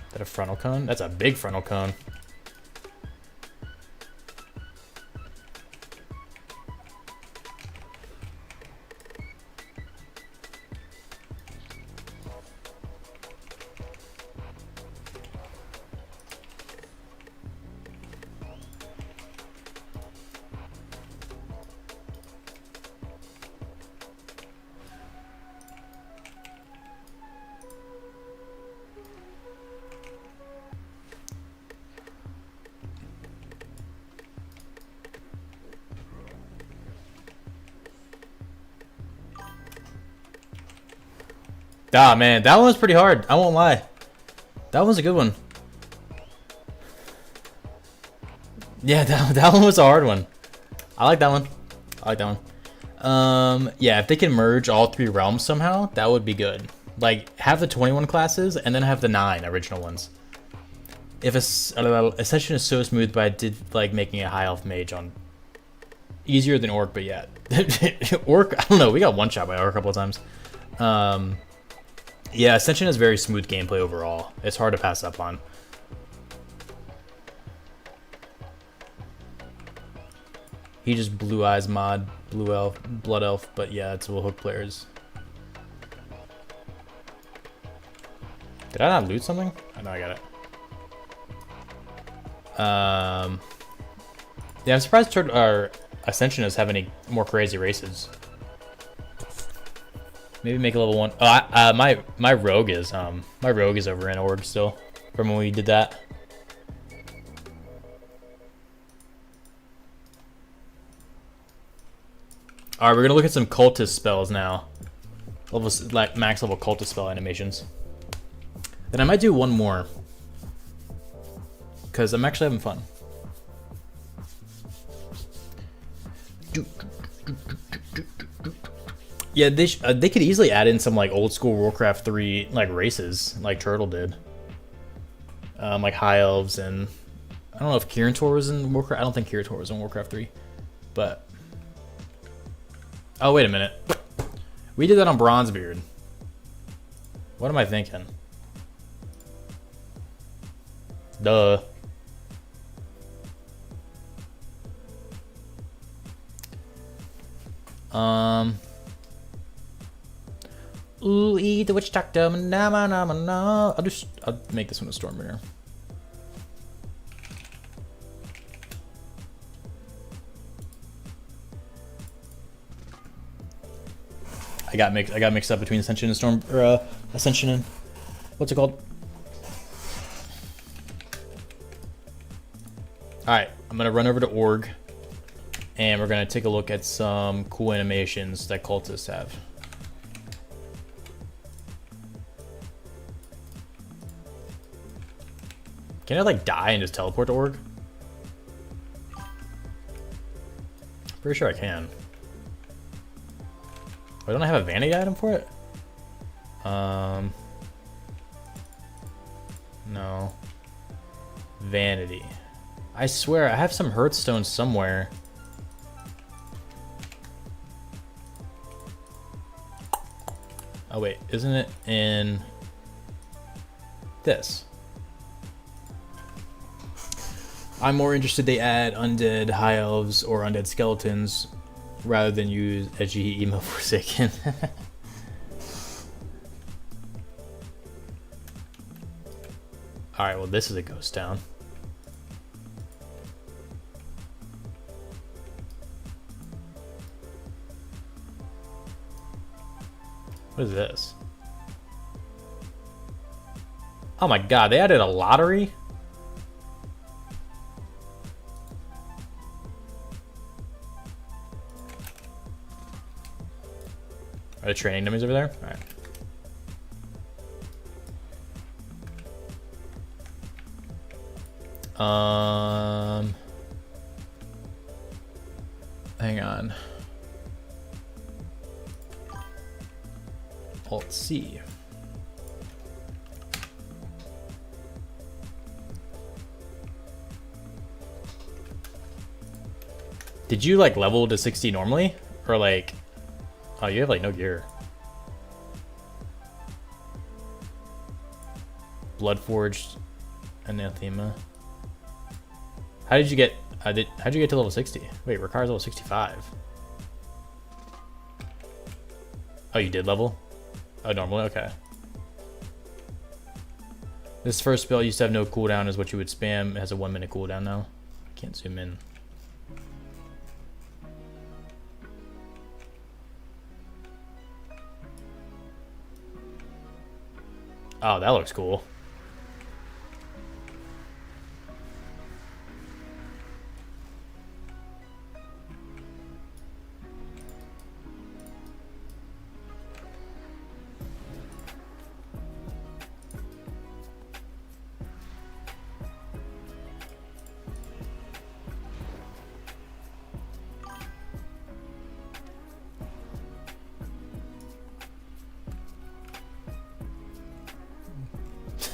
Is that a frontal cone? That's a big frontal cone. Ah, man, that one was pretty hard. I won't lie. That was a good one. Yeah, that one was a hard one. I like that one. I like that one. Yeah, if they can merge all 3 realms somehow, that would be good. Like, have the 21 classes and then have the 9 original ones. If Ascension is so smooth, but I did like making a high elf mage on easier than Orc, but yeah. Orc, I don't know, we got one shot by Orc a couple of times. Yeah, Ascension has very smooth gameplay overall. It's hard to pass up on. He just blue eyes mod, blue elf, blood elf, but yeah, it's will hook players. Did I not loot something? I know I got it. Yeah, I'm surprised our Ascension doesn't have any more crazy races. Maybe make a level 1. Oh, my rogue is over in Org still from when we did that. All right, we're gonna look at some cultist spells now. Levels like max level cultist spell animations. Then I might do one more because I'm actually having fun. Yeah, they could easily add in some like old school Warcraft 3 like races, like Turtle did. Like High Elves, and I don't know if Kirintor was in Warcraft. I don't think Kirintor was in Warcraft 3, but oh wait a minute, we did that on Bronzebeard. What am I thinking? Duh. Ooh, eat the witch doctor. I'll make this one a Stormbringer. I got mixed up between Ascension and Ascension and what's it called? All right, I'm gonna run over to Org, and we're gonna take a look at some cool animations that cultists have. Can I like die and just teleport to Org? Pretty sure I can. Why don't I have a vanity item for it? No. Vanity. I swear, I have some Hearthstone somewhere. Oh wait, isn't it in this? I'm more interested they add undead high elves or undead skeletons rather than use edgy emo Forsaken. Alright, well this is a ghost town. What is this? Oh my god, they added a lottery? Are the training dummies over there? Alright. Hang on. Alt C. Did you like level to 60 normally? Or like, oh, you have like no gear. Bloodforged Anathema. How did you get, how'd you get to level 60? Wait, Ricard's level 65. Oh, you did level? Oh, normally? Okay. This first spell used to have no cooldown is what you would spam. It has a 1 minute cooldown now. I can't zoom in. Oh, that looks cool.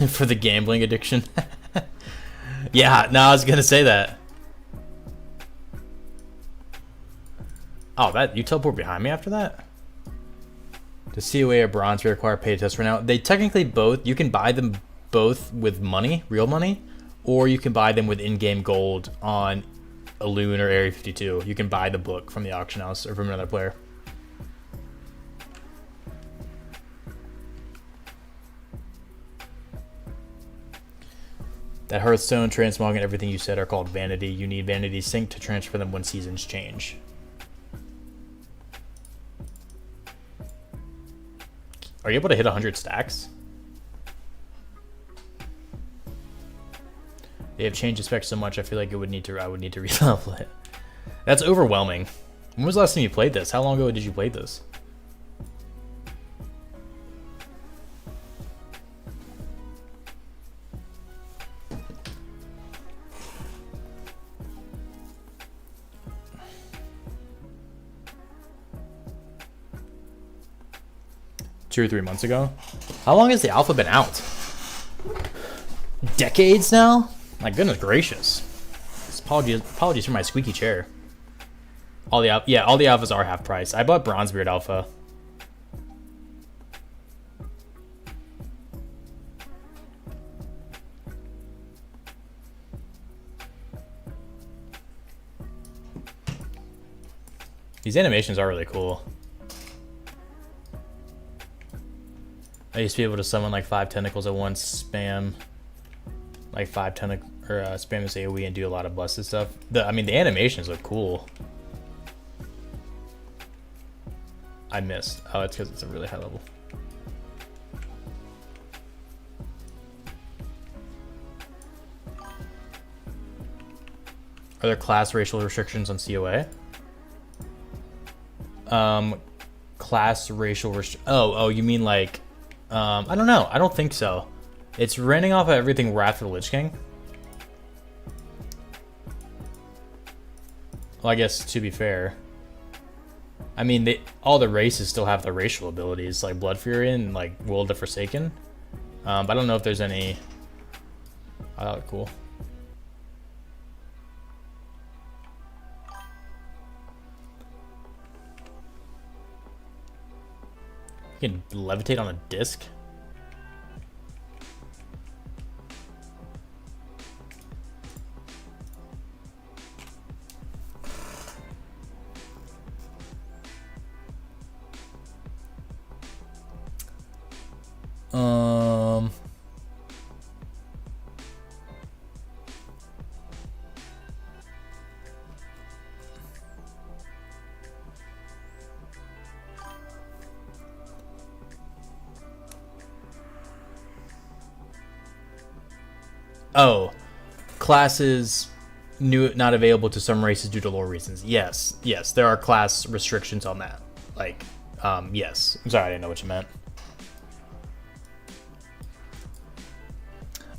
For the gambling addiction. Yeah, no, I was gonna say that. Oh, that you teleport behind me after that? To COA or bronze, we require pay test for now. They technically both, you can buy them both with money, real money, or you can buy them with in-game gold on Elune or Area 52. You can buy the book from the auction house or from another player. That Hearthstone, Transmog, and everything you said are called Vanity. You need Vanity Sync to transfer them when seasons change. Are you able to hit 100 stacks? They have changed the specs so much, I feel like I would need to re-level it. That's overwhelming. When was the last time you played this? How long ago did you play this? Two or 3 months ago. How long has the alpha been out? Decades now? My goodness gracious. Apologies for my squeaky chair. All the alphas are half price. I bought Bronzebeard alpha. These animations are really cool. I used to be able to summon like 5 tentacles at once, spam like 5 tentacles, or spam this AoE and do a lot of busted stuff. I mean, the animations look cool. I missed. Oh, it's because it's a really high level. Are there class racial restrictions on COA? Class racial oh, you mean like, I don't know. I don't think so. It's running off of everything Wrath of the Lich King. Well, I guess to be fair. I mean, all the races still have their racial abilities, like Blood Fury and like World of Forsaken. But I don't know if there's any. Oh, that looked cool. You can levitate on a disc. Oh, classes not available to some races due to lore reasons. Yes, there are class restrictions on that. Like, yes. I'm sorry, I didn't know what you meant.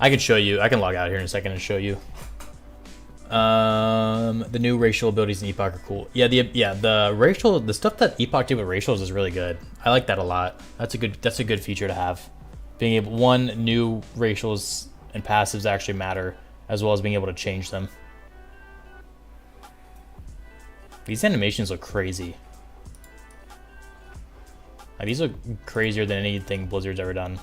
I can show you. I can log out here in a second and show you. The new racial abilities in Epoch are cool. Yeah, the stuff that Epoch did with racials is really good. I like that a lot. That's a good feature to have. Being able new racials and passives actually matter, as well as being able to change them. These animations look crazy. Like, these look crazier than anything Blizzard's ever done.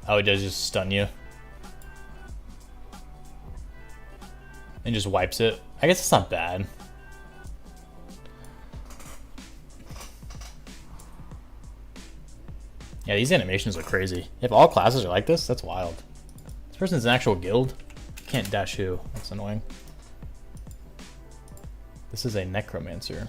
Oh, it does just stun you. And just wipes it. I guess it's not bad. Yeah, these animations look crazy. If all classes are like this, that's wild. This person's an actual guild. Can't dash who. That's annoying. This is a necromancer.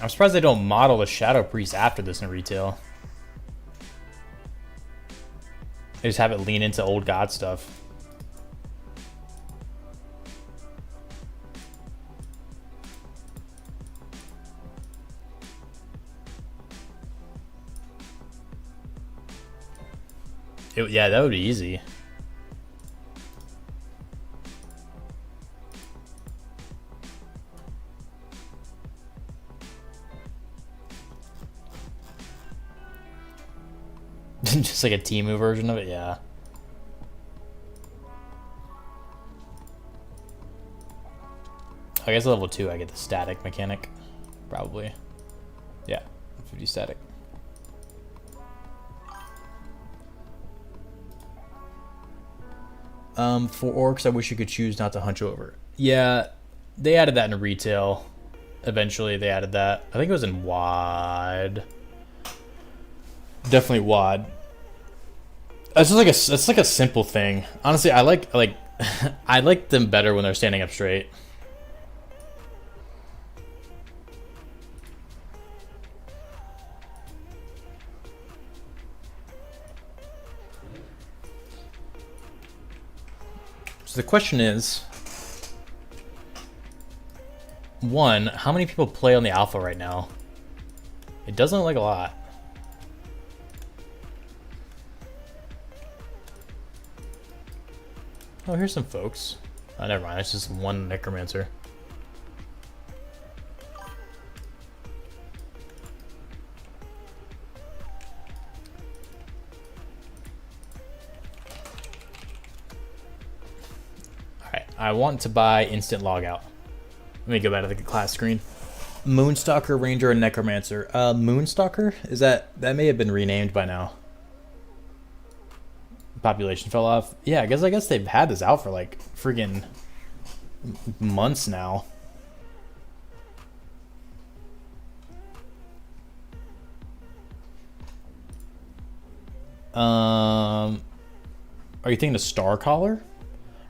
I'm surprised they don't model the Shadow Priest after this in retail. They just have it lean into old god stuff. Yeah, that would be easy. Just like a Temu version of it, yeah. I guess level 2 I get the static mechanic. Probably. Yeah, 50 static. For orcs, I wish you could choose not to hunch over. Yeah, they added that in retail. Eventually they added that. I think it was in WoD. Definitely WoD. It's like a simple thing. Honestly, I like I like them better when they're standing up straight. So the question is, one, how many people play on the alpha right now? It doesn't look like a lot. Oh, here's some folks. Oh, never mind. It's just one necromancer. Alright, I want to buy instant logout. Let me go back to the class screen. Moonstalker, Ranger, and Necromancer. Moonstalker? Is that may have been renamed by now. Population fell off. Yeah, I guess they've had this out for like friggin' months now. Are you thinking of Starcaller?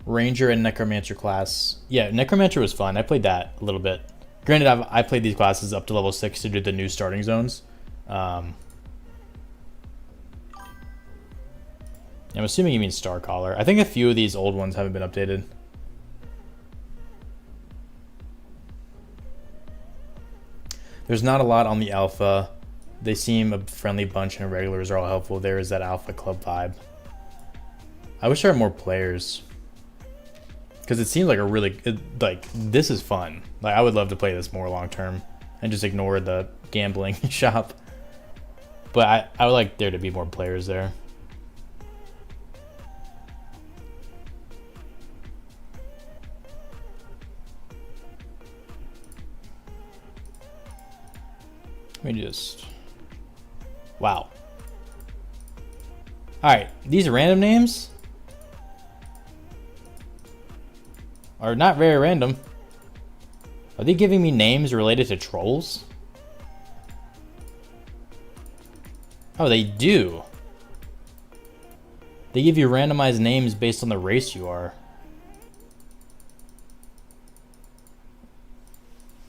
Ranger and Necromancer class. Yeah, Necromancer was fun. I played that a little bit. Granted, I played these classes up to level 6 to do the new starting zones. I'm assuming you mean Starcaller. I think a few of these old ones haven't been updated. There's not a lot on the alpha. They seem a friendly bunch and regulars are all helpful. There is that alpha club vibe. I wish there were more players. Because it seems like a really, this is fun. Like, I would love to play this more long term and just ignore the gambling shop. But I would like there to be more players there. Let me just... Wow. Alright, these random names are not very random. Are they giving me names related to trolls? Oh, they do. They give you randomized names based on the race you are.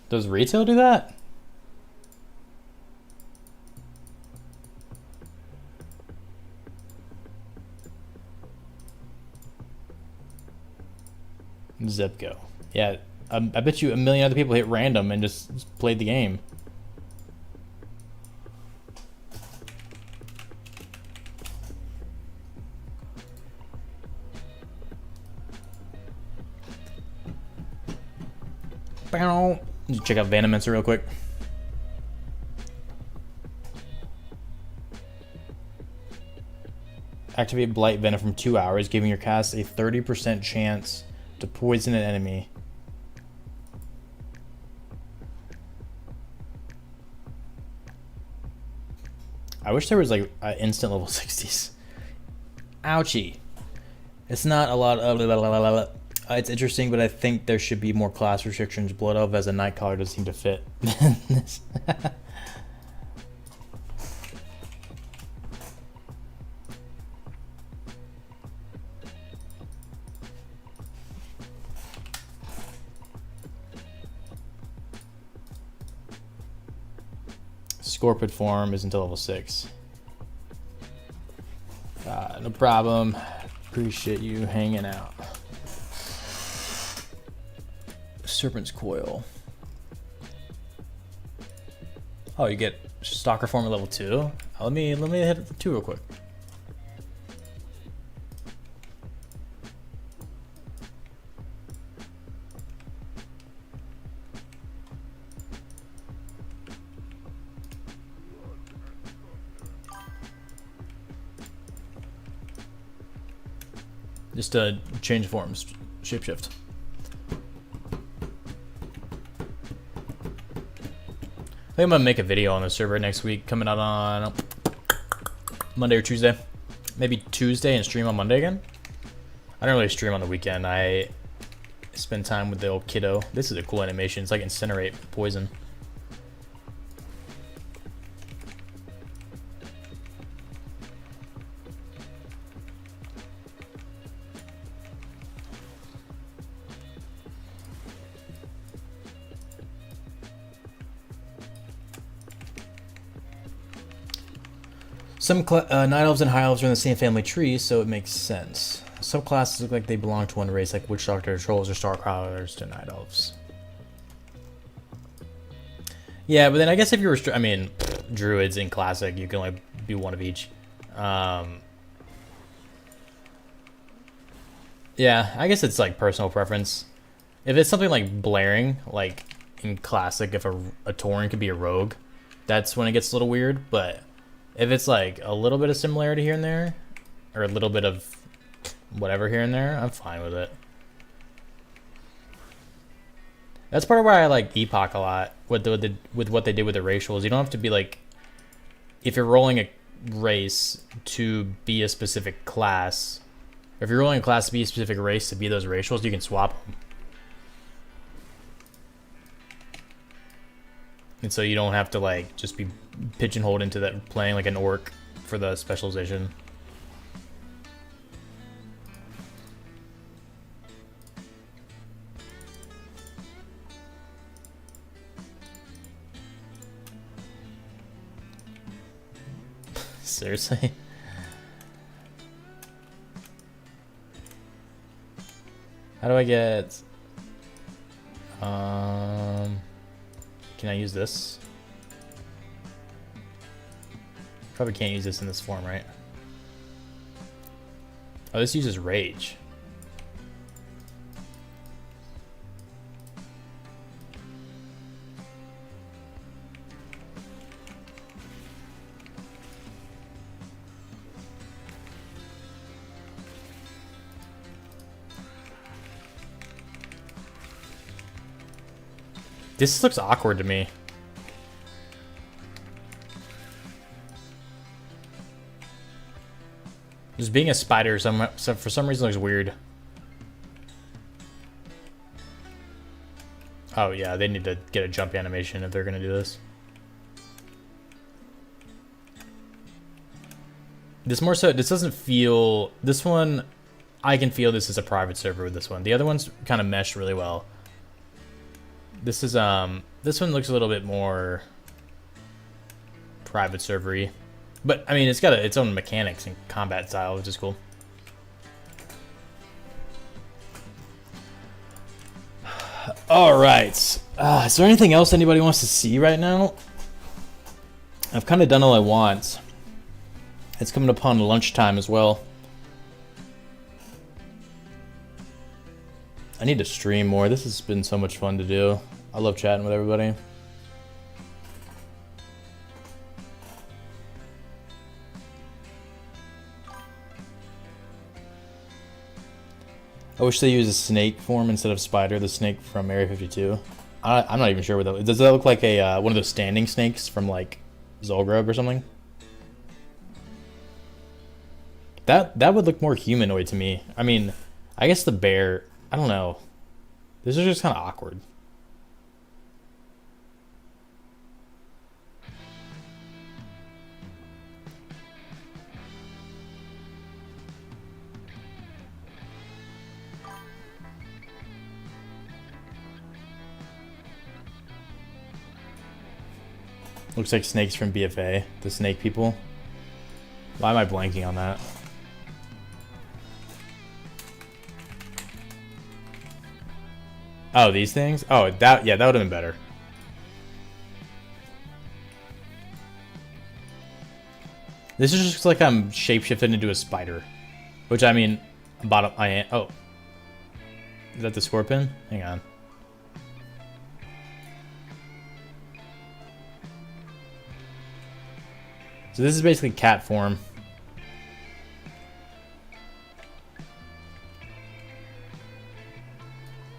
Does retail do that? Zipco. Yeah, I bet you a million other people hit random and just played the game. Check out Venommancer real quick. Activate Blight Venom from 2 hours, giving your cast a 30% chance to poison an enemy. I wish there was like instant level 60s. Ouchie. It's not a lot of... it's interesting, but I think there should be more class restrictions. Blood Elf as a Nightcaller doesn't seem to fit. Scorpid form is until level 6. No problem. Appreciate you hanging out. Serpent's Coil. Oh, you get Stalker form at level 2. Let me hit 2 real quick. Just change forms, shapeshift. I think I'm gonna make a video on the server next week, coming out on Monday or Tuesday. Maybe Tuesday and stream on Monday again. I don't really stream on the weekend. I spend time with the old kiddo. This is a cool animation. It's like incinerate poison. Some Night Elves and High Elves are in the same family tree, so it makes sense. Some classes look like they belong to one race, like Witch Doctor, Trolls, or Starcrawlers to Night Elves. Yeah, but then I guess if you were... I mean, Druids in Classic, you can only be one of each. Yeah, I guess it's like personal preference. If it's something like Blaring, like in Classic, if a Tauren could be a rogue, that's when it gets a little weird, but... If it's like a little bit of similarity here and there, or a little bit of whatever here and there, I'm fine with it. That's part of why I like Epoch a lot, with what they did with the racials. You don't have to be like, if you're rolling a race to be a specific class, or if you're rolling a class to be a specific race to be those racials, you can swap them. And so you don't have to like just be pigeonholed into that playing like an orc for the specialization. Seriously? How do I get can I use this? Probably can't use this in this form, right? Oh, this uses rage. This looks awkward to me. Just being a spider for some reason looks weird. Oh yeah, they need to get a jump animation if they're gonna do this. This more so, this doesn't feel, this one, I can feel this is a private server with this one. The other ones kind of mesh really well. This is, this one looks a little bit more private server-y. But, I mean, it's got its own mechanics and combat style, which is cool. All right. Is there anything else anybody wants to see right now? I've kind of done all I want. It's coming upon lunchtime as well. I need to stream more. This has been so much fun to do. I love chatting with everybody. I wish they used a snake form instead of spider, the snake from Area 52. I'm not even sure what that does. That look like a one of those standing snakes from like Zolgrub or something? That would look more humanoid to me. I mean, I guess the bear, I don't know. This is just kind of awkward. Looks like snakes from BFA, the snake people. Why am I blanking on that? Oh, these things? Oh, that, yeah, that would have been better. This is just like I'm shapeshifted into a spider. Which, I mean, I am. Oh. Is that the scorpion? Hang on. So this is basically cat form.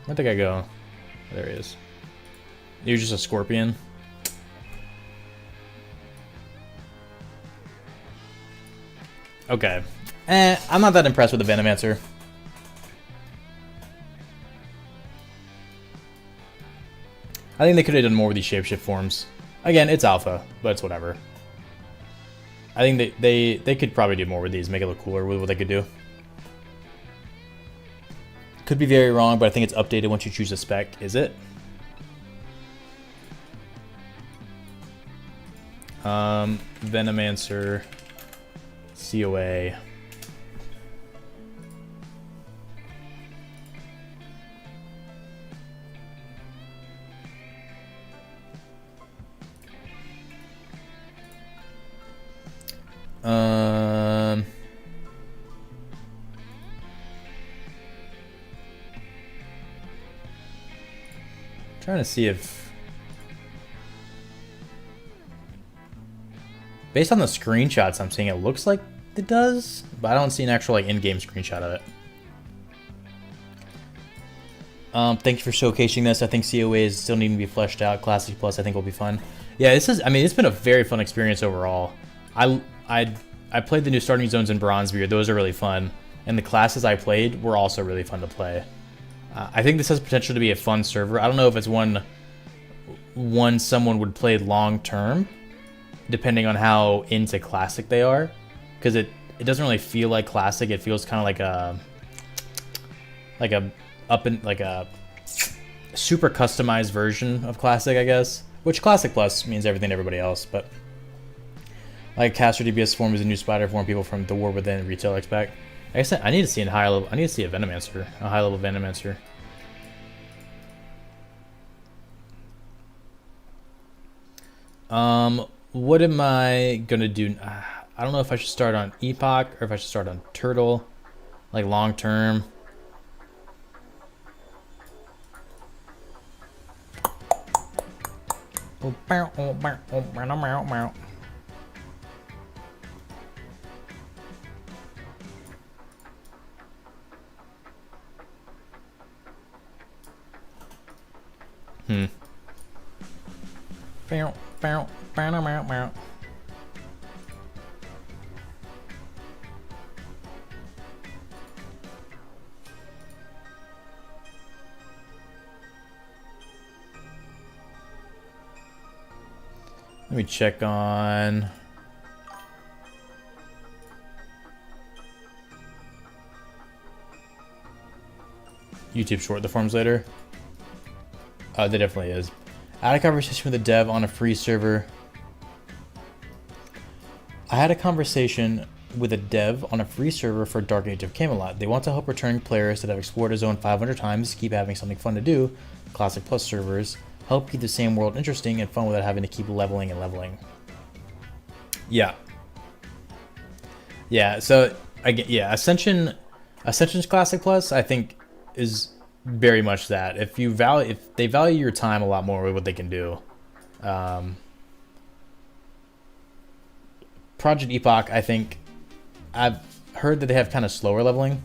Where'd the guy go? There he is. You're just a scorpion. Okay. I'm not that impressed with the Venommancer. I think they could have done more with these shapeshift forms. Again, it's alpha, but it's whatever. I think they could probably do more with these, make it look cooler with what they could do. Could be very wrong, but I think it's updated once you choose a spec. Is it? Venommancer, COA. Trying to see if, based on the screenshots I'm seeing, it looks like it does, but I don't see an actual like in-game screenshot of it. Thank you for showcasing this. I think COAs still need to be fleshed out. Classic Plus I think will be fun. Yeah, this is, I mean, it's been a very fun experience overall. I played the new starting zones in Bronzebeard. Those are really fun. And the classes I played were also really fun to play. I think this has potential to be a fun server. I don't know if it's one someone would play long term, depending on how into Classic they are, because it doesn't really feel like Classic. It feels kind of like a super customized version of Classic, I guess. Which Classic Plus means everything to everybody else, but like Caster DPS form is a new spider form people from the War Within retail expect. Like I said, I need to see a high level. I need to see a Venommancer, a high level Venommancer. What am I gonna do? I don't know if I should start on Epoch or if I should start on Turtle, like long term. Let me check on YouTube short the forms later. There definitely is. I had a conversation with a dev on a free server. For Dark Age of Camelot. They want to help returning players that have explored a zone 500 times keep having something fun to do, Classic Plus servers help keep the same world interesting and fun without having to keep leveling and leveling. Yeah. Yeah, so again, yeah, Ascension's Classic Plus, I think, is very much that. If they value your time a lot more with what they can do. Project Epoch, I think, I've heard that they have kind of slower leveling.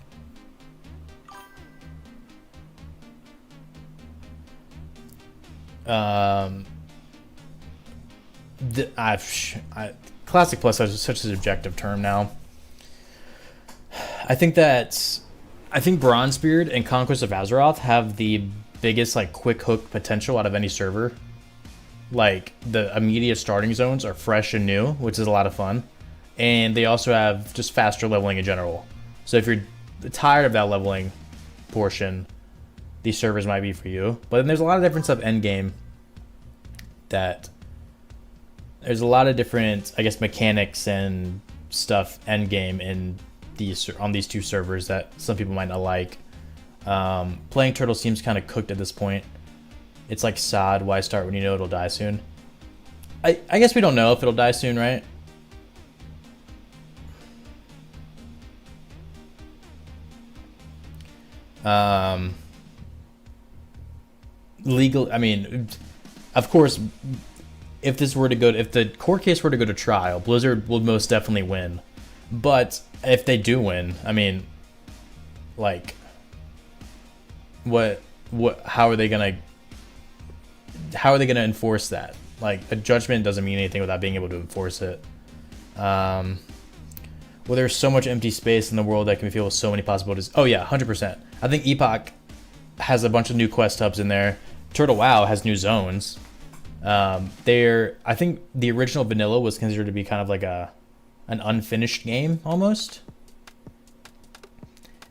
Classic Plus is such a subjective term now. I think Bronzebeard and Conquest of Azeroth have the biggest like quick hook potential out of any server. Like the immediate starting zones are fresh and new, which is a lot of fun, and they also have just faster leveling in general. So if you're tired of that leveling portion, these servers might be for you. But then there's a lot of different stuff end game. That there's a lot of different, I guess, mechanics and stuff end game in on these two servers that some people might not like. Playing Turtle seems kind of cooked at this point. It's like sod, why start when you know it'll die soon? I guess we don't know if it'll die soon, right? I mean, of course, if the court case were to go to trial, Blizzard will most definitely win. But if they do win, I mean, like, how are they gonna enforce that? Like, a judgment doesn't mean anything without being able to enforce it. Well, there's so much empty space in the world that can be filled with so many possibilities. Oh yeah, 100%. I think Epoch has a bunch of new quest hubs in there. Turtle WoW has new zones. I think the original vanilla was considered to be kind of like an unfinished game almost.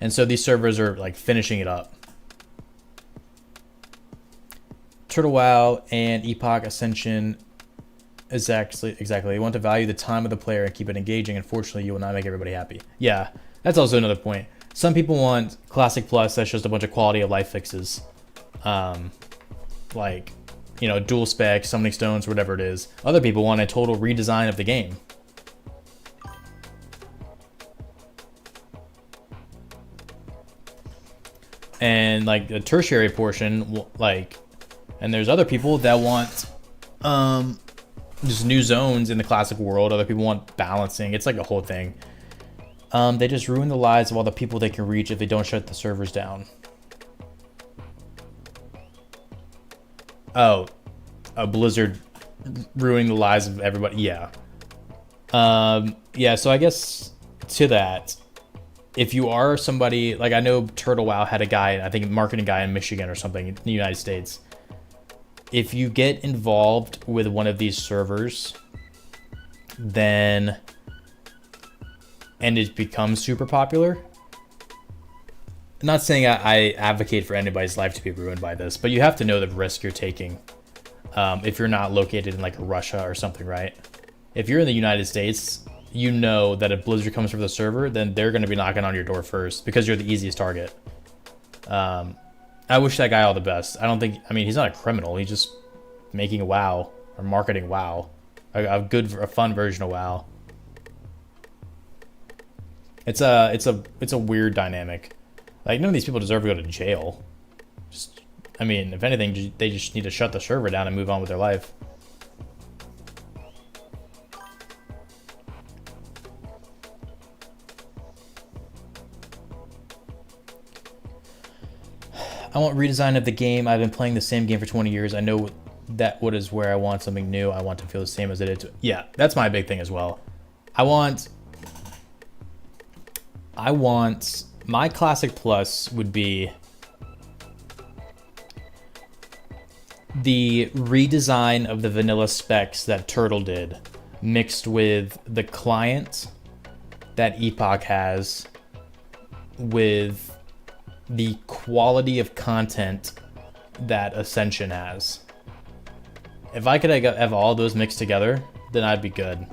And so these servers are like finishing it up. Turtle WoW and Epoch Ascension, exactly. You want to value the time of the player and keep it engaging. Unfortunately, you will not make everybody happy. Yeah, that's also another point. Some people want Classic Plus that's just a bunch of quality of life fixes. Like, you know, dual spec, summoning stones, whatever it is. Other people want a total redesign of the game. And like the tertiary portion, like, and there's other people that want just new zones in the classic world. Other people want balancing. It's like a whole thing. They just ruin the lives of all the people they can reach if they don't shut the servers down. Oh, a Blizzard ruining the lives of everybody. Yeah. Yeah, so I guess to that, if you are somebody, like I know Turtle WoW had a guy, I think a marketing guy in Michigan or something in the United States. If you get involved with one of these servers, then, and it becomes super popular. I'm not saying I advocate for anybody's life to be ruined by this, but you have to know the risk you're taking if you're not located in like Russia or something, right? If you're in the United States, you know that if Blizzard comes for the server, then they're going to be knocking on your door first because you're the easiest target. I wish that guy all the best. I mean, he's not a criminal. He's just making a WoW or marketing WoW, a fun version of WoW. It's a weird dynamic. Like, none of these people deserve to go to jail. I mean, if anything, they just need to shut the server down and move on with their life. I want redesign of the game. I've been playing the same game for 20 years. I know that what is where I want something new. I want to feel the same as it is. Yeah, that's my big thing as well. I want my Classic Plus would be the redesign of the vanilla specs that Turtle did, mixed with the client that Epoch has, with the quality of content that Ascension has. If I could have all those mixed together, then I'd be good.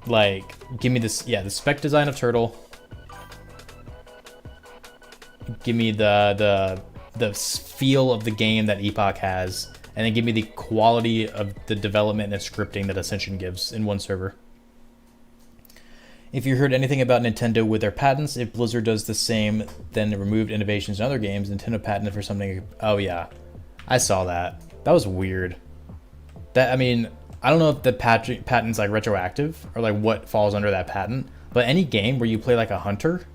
Like, give me this, yeah, the spec design of Turtle. Give me the the feel of the game that Epoch has, and then give me the quality of the development and scripting that Ascension gives in one server. If you heard anything about Nintendo with their patents, if Blizzard does the same, then removed innovations in other games, Nintendo patented for something. Oh yeah, I saw that. That was weird. That, I mean, I don't know if the patent's like retroactive or like what falls under that patent, but any game where you play like a hunter,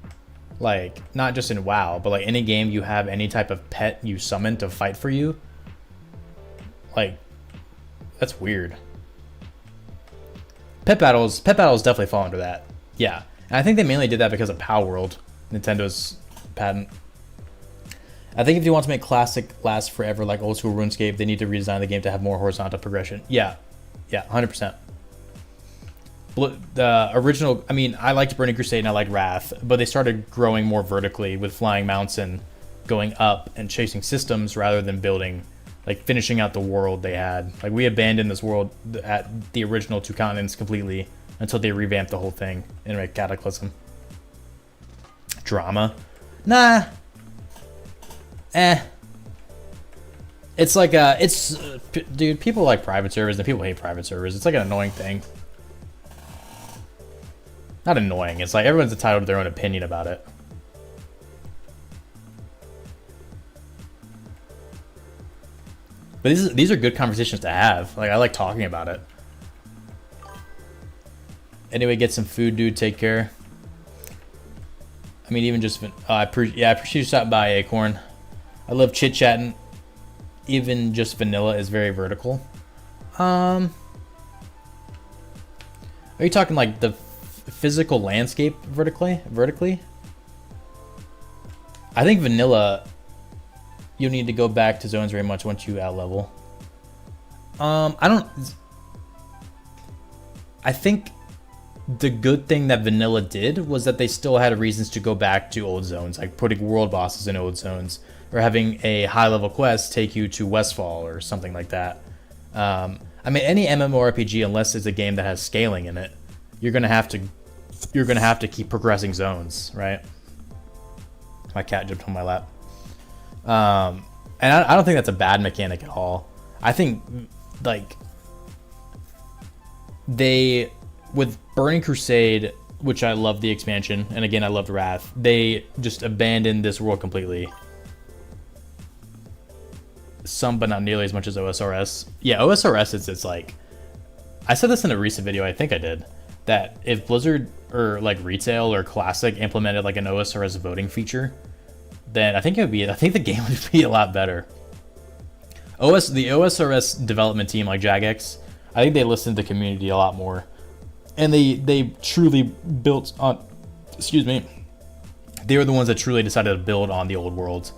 like not just in WoW, but like any game you have any type of pet you summon to fight for you, like that's weird. Pet battles definitely fall under that. Yeah, and I think they mainly did that because of Power World, Nintendo's patent. I think if you want to make classic last forever like old school RuneScape, they need to redesign the game to have more horizontal progression. Yeah, 100%. The original, I mean, I liked Burning Crusade and I liked Wrath, but they started growing more vertically with flying mounts and going up and chasing systems rather than building, like finishing out the world they had. Like we abandoned this world at the original 2 continents completely until they revamped the whole thing in a Cataclysm. Drama? Nah. It's like dude, people like private servers and people hate private servers. It's like an annoying thing. Not annoying, it's like everyone's entitled to their own opinion about it. But these are good conversations to have. Like I like talking about it. Anyway, get some food, dude. Take care. I mean, even just I appreciate you stopping by, Acorn. I love chit chatting. Even just vanilla is very vertical. Are you talking like the physical landscape vertically? I think vanilla, you'll need to go back to zones very much once you out level. I think the good thing that vanilla did was that they still had reasons to go back to old zones, like putting world bosses in old zones, or having a high level quest take you to Westfall or something like that. I mean, any MMORPG, unless it's a game that has scaling in it, you're gonna have to keep progressing zones, right? My cat jumped on my lap. And I don't think that's a bad mechanic at all. I think like with Burning Crusade, which I love the expansion, and again I loved Wrath, they just abandoned this world completely. Some, but not nearly as much as OSRS. Yeah, OSRS it's like, I said this in a recent video, I think I did, that if Blizzard or like retail or classic implemented like an OSRS voting feature, then I think the game would be a lot better. The OSRS development team, like Jagex, I think they listened to the community a lot more, and they truly built on. Excuse me. They were the ones that truly decided to build on the old world,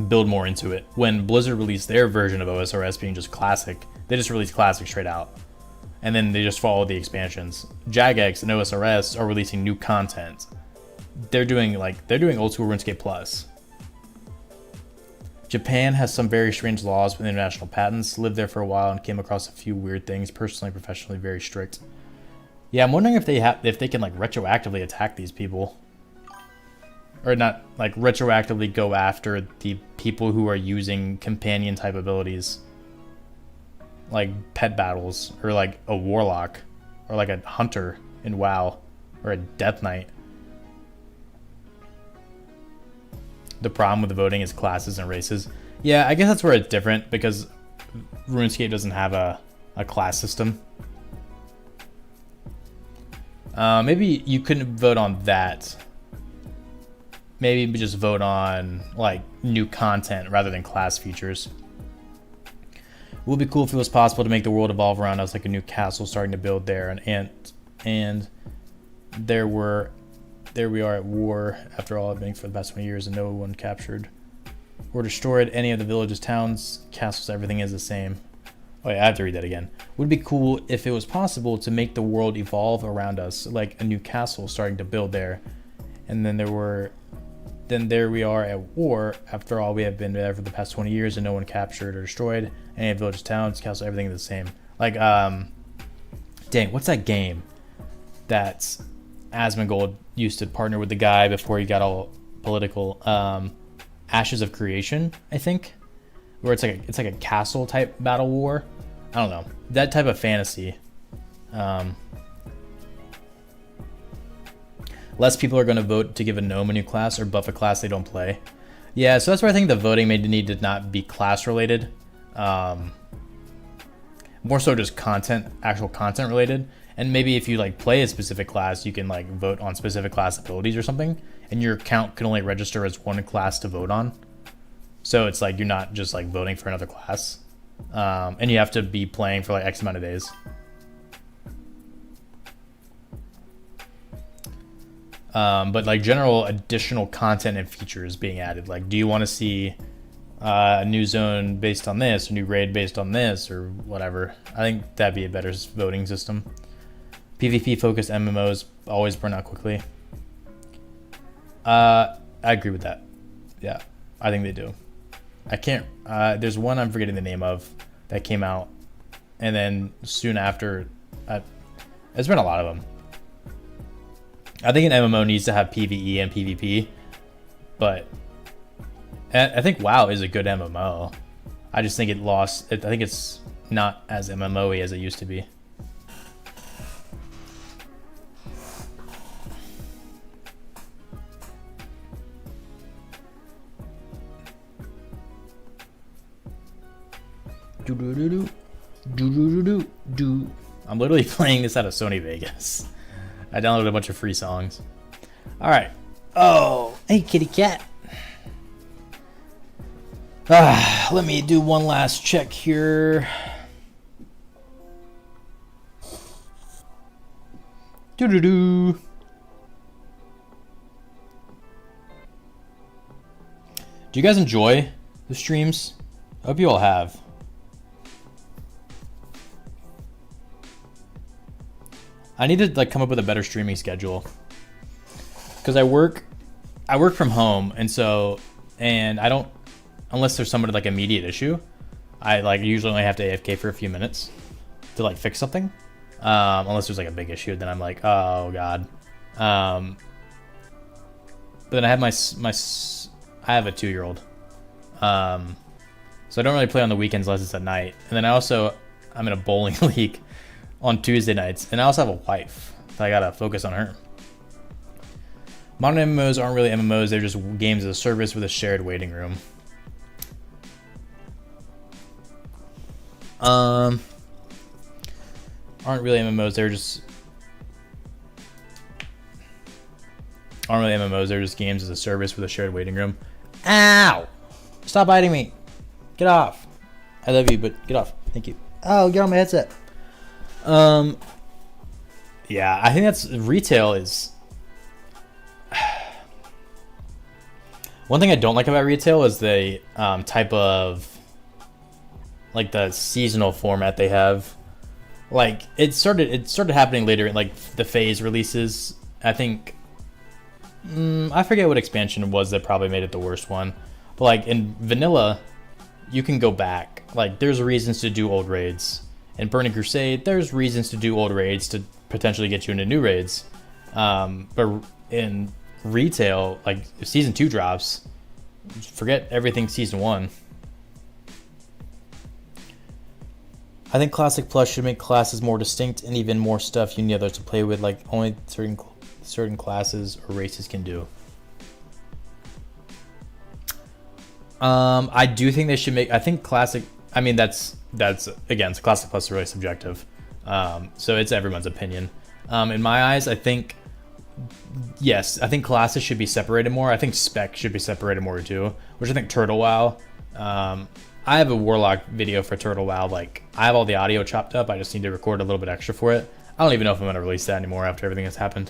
build more into it. When Blizzard released their version of OSRS being just classic, they just released classic straight out, and then they just followed the expansions. Jagex and OSRS are releasing new content. They're doing old school RuneScape Plus. Japan has some very strange laws with international patents. Lived there for a while and came across a few weird things. Personally, professionally, very strict. Yeah, I'm wondering if they can like retroactively attack these people, or not like retroactively go after the people who are using companion type abilities, like pet battles, or like a warlock, or like a hunter in WoW, or a death knight. The problem with the voting is classes and races. Yeah, I guess that's where it's different, because RuneScape doesn't have a class system. Maybe you couldn't vote on that. Maybe just vote on like new content rather than class features. It would be cool if it was possible to make the world evolve around us, like a new castle starting to build there, and there we are at war after all being for the past 20 years, and no one captured or destroyed any of the villages, towns, castles. Everything is the same. Oh yeah, I have to read that again. Would be cool if it was possible to make the world evolve around us, like a new castle starting to build there, and then there we are at war after all we have been there for the past 20 years, and no one captured or destroyed any of the villages, towns, castles. Everything is the same. Like dang, what's that game that's Asmongold used to partner with the guy before he got all political? Ashes of Creation, I think, where it's like a castle type battle war. I don't know, that type of fantasy. Less people are going to vote to give a gnome a new class or buff a class they don't play. Yeah, so that's where I think the voting may need to not be class related. More so just content, actual content related. And maybe if you like play a specific class, you can like vote on specific class abilities or something, and your account can only register as one class to vote on. So it's like you're not just like voting for another class. And you have to be playing for like X amount of days. But like general additional content and features being added. Like, do you want to see a new zone based on this, a new raid based on this, or whatever? I think that'd be a better voting system. PvP focused MMOs always burn out quickly. I agree with that. Yeah, I think they do. I can't. There's one I'm forgetting the name of that came out, and then soon after, there's been a lot of them. I think an MMO needs to have PvE and PvP, but I think WoW is a good MMO. I just think it lost. I think it's not as MMO-y as it used to be. I'm literally playing this out of Sony Vegas. I downloaded a bunch of free songs. All right. Oh, hey, kitty cat. Let me do one last check here. Do you guys enjoy the streams? I hope you all have. I need to like come up with a better streaming schedule, because I work from home, and I don't, unless there's somebody like immediate issue, I like usually only have to AFK for a few minutes to like fix something, unless there's like a big issue, then I'm like, oh god. But then I have I have a 2-year-old, so I don't really play on the weekends unless it's at night, and then I'm in a bowling league on Tuesday nights, and I also have a wife, so I gotta focus on her. Modern MMOs aren't really MMOs, they're just games as a service with a shared waiting room. Aren't really MMOs, they're just games as a service with a shared waiting room. Ow! Stop biting me! Get off! I love you, but get off. Thank you. Oh, get on my headset. Yeah, I think that's retail is one thing I don't like about retail is the type of like the seasonal format they have. Like it started happening later in like the phase releases. I think I forget what expansion it was that probably made it the worst one. But like in vanilla, you can go back. Like there's reasons to do old raids. In Burning Crusade, there's reasons to do old raids to potentially get you into new raids. But in retail, like if Season 2 drops, forget everything Season 1. I think Classic Plus should make classes more distinct and even more stuff you need others to play with, like only certain classes or races can do. I do think they should make. I think Classic. I mean, that's again, so Classic Plus is really subjective, so it's everyone's opinion. In my eyes, I think yes, I think classes should be separated more. I think spec should be separated more too, which I think Turtle WoW. I have a Warlock video for Turtle WoW. Like I have all the audio chopped up. I just need to record a little bit extra for it. I don't even know if I'm gonna release that anymore after everything that's happened.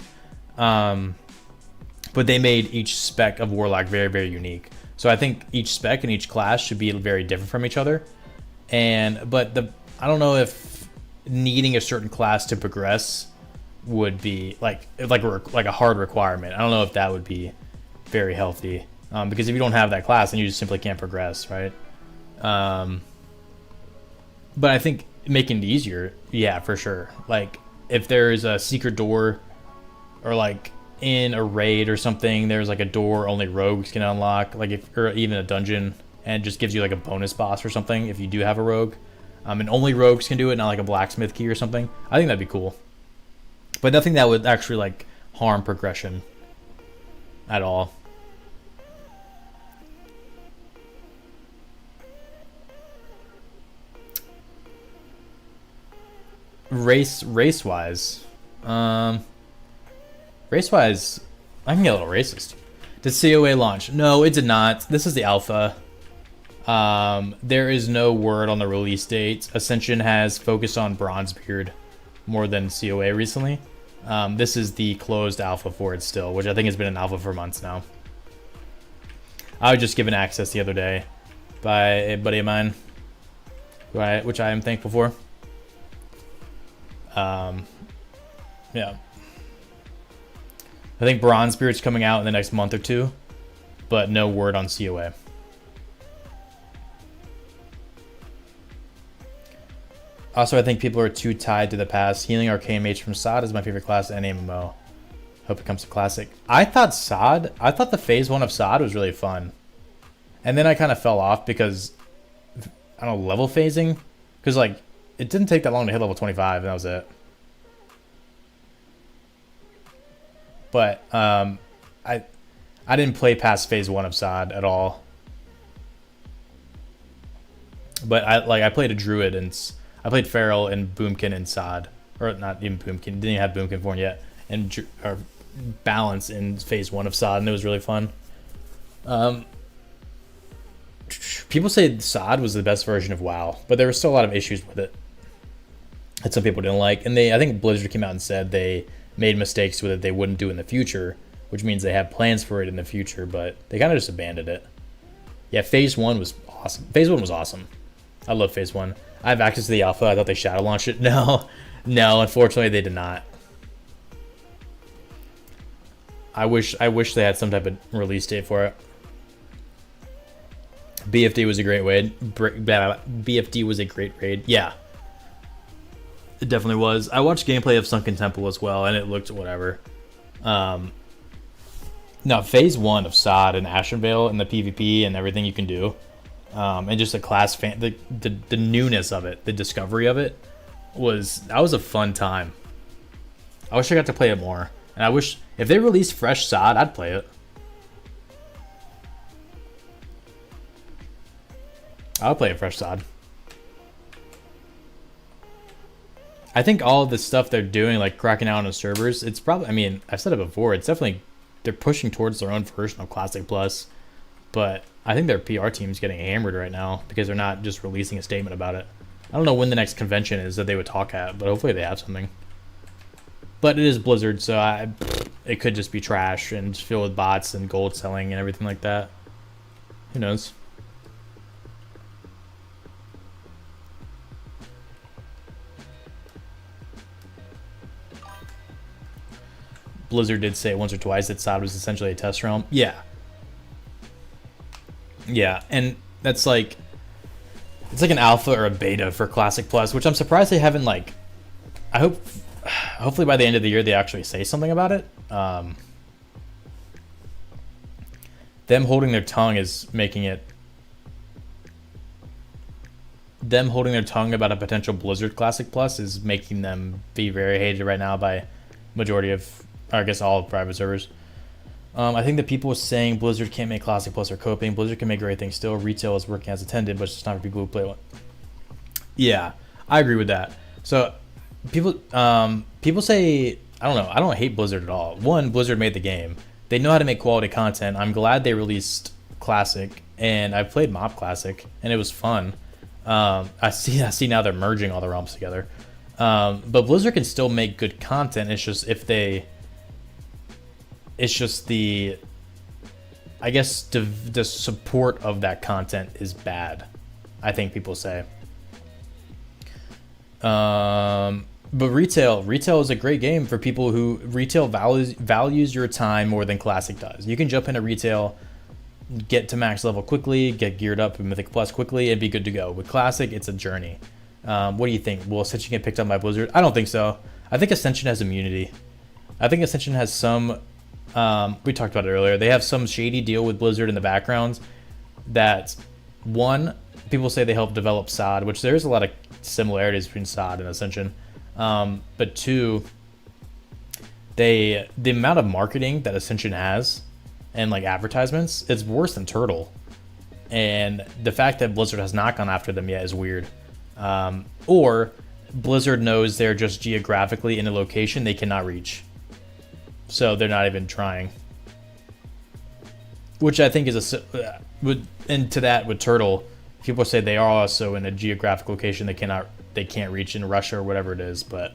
But they made each spec of Warlock very, very unique. So I think each spec and each class should be very different from each other. But I don't know if needing a certain class to progress would be like a hard requirement. I don't know if that would be very healthy, because if you don't have that class, then you just simply can't progress, right? But I think making it easier, yeah, for sure. Like if there's a secret door, or like in a raid or something, there's like a door only rogues can unlock, like if, or even a dungeon, and it just gives you like a bonus boss or something if you do have a rogue. And only rogues can do it, not like a blacksmith key or something. I think that'd be cool. But nothing that would actually like harm progression at all. Race wise, I can get a little racist. Did COA launch? No, it did not. This is the alpha. There is no word on the release date. Ascension has focused on Bronzebeard more than COA recently. This is the closed alpha for it still, which I think has been an alpha for months now. I was just given access the other day by a buddy of mine, which I am thankful for. Yeah. I think Bronzebeard's coming out in the next month or two, but no word on COA. Also, I think people are too tied to the past. Healing Arcane Mage from SOD is my favorite class in MMO. Hope it comes to Classic. I thought the phase 1 of SOD was really fun. And then I kind of fell off because, I don't know, level phasing? Because, like, it didn't take that long to hit level 25, and that was it. But, I didn't play past phase 1 of SOD at all. But, I played a Druid, and I played Feral and Boomkin and SOD. Or, not even Boomkin, didn't even have Boomkin form yet. And Balance in phase 1 of SOD, and it was really fun. People say SOD was the best version of WoW, but there were still a lot of issues with it that some people didn't like. And I think Blizzard came out and said they made mistakes with it they wouldn't do in the future, which means they have plans for it in the future, but they kind of just abandoned it. Yeah, phase 1 was awesome. Phase 1 was awesome. I love phase 1. I have access to the alpha. I thought they shadow launched it. No, unfortunately they did not. I wish they had some type of release date for it. BFD was a great raid. BFD was a great raid. Yeah. It definitely was. I watched gameplay of Sunken Temple as well, and it looked whatever. No, phase 1 of SOD and Ashenvale and the PvP and everything you can do, and just the class the newness of it, the discovery of it, that was a fun time. I wish I got to play it more, and I wish if they released fresh SOD, I'd play it. I'll play a fresh SOD. I think all of the stuff they're doing, like cracking out on the servers, it's probably, I mean, I've said it before, it's definitely, they're pushing towards their own version of Classic Plus, but I think their PR team's getting hammered right now because they're not just releasing a statement about it. I don't know when the next convention is that they would talk at, but hopefully they have something. But it is Blizzard, so it could just be trash and just filled with bots and gold selling and everything like that. Who knows? Blizzard did say once or twice that SOD was essentially a test realm. Yeah. Yeah, and that's like, it's like an alpha or a beta for Classic Plus, which I'm surprised they haven't, like, hopefully by the end of the year they actually say something about it. Them holding their tongue is making it, them holding their tongue about a potential Blizzard Classic Plus is making them be very hated right now by majority of, or I guess all private servers. I think that people saying Blizzard can't make Classic Plus are coping. Blizzard can make great things still. Retail is working as intended, but it's just not for people who play one. Yeah, I agree with that. So people say, I don't know, I don't hate Blizzard at all. One, Blizzard made the game. They know how to make quality content. I'm glad they released Classic, and I played Mob Classic, and it was fun. I see now they're merging all the realms together. But Blizzard can still make good content. It's just I guess the support of that content is bad, I think people say. But retail is a great game for people who retail values your time more than Classic does. You can jump into retail, get to max level quickly, get geared up in Mythic Plus quickly, and be good to go. With Classic, it's a journey. What do you think? Will Ascension get picked up by Blizzard? I don't think so. I think Ascension has immunity. I think Ascension has some We talked about it earlier. They have some shady deal with Blizzard in the background that, one, people say they help develop SOD, which there's a lot of similarities between SOD and Ascension. But two, the amount of marketing that Ascension has and like advertisements, it's worse than Turtle. And the fact that Blizzard has not gone after them yet is weird. Or Blizzard knows they're just geographically in a location they cannot reach, so they're not even trying. Which I think is and to that with Turtle, people say they are also in a geographic location they can't reach in Russia or whatever it is, but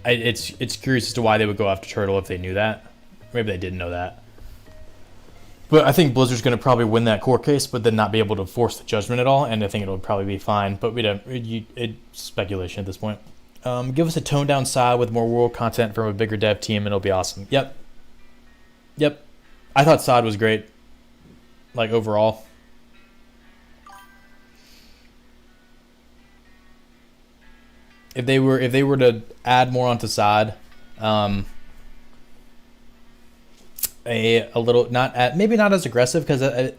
it's curious as to why they would go after Turtle if they knew that. Maybe they didn't know that. But I think Blizzard's going to probably win that court case, but then not be able to force the judgment at all, and I think it'll probably be fine. But it's speculation at this point. Give us a toned down side with more world content from a bigger dev team, and it'll be awesome. Yep. I thought SOD was great, like overall. If they were to add more onto SOD, a little maybe not as aggressive, because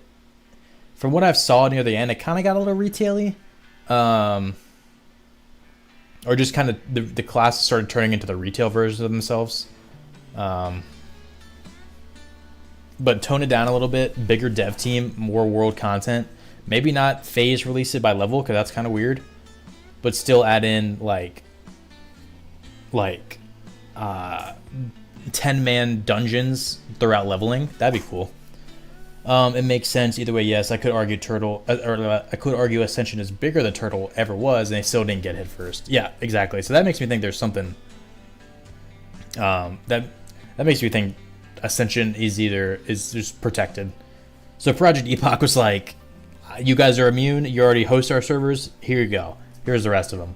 from what I've saw near the end, it kind of got a little retail-y, or just kind of the classes started turning into the retail versions of themselves. But tone it down a little bit, bigger dev team, more world content. Maybe not phase release it by level, because that's kind of weird, but still add in like 10-man dungeons throughout leveling. That'd be cool. It makes sense either way. Yes, I could argue I could argue Ascension is bigger than Turtle ever was, and they still didn't get hit first. Yeah, exactly. So that makes me think there's something. That makes me think Ascension is just protected. So Project Epoch was like, you guys are immune. You already host our servers. Here you go. Here's the rest of them.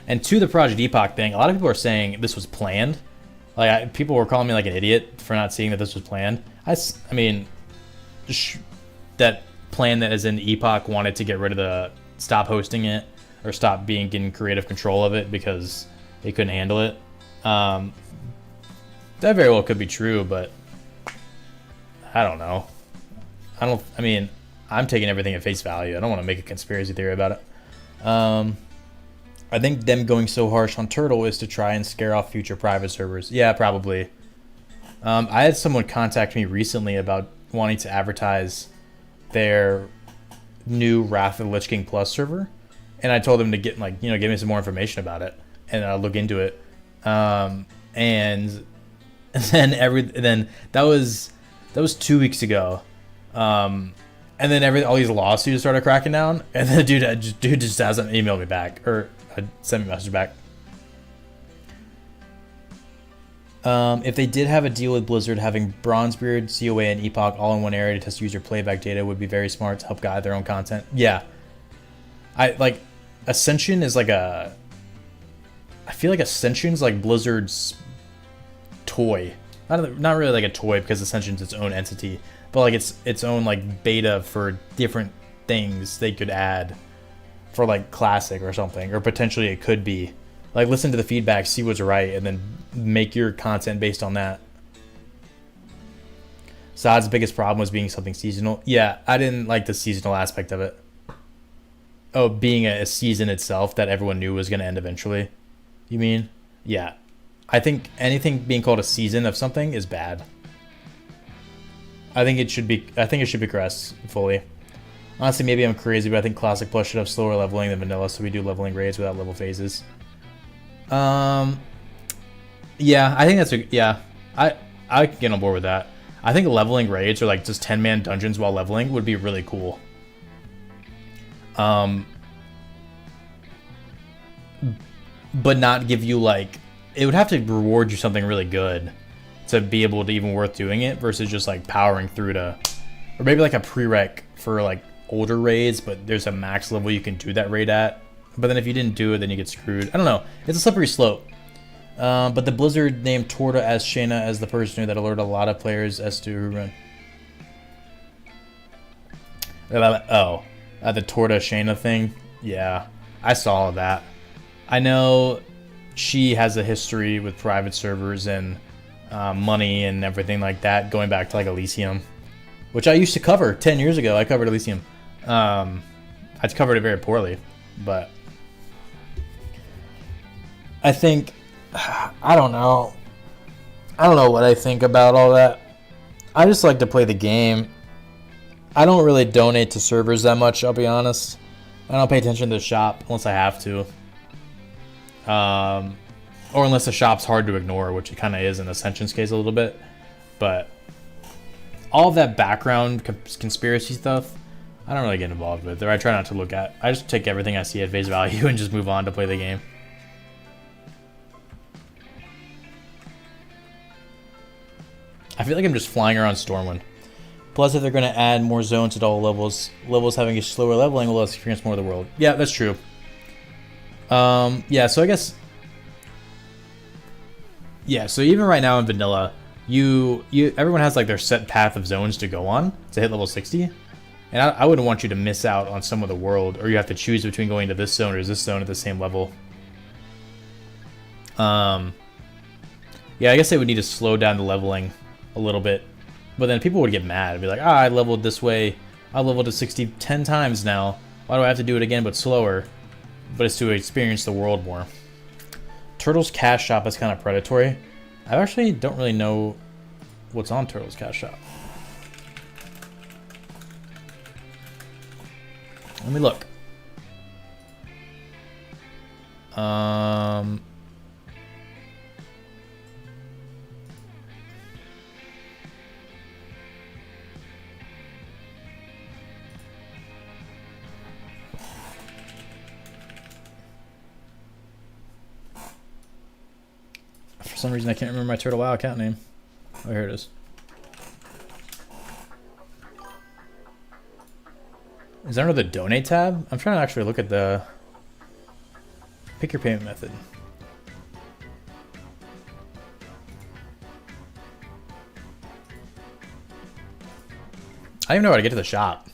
And to the Project Epoch thing, a lot of people are saying this was planned. Like, people were calling me like an idiot for not seeing that this was planned. I mean, that plan that as in Epoch wanted to get rid of stop hosting it, or stop getting creative control of it because they couldn't handle it. That very well could be true, but I don't know. I mean, I'm taking everything at face value. I don't want to make a conspiracy theory about it. I think them going so harsh on Turtle is to try and scare off future private servers. Yeah, probably. I had someone contact me recently about wanting to advertise their new Wrath of the Lich King Plus server, and I told them to give me some more information about it, and I'll look into it. And then that was 2 weeks ago. And then all these lawsuits started cracking down, and the dude just hasn't emailed me back or sent me a message back. If they did have a deal with Blizzard, having Bronzebeard, COA, and Epoch all in one area to test user playback data would be very smart to help guide their own content. Yeah, Ascension is I feel like Ascension's like Blizzard's toy. Not really like a toy, because Ascension's its own entity, but like its own like beta for different things they could add for like Classic or something, or potentially it could be like, listen to the feedback, see what's right, and then make your content based on that. SOD's biggest problem was being something seasonal. Yeah, I didn't like the seasonal aspect of it. Oh, being a season itself that everyone knew was going to end eventually. You mean? Yeah. I think anything being called a season of something is bad. I think it should be progressed fully. Honestly, maybe I'm crazy, but I think Classic Plus should have slower leveling than Vanilla, so we do leveling raids without level phases. Yeah, I think I can get on board with that. I think leveling raids, or like just 10-man dungeons while leveling, would be really cool. But not give you like, it would have to reward you something really good to be able to even worth doing it, versus just like powering through to, or maybe like a prereq for like older raids, but there's a max level you can do that raid at. But then if you didn't do it, then you get screwed. I don't know. It's a slippery slope. But the Blizzard named Torta as Shayna as the person that alerted a lot of players as to who run. The Torta Shayna thing. Yeah, I saw that. I know she has a history with private servers and money and everything like that, going back to like Elysium, which I used to cover 10 years ago. I covered Elysium. I covered it very poorly, but I think, I don't know. I don't know what I think about all that. I just like to play the game. I don't really donate to servers that much, I'll be honest. I don't pay attention to the shop unless I have to. Or unless the shop's hard to ignore, which it kind of is in Ascension's case a little bit. But all of that background conspiracy stuff, I don't really get involved with, or I try not to look at. I just take everything I see at face value and just move on to play the game. I feel like I'm just flying around Stormwind. Plus, if they're going to add more zones at all levels, having a slower leveling will let us experience more of the world. Yeah, that's true. Yeah, so I guess... Yeah, so even right now in vanilla, everyone has like their set path of zones to go on to hit level 60. And I wouldn't want you to miss out on some of the world, or you have to choose between going to this zone or this zone at the same level. Yeah, I guess they would need to slow down the leveling a little bit. But then people would get mad and be like, I leveled this way. I leveled to 60 10 times now. Why do I have to do it again but slower? But it's to experience the world more. Turtle's Cash Shop is kind of predatory. I actually don't really know what's on Turtle's Cash Shop. Let me look. For some reason, I can't remember my Turtle WoW account name. Oh, here it is. Is that under the donate tab? I'm trying to actually look at the... Pick your payment method. I don't even know how to get to the shop.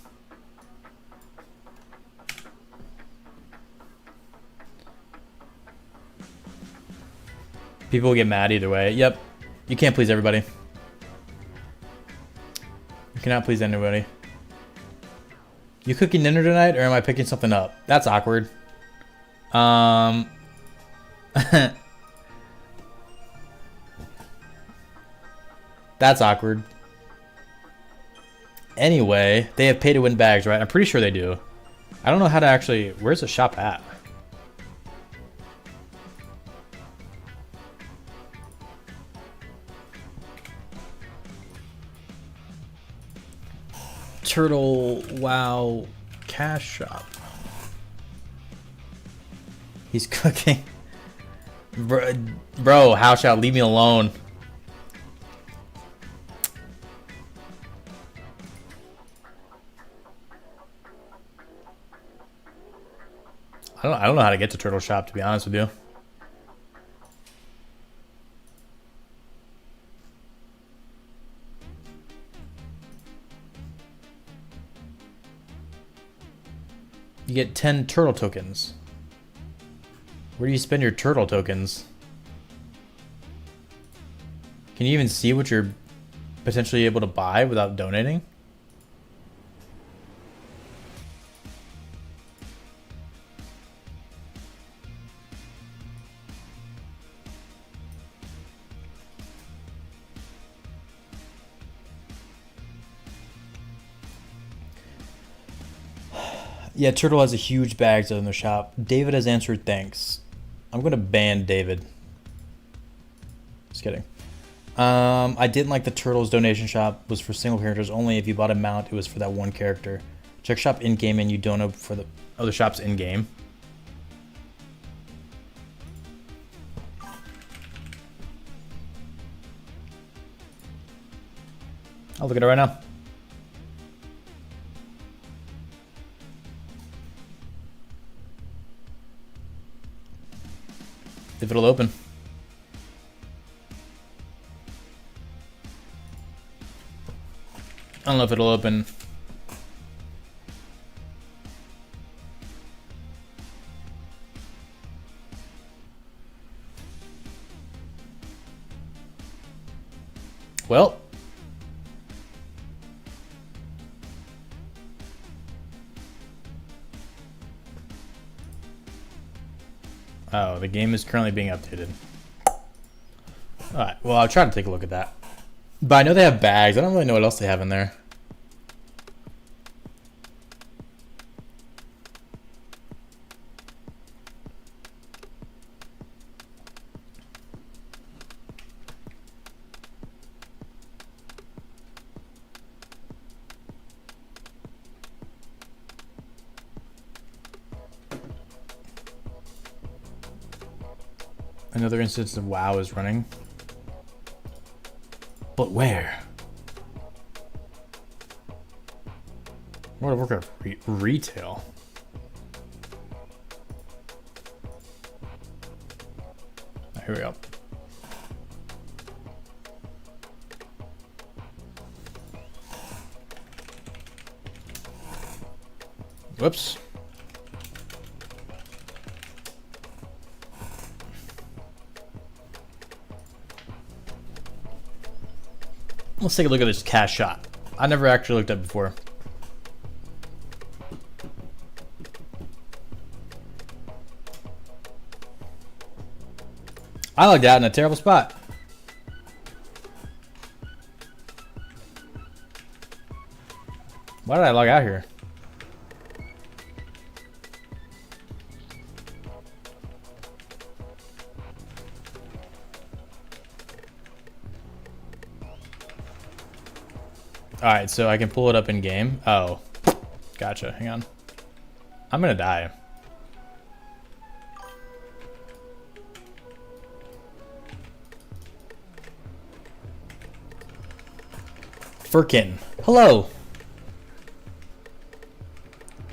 People will get mad either way. Yep. You can't please everybody. You cannot please anybody. You cooking dinner tonight, or am I picking something up? That's awkward. That's awkward. Anyway, they have pay to win bags, right? I'm pretty sure they do. I don't know how to actually... Where's the shop at? Turtle WoW Cash Shop. He's cooking. Bro, how shall leave me alone? I don't know how to get to Turtle Shop, to be honest with you. You get 10 turtle tokens. Where do you spend your turtle tokens? Can you even see what you're potentially able to buy without donating? Yeah, Turtle has a huge bag in the shop. David has answered thanks. I'm going to ban David. Just kidding. I didn't like the Turtle's donation shop. Was for single characters only. If you bought a mount, it was for that one character. Check shop in-game and you donate for the other shops in-game. I'll look at it right now. If it'll open. I don't know if it'll open. Well. Oh, the game is currently being updated. Alright, well, I'll try to take a look at that. But I know they have bags. I don't really know what else they have in there. Another instance of WoW is running. But where? World of Warcraft retail. Here we go. Whoops. Let's take a look at this cast shot. I never actually looked at it before. I logged out in a terrible spot. Why did I log out here? Alright, so I can pull it up in game. Oh, gotcha. Hang on. I'm gonna die. Furkin. Hello.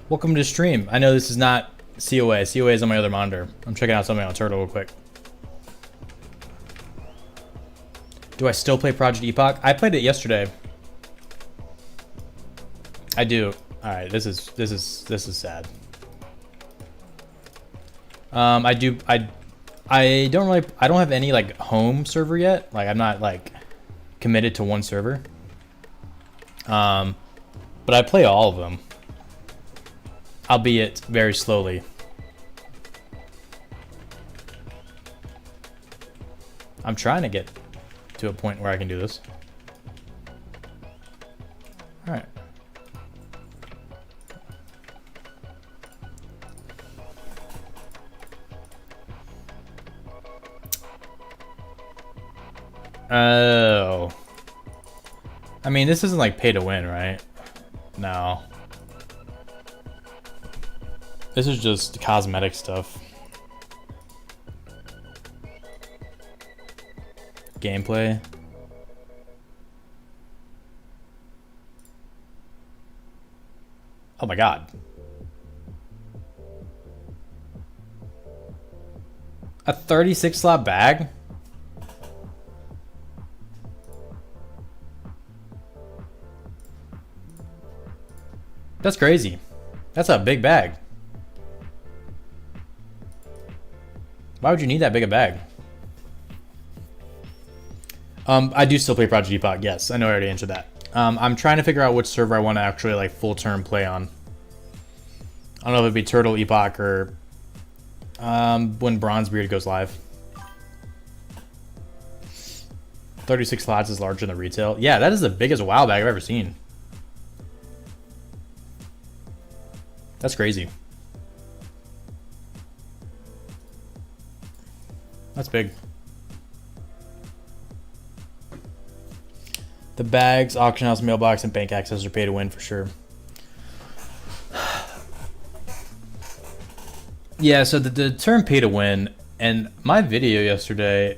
Welcome to stream. I know this is not COA. COA is on my other monitor. I'm checking out something on Turtle real quick. Do I still play Project Epoch? I played it yesterday. I do. All right, this is sad. I don't have any like home server yet. Like I'm not like committed to one server. But I play all of them, albeit very slowly. I'm trying to get to a point where I can do this. All right. Oh. I mean, this isn't like pay to win, right? No. This is just cosmetic stuff. Gameplay. Oh my god. A 36 slot bag? That's crazy. That's a big bag. Why would you need that big a bag? I do still play Project Epoch. Yes, I know I already answered that. I'm trying to figure out which server I want to actually like full term play on. I don't know if it'd be Turtle Epoch or when Bronzebeard goes live. 36 slots is larger than the retail. Yeah, that is the biggest WoW bag I've ever seen. That's crazy. That's big. The bags, auction house, mailbox, and bank access are pay to win for sure. Yeah, so the term pay to win, and my video yesterday,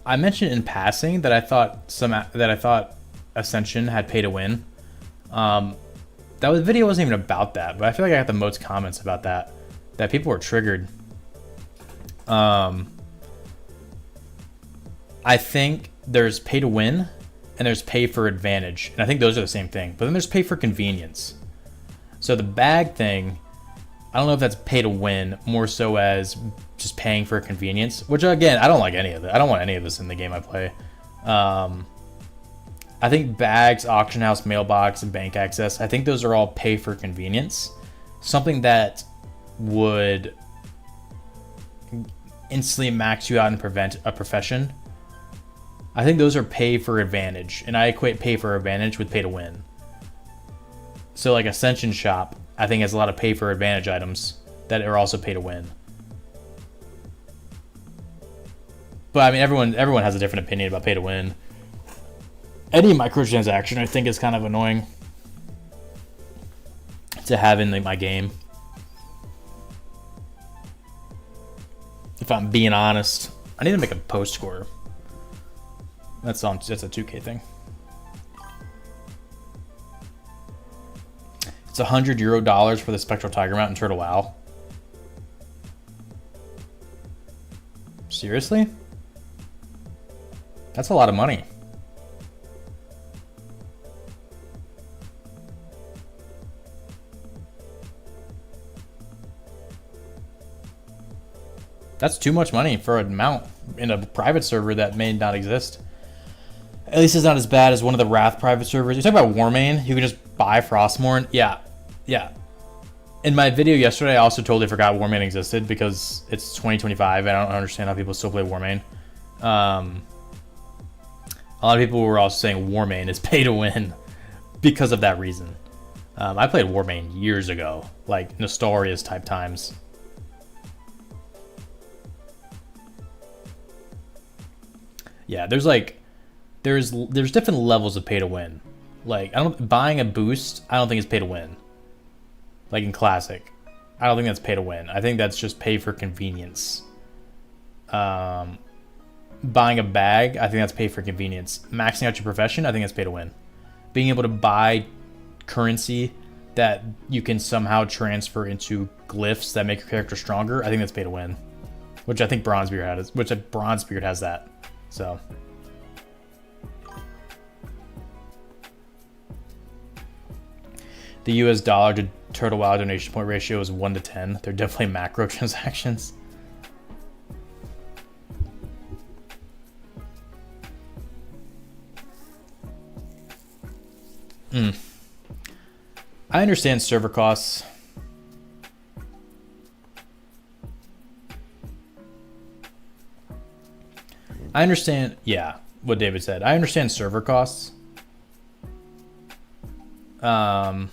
I mentioned in passing that I thought Ascension had pay to win. That video wasn't even about that, but I feel like I got the most comments about that people were triggered. I think there's pay to win and there's pay for advantage, and I think those are the same thing. But then there's pay for convenience. So the bag thing, I don't know if that's pay to win, more so as just paying for convenience, which again, I don't like any of it. I don't want any of this in the game I play. I think bags, auction house, mailbox, and bank access, I think those are all pay for convenience. Something that would instantly max you out and prevent a profession. I think those are pay for advantage, and I equate pay for advantage with pay to win. So like Ascension shop, I think has a lot of pay for advantage items that are also pay to win. But I mean, everyone has a different opinion about pay to win. Any microtransaction, I think, is kind of annoying to have in my game. If I'm being honest, I need to make a post score. That's a 2K thing. It's $100 for the Spectral Tiger Mount and Turtle WoW. Seriously? That's a lot of money. That's too much money for a mount in a private server that may not exist. At least it's not as bad as one of the Wrath private servers. You talk about Warmane, you can just buy Frostmourne. Yeah. In my video yesterday, I also totally forgot Warmane existed because it's 2025 and I don't understand how people still play Warmane. A lot of people were also saying Warmane is pay to win because of that reason. I played Warmane years ago, like Nestorius type times. Yeah, there's different levels of pay to win. Like buying a boost, I don't think it's pay to win. Like in Classic, I don't think that's pay to win. I think that's just pay for convenience. Buying a bag, I think that's pay for convenience. Maxing out your profession, I think that's pay to win. Being able to buy currency that you can somehow transfer into glyphs that make your character stronger, I think that's pay to win. Which I think Bronzebeard has that. So the US dollar to Turtle WoW donation point ratio is 1 to 10. They're definitely macro transactions. I understand server costs. I understand, yeah, what David said. I understand server costs. Well,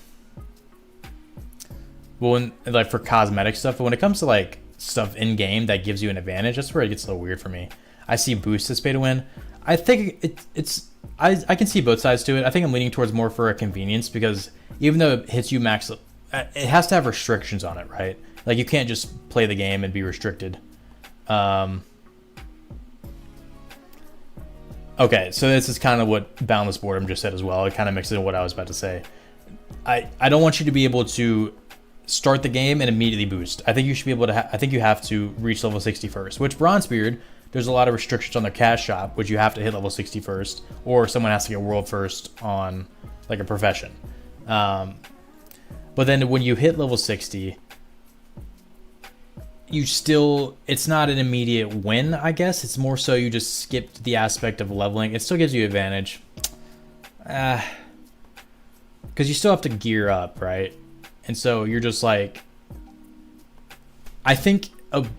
like for cosmetic stuff, but when it comes to like stuff in game that gives you an advantage, that's where it gets a little weird for me. I see boosts as pay to win. I think I can see both sides to it. I think I'm leaning towards more for a convenience because even though it hits you max, it has to have restrictions on it, right? Like you can't just play the game and be restricted. Okay, so this is kind of what Boundless Boredom just said as well. It kind of mixes in what I was about to say. I don't want you to be able to start the game and immediately boost. I think you should be able to. I think you have to reach level 60 first. Which Bronzebeard, there's a lot of restrictions on their cash shop, which you have to hit level 60 first, or someone has to get world first on like a profession. But then when you hit level 60, it's not an immediate win, I guess. It's more so you just skipped the aspect of leveling. It still gives you advantage. Because you still have to gear up, right? And so you're just like... I think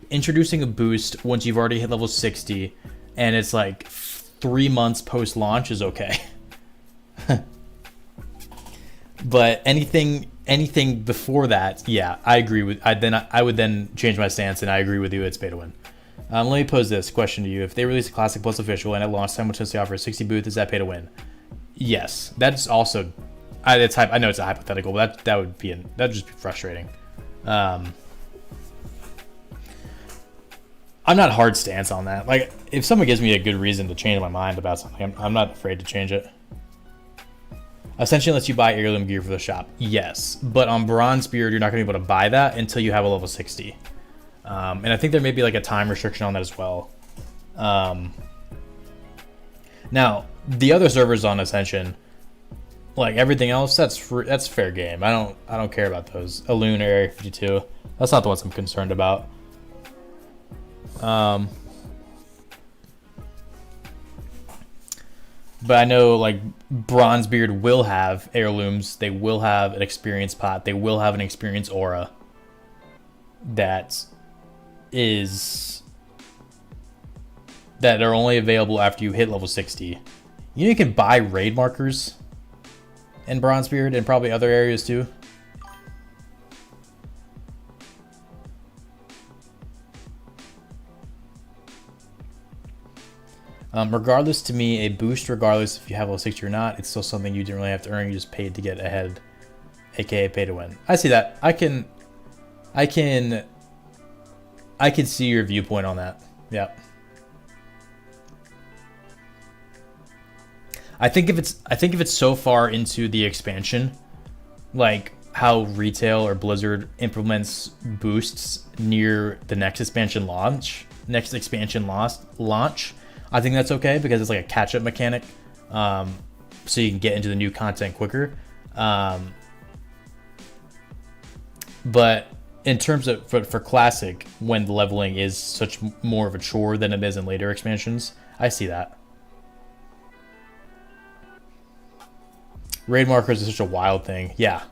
introducing a boost once you've already hit level 60 and it's like 3 months post-launch is okay. But anything before that, yeah, I agree with. I would then change my stance, and I agree with you. It's pay to win. Let me pose this question to you: if they release a Classic Plus official and at launch simultaneously offer a 60 booth, is that pay to win? Yes, that's also. I know it's a hypothetical, but that'd just be frustrating. I'm not hard stance on that. Like, if someone gives me a good reason to change my mind about something, I'm not afraid to change it. Ascension lets you buy heirloom gear for the shop. Yes, but on Bronzebeard, you're not going to be able to buy that until you have a level 60. And I think there may be like a time restriction on that as well. Now, the other servers on Ascension, like everything else, that's fair game. I don't care about those. Elune or Area 52. That's not the ones I'm concerned about. But I know like Bronzebeard will have heirlooms. They will have an experience pot. They will have an experience aura. That are only available after you hit level 60. You can buy raid markers in Bronzebeard and probably other areas too. Regardless, to me, a boost, regardless if you have level 60 or not, it's still something you didn't really have to earn. You just paid to get ahead, aka pay to win. I see that. I can see your viewpoint on that. Yeah. I think if it's so far into the expansion, like how retail or Blizzard implements boosts near the next expansion launch, I think that's okay because it's like a catch-up mechanic, so you can get into the new content quicker. But in terms of for Classic, when the leveling is such more of a chore than it is in later expansions, I see that. Raid markers is such a wild thing. Yeah,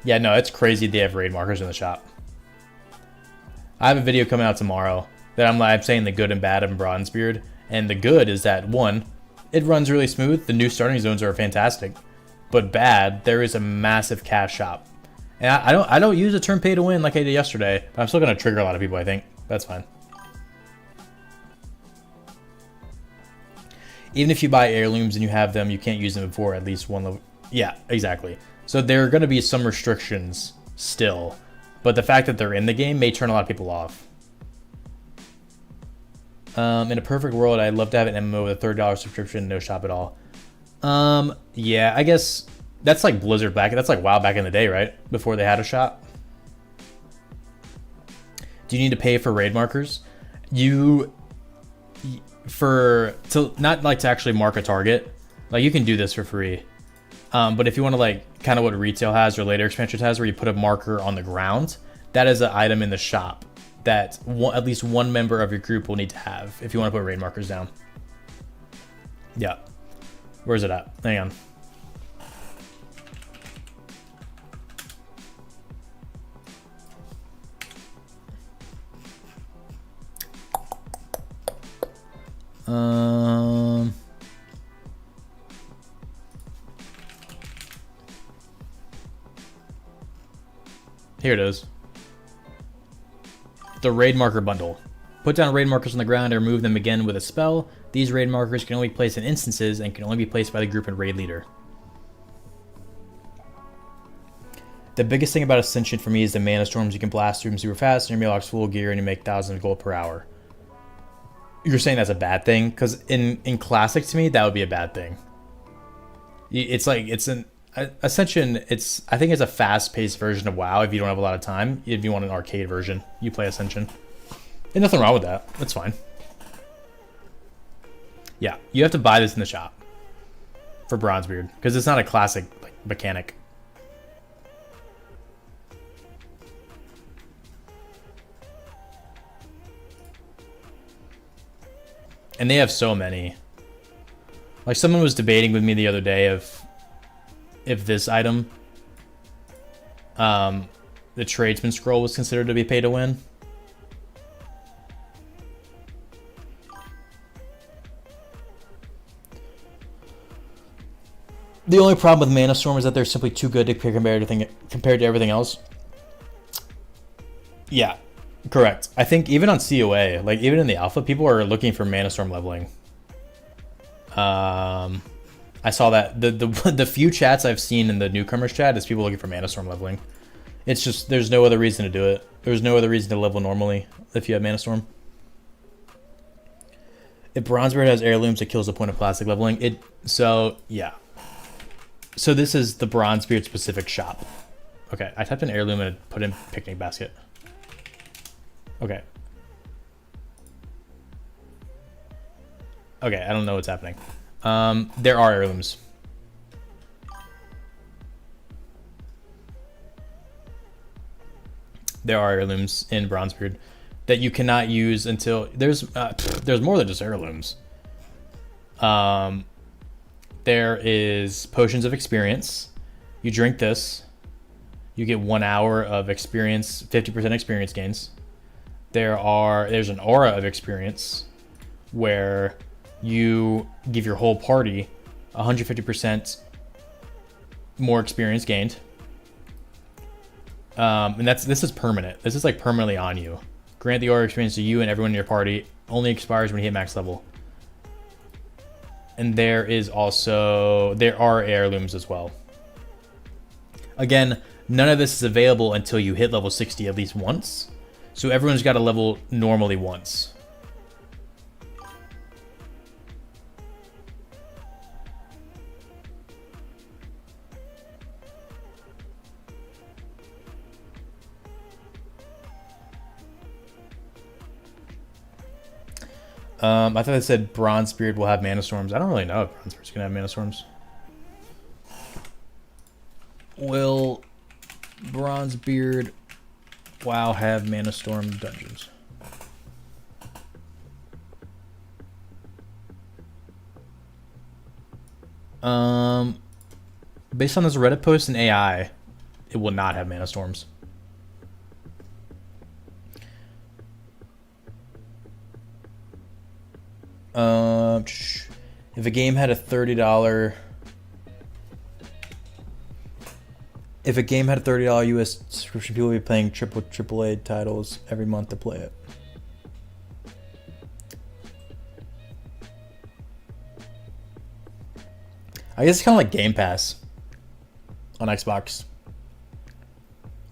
no, it's crazy they have raid markers in the shop. I have a video coming out tomorrow that I'm saying the good and bad of Bronzebeard. And the good is that, one, it runs really smooth. The new starting zones are fantastic. But bad, there is a massive cash shop. And I don't use the term pay to win like I did yesterday, but I'm still going to trigger a lot of people, I think. That's fine. Even if you buy heirlooms and you have them, you can't use them before at least one level. Yeah, exactly. So there are going to be some restrictions still. But the fact that they're in the game may turn a lot of people off. In a perfect world, I'd love to have an MMO with a $30 subscription, no shop at all. Yeah, I guess that's like Blizzard back. That's like WoW back in the day, right? Before they had a shop. Do you need to pay for raid markers? To actually mark a target, like you can do this for free. But if you want to like kind of what retail has or later expansions has, where you put a marker on the ground, that is an item in the shop that at least one member of your group will need to have if you want to put raid markers down. Yeah. Where's it at? Hang on. Here it is. The raid marker bundle. Put down raid markers on the ground and remove them again with a spell. These raid markers can only be placed in instances and can only be placed by the group and raid leader. The biggest thing about Ascension for me is the mana storms. You can blast through them super fast and your mailbox full gear and you make 1,000 gold per hour. You're saying that's a bad thing? Because in Classic, to me, that would be a bad thing. It's like, Ascension, I think it's a fast-paced version of WoW if you don't have a lot of time. If you want an arcade version, you play Ascension. There's nothing wrong with that. That's fine. Yeah, you have to buy this in the shop for Bronzebeard because it's not a classic mechanic. And they have so many. Like someone was debating with me the other day if this item, the Tradesman Scroll, was considered to be pay to win. The only problem with Mana Storm is that they're simply too good to compared to everything else. Yeah, correct. I think even on COA, like even in the alpha, people are looking for Mana Storm leveling. I saw that the few chats I've seen in the newcomers chat is people looking for Mana Storm leveling. It's just there's no other reason to do it. There's no other reason to level normally if you have Mana Storm. If Bronzebeard has heirlooms, it kills the point of classic leveling. So yeah. So this is the Bronzebeard specific shop. Okay, I typed in heirloom and put in picnic basket. Okay. Okay, I don't know what's happening. There are heirlooms. There are heirlooms in Bronzebeard that you cannot use until there's more than just heirlooms. There is potions of experience. You drink this, you get 1 hour of experience, 50% experience gains. There's an aura of experience where you give your whole party 150% more experience gained. And this is permanent. This is like permanently on you. Grant the aura experience to you and everyone in your party. Only expires when you hit max level. And there are heirlooms as well. Again, none of this is available until you hit level 60 at least once. So everyone's got to level normally once. I thought they said Bronzebeard will have mana storms. I don't really know if Bronzebeard's gonna have mana storms. Will Bronzebeard WoW have mana storm dungeons? Based on this Reddit post and AI, it will not have mana storms. If a game had a $30 US subscription, people would be playing AAA titles every month to play it. I guess it's kind of like Game Pass on Xbox,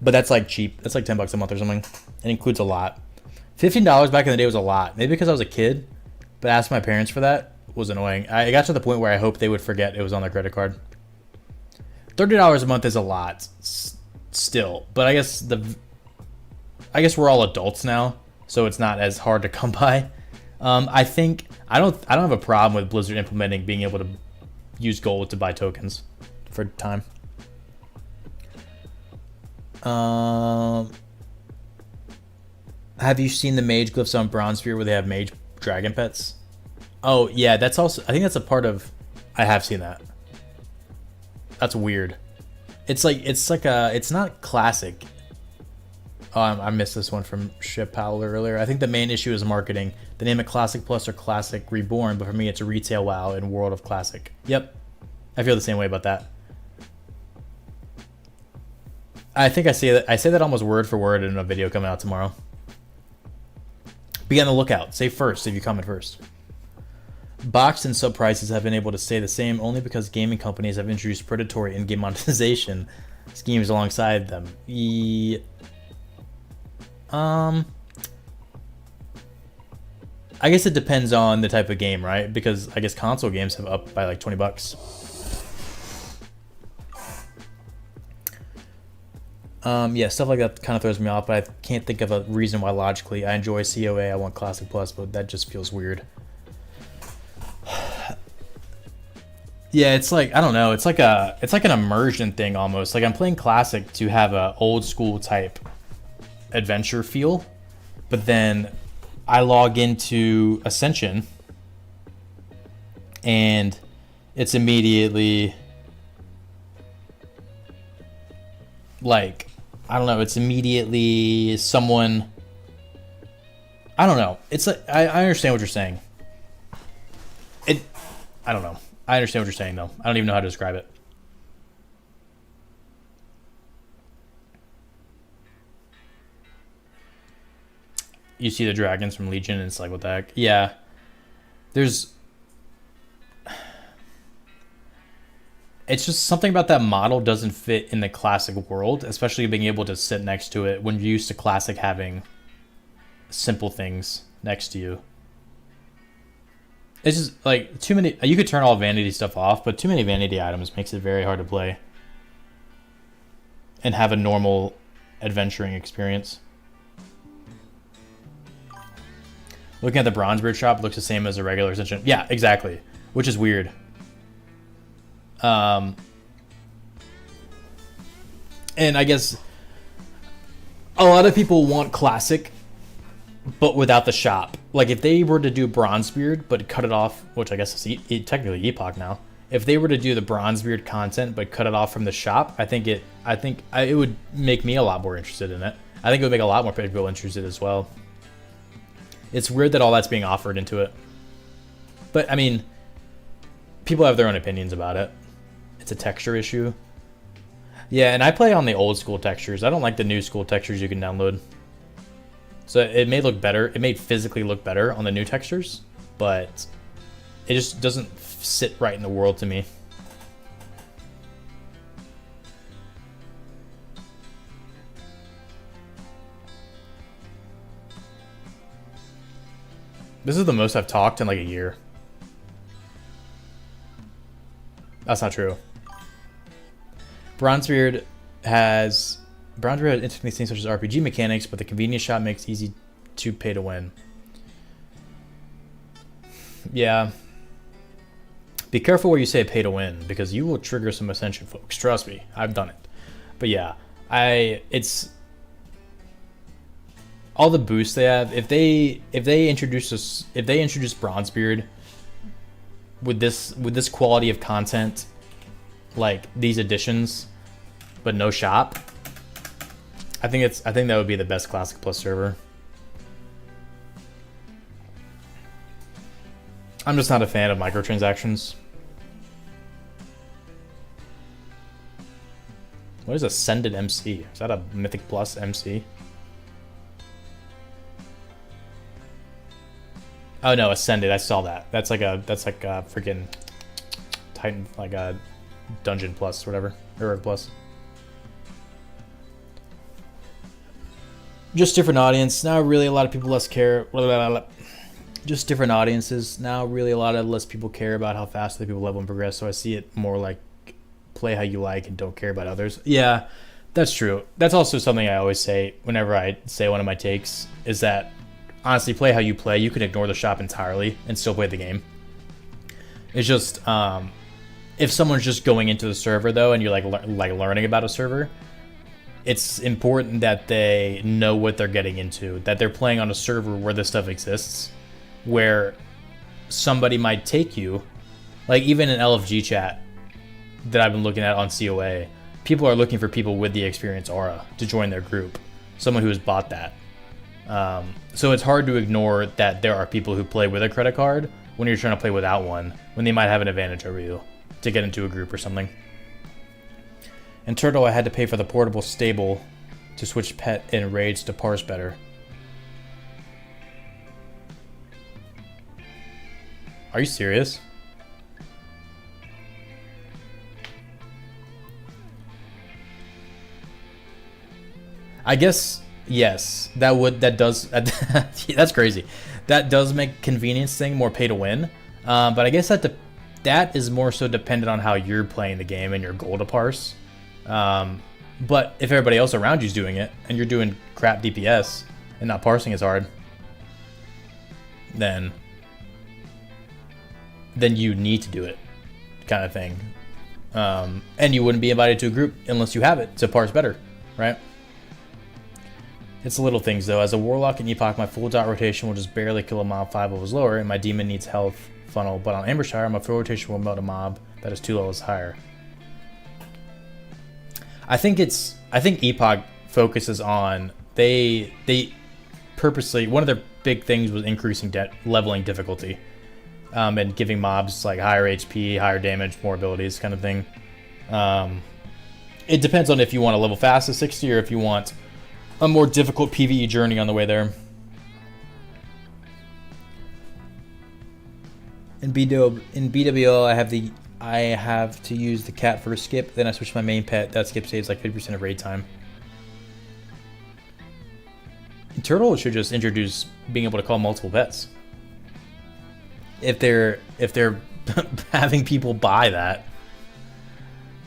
but that's like cheap. That's like $10 a month or something. It includes a lot. $15 back in the day was a lot. Maybe because I was a kid, but asking my parents for that was annoying. I got to the point where I hoped they would forget it was on their credit card. $30 a month is a lot still, but I guess we're all adults now, so it's not as hard to come by. I don't have a problem with Blizzard implementing being able to use gold to buy tokens for time. Have you seen the mage glyphs on Bronzebeard where they have mage dragon pets? Oh yeah, that's also, I think that's a part of, I have seen that. That's weird. It's not classic. Oh, I missed this one from Ship Powler earlier. I think the main issue is marketing. They name it Classic Plus or Classic Reborn, but for me it's a retail WoW in World of Classic. Yep. I feel the same way about that. I think I say that almost word for word in a video coming out tomorrow. Be on the lookout. Say first if you comment first. Boxed and sub prices have been able to stay the same only because gaming companies have introduced predatory in-game monetization schemes alongside them. I guess it depends on the type of game, right? Because I guess console games have up by like $20. Yeah, stuff like that kind of throws me off, but I can't think of a reason why logically. I enjoy COA, I want Classic Plus, but that just feels weird. Yeah, it's like, I don't know, it's like an immersion thing almost. Like I'm playing Classic to have a old school type adventure feel, but then I log into Ascension and it's immediately like, I don't know, it's immediately someone, I don't know. It's like, I understand what you're saying. I don't know. I understand what you're saying though. I don't even know how to describe it. You see the dragons from Legion and it's like, what the heck? Yeah. It's just something about that model doesn't fit in the Classic world, especially being able to sit next to it when you're used to Classic having simple things next to you. It's just like too many. You could turn all vanity stuff off, but too many vanity items makes it very hard to play and have a normal adventuring experience. Looking at the Bronzebeard shop, it looks the same as a regular Ascension. Yeah, exactly. Which is weird. And I guess a lot of people want Classic, but without the shop. Like if they were to do Bronzebeard, but cut it off, which I guess is technically Epoch now, if they were to do the Bronzebeard content but cut it off from the shop, I think it would make me a lot more interested in it. I think it would make a lot more people interested as well. It's weird that all that's being offered into it. But, I mean, people have their own opinions about it. It's a texture issue. Yeah, and I play on the old school textures. I don't like the new school textures you can download. So it may look better. It may physically look better on the new textures, but it just doesn't sit right in the world to me. This is the most I've talked in like a year. That's not true. Bronzebeard has interesting things such as RPG mechanics, but the convenience shop makes it easy to pay to win. Yeah. Be careful where you say pay to win, because you will trigger some Ascension folks. Trust me, I've done it. But yeah, it's all the boosts they have. If they introduce Bronzebeard with this quality of content, like these additions, but no shop, I think that would be the best Classic Plus server. I'm just not a fan of microtransactions. What is Ascended MC? Is that a Mythic Plus MC? Oh no, Ascended. I saw that. That's like a freaking Titan, like a Dungeon Plus, whatever, or Plus. Just different audience now. Really, a lot of people less care. Just different audiences now. Really, a lot of less people care about how fast the people level and progress. So I see it more like play how you like and don't care about others. Yeah, that's true. That's also something I always say whenever I say one of my takes is that honestly, play how you play. You can ignore the shop entirely and still play the game. It's just if someone's just going into the server though, and you're like learning about a server, it's important that they know what they're getting into. That they're playing on a server where this stuff exists, where somebody might take you, like even in LFG chat that I've been looking at on COA, people are looking for people with the experience aura to join their group, someone who has bought that. So it's hard to ignore that there are people who play with a credit card when you're trying to play without one, when they might have an advantage over you to get into a group or something. In Turtle, I had to pay for the portable stable to switch pet in raids to parse better. Are you serious? I guess yes. That's crazy. That does make convenience thing more pay to win. But I guess that is more so dependent on how you're playing the game and your goal to parse. But if everybody else around you's doing it and you're doing crap DPS and not parsing as hard, then you need to do it, kind of thing. And you wouldn't be invited to a group unless you have it to parse better, right? It's little things though. As a warlock in Epoch, my full dot rotation will just barely kill a mob 5 levels lower, and my demon needs health funnel. But on Ambershire, my full rotation will melt a mob that is 2 levels higher. I think Epoch focuses on they purposely, one of their big things was increasing leveling difficulty, and giving mobs like higher HP, higher damage, more abilities, kind of thing. It depends on if you want to level fast to 60 or if you want a more difficult PvE journey on the way there. In BWO, I have to use the cat for a skip, then I switch to my main pet. That skip saves like 50% of raid time. In Turtle, it should just introduce being able to call multiple pets. If they're having people buy that,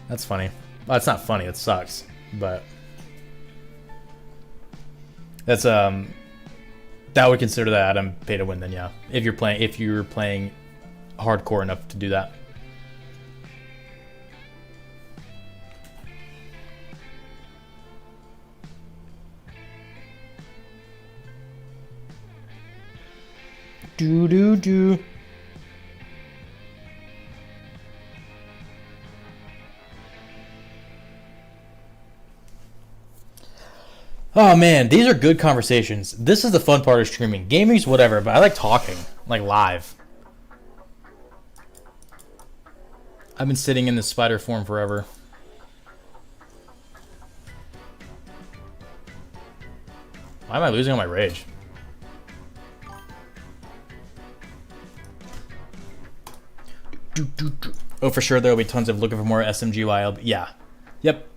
that's funny. Well, it's not funny. It sucks, but that's that would consider that Adam pay to win. Then yeah, if you're playing hardcore enough to do that. Do. Oh man, these are good conversations. This is the fun part of streaming. Gaming's whatever, but I like talking, like live. I've been sitting in this spider form forever. Why am I losing all my rage? Oh, for sure, there'll be tons of looking for more SMGYL. Yeah. Yep.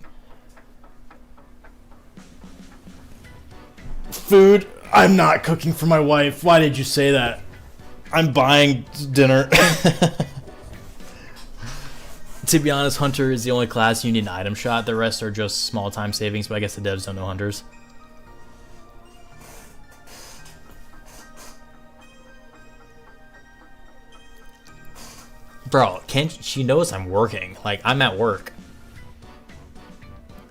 Food. I'm not cooking for my wife. Why did you say that? I'm buying dinner. To be honest, Hunter is the only class you need an item shot. The rest are just small time savings, but I guess the devs don't know Hunters. Bro, she knows I'm working. Like, I'm at work.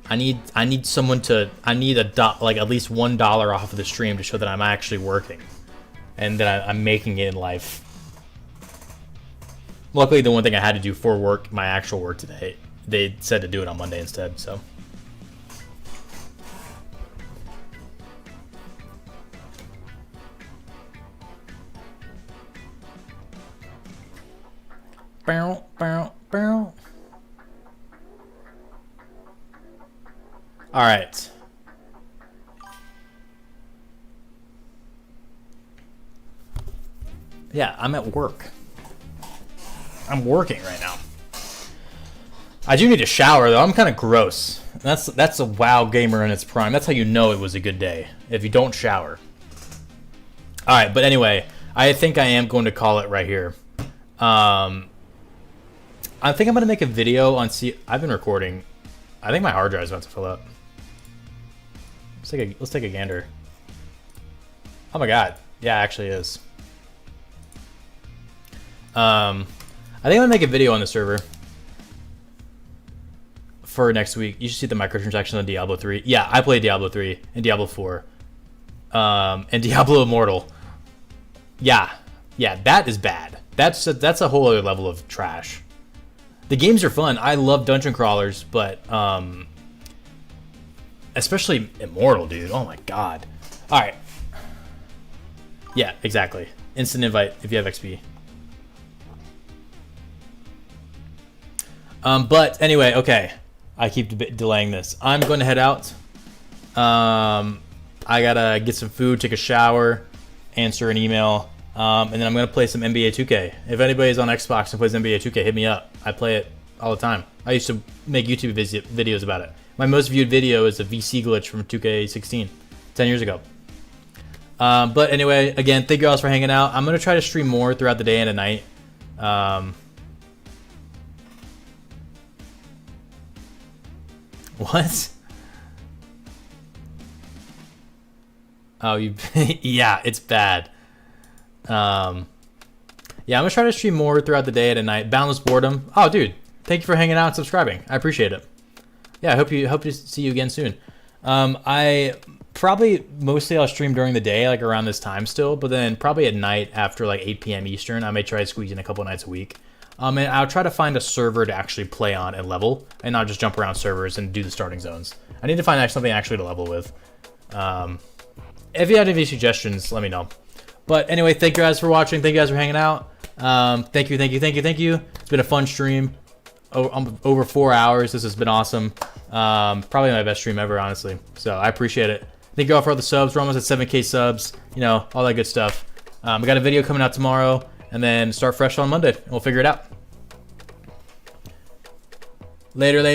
I need someone to, like at least $1 off of the stream to show that I'm actually working. And that I'm making it in life. Luckily, the one thing I had to do for work, my actual work today, they said to do it on Monday instead, so. Bow, bow, bow. All right. Yeah, I'm at work. I'm working right now. I do need to shower though. I'm kind of gross. That's a WoW gamer in its prime. That's how you know it was a good day, if you don't shower. All right, but anyway, I think I am going to call it right here. I think I'm gonna make a video on I've been recording. I think my hard drive is about to fill up. Let's take a gander. Oh my god, yeah, it actually is. I think I'm gonna make a video on the server for next week. You should see the microtransactions on Diablo 3. Yeah, I played Diablo 3 and Diablo 4, and Diablo Immortal. Yeah, that is bad. That's a whole other level of trash. The games are fun. I love dungeon crawlers, but especially Immortal, dude. Oh my god. All right. Yeah, exactly. Instant invite if you have XP. But anyway, okay. I keep delaying this. I'm going to head out. I gotta get some food, take a shower, answer an email. And then I'm going to play some NBA 2K. If anybody's on Xbox and plays NBA 2K, hit me up. I play it all the time. I used to make YouTube videos about it. My most viewed video is a VC glitch from 2K16, 10 years ago. But anyway, again, thank you guys for hanging out. I'm going to try to stream more throughout the day and at night. What? Oh, yeah, it's bad. Yeah, I'm gonna try to stream more throughout the day and at night. Boundless boredom. Oh, dude, thank you for hanging out and subscribing. I appreciate it. Yeah, I hope to see you again soon. I probably mostly I'll stream during the day, like around this time still, but then probably at night after like 8 p.m. Eastern, I may try to squeeze in a couple nights a week. And I'll try to find a server to actually play on and level, and not just jump around servers and do the starting zones. I need to find something actually to level with. If you have any suggestions, let me know. But anyway, thank you guys for watching. Thank you guys for hanging out. Thank you. It's been a fun stream. Over 4 hours. This has been awesome. Probably my best stream ever, honestly. So I appreciate it. Thank you all for all the subs. We're almost at 7K subs. You know, all that good stuff. We got a video coming out tomorrow, and then start fresh on Monday. And we'll figure it out. Later.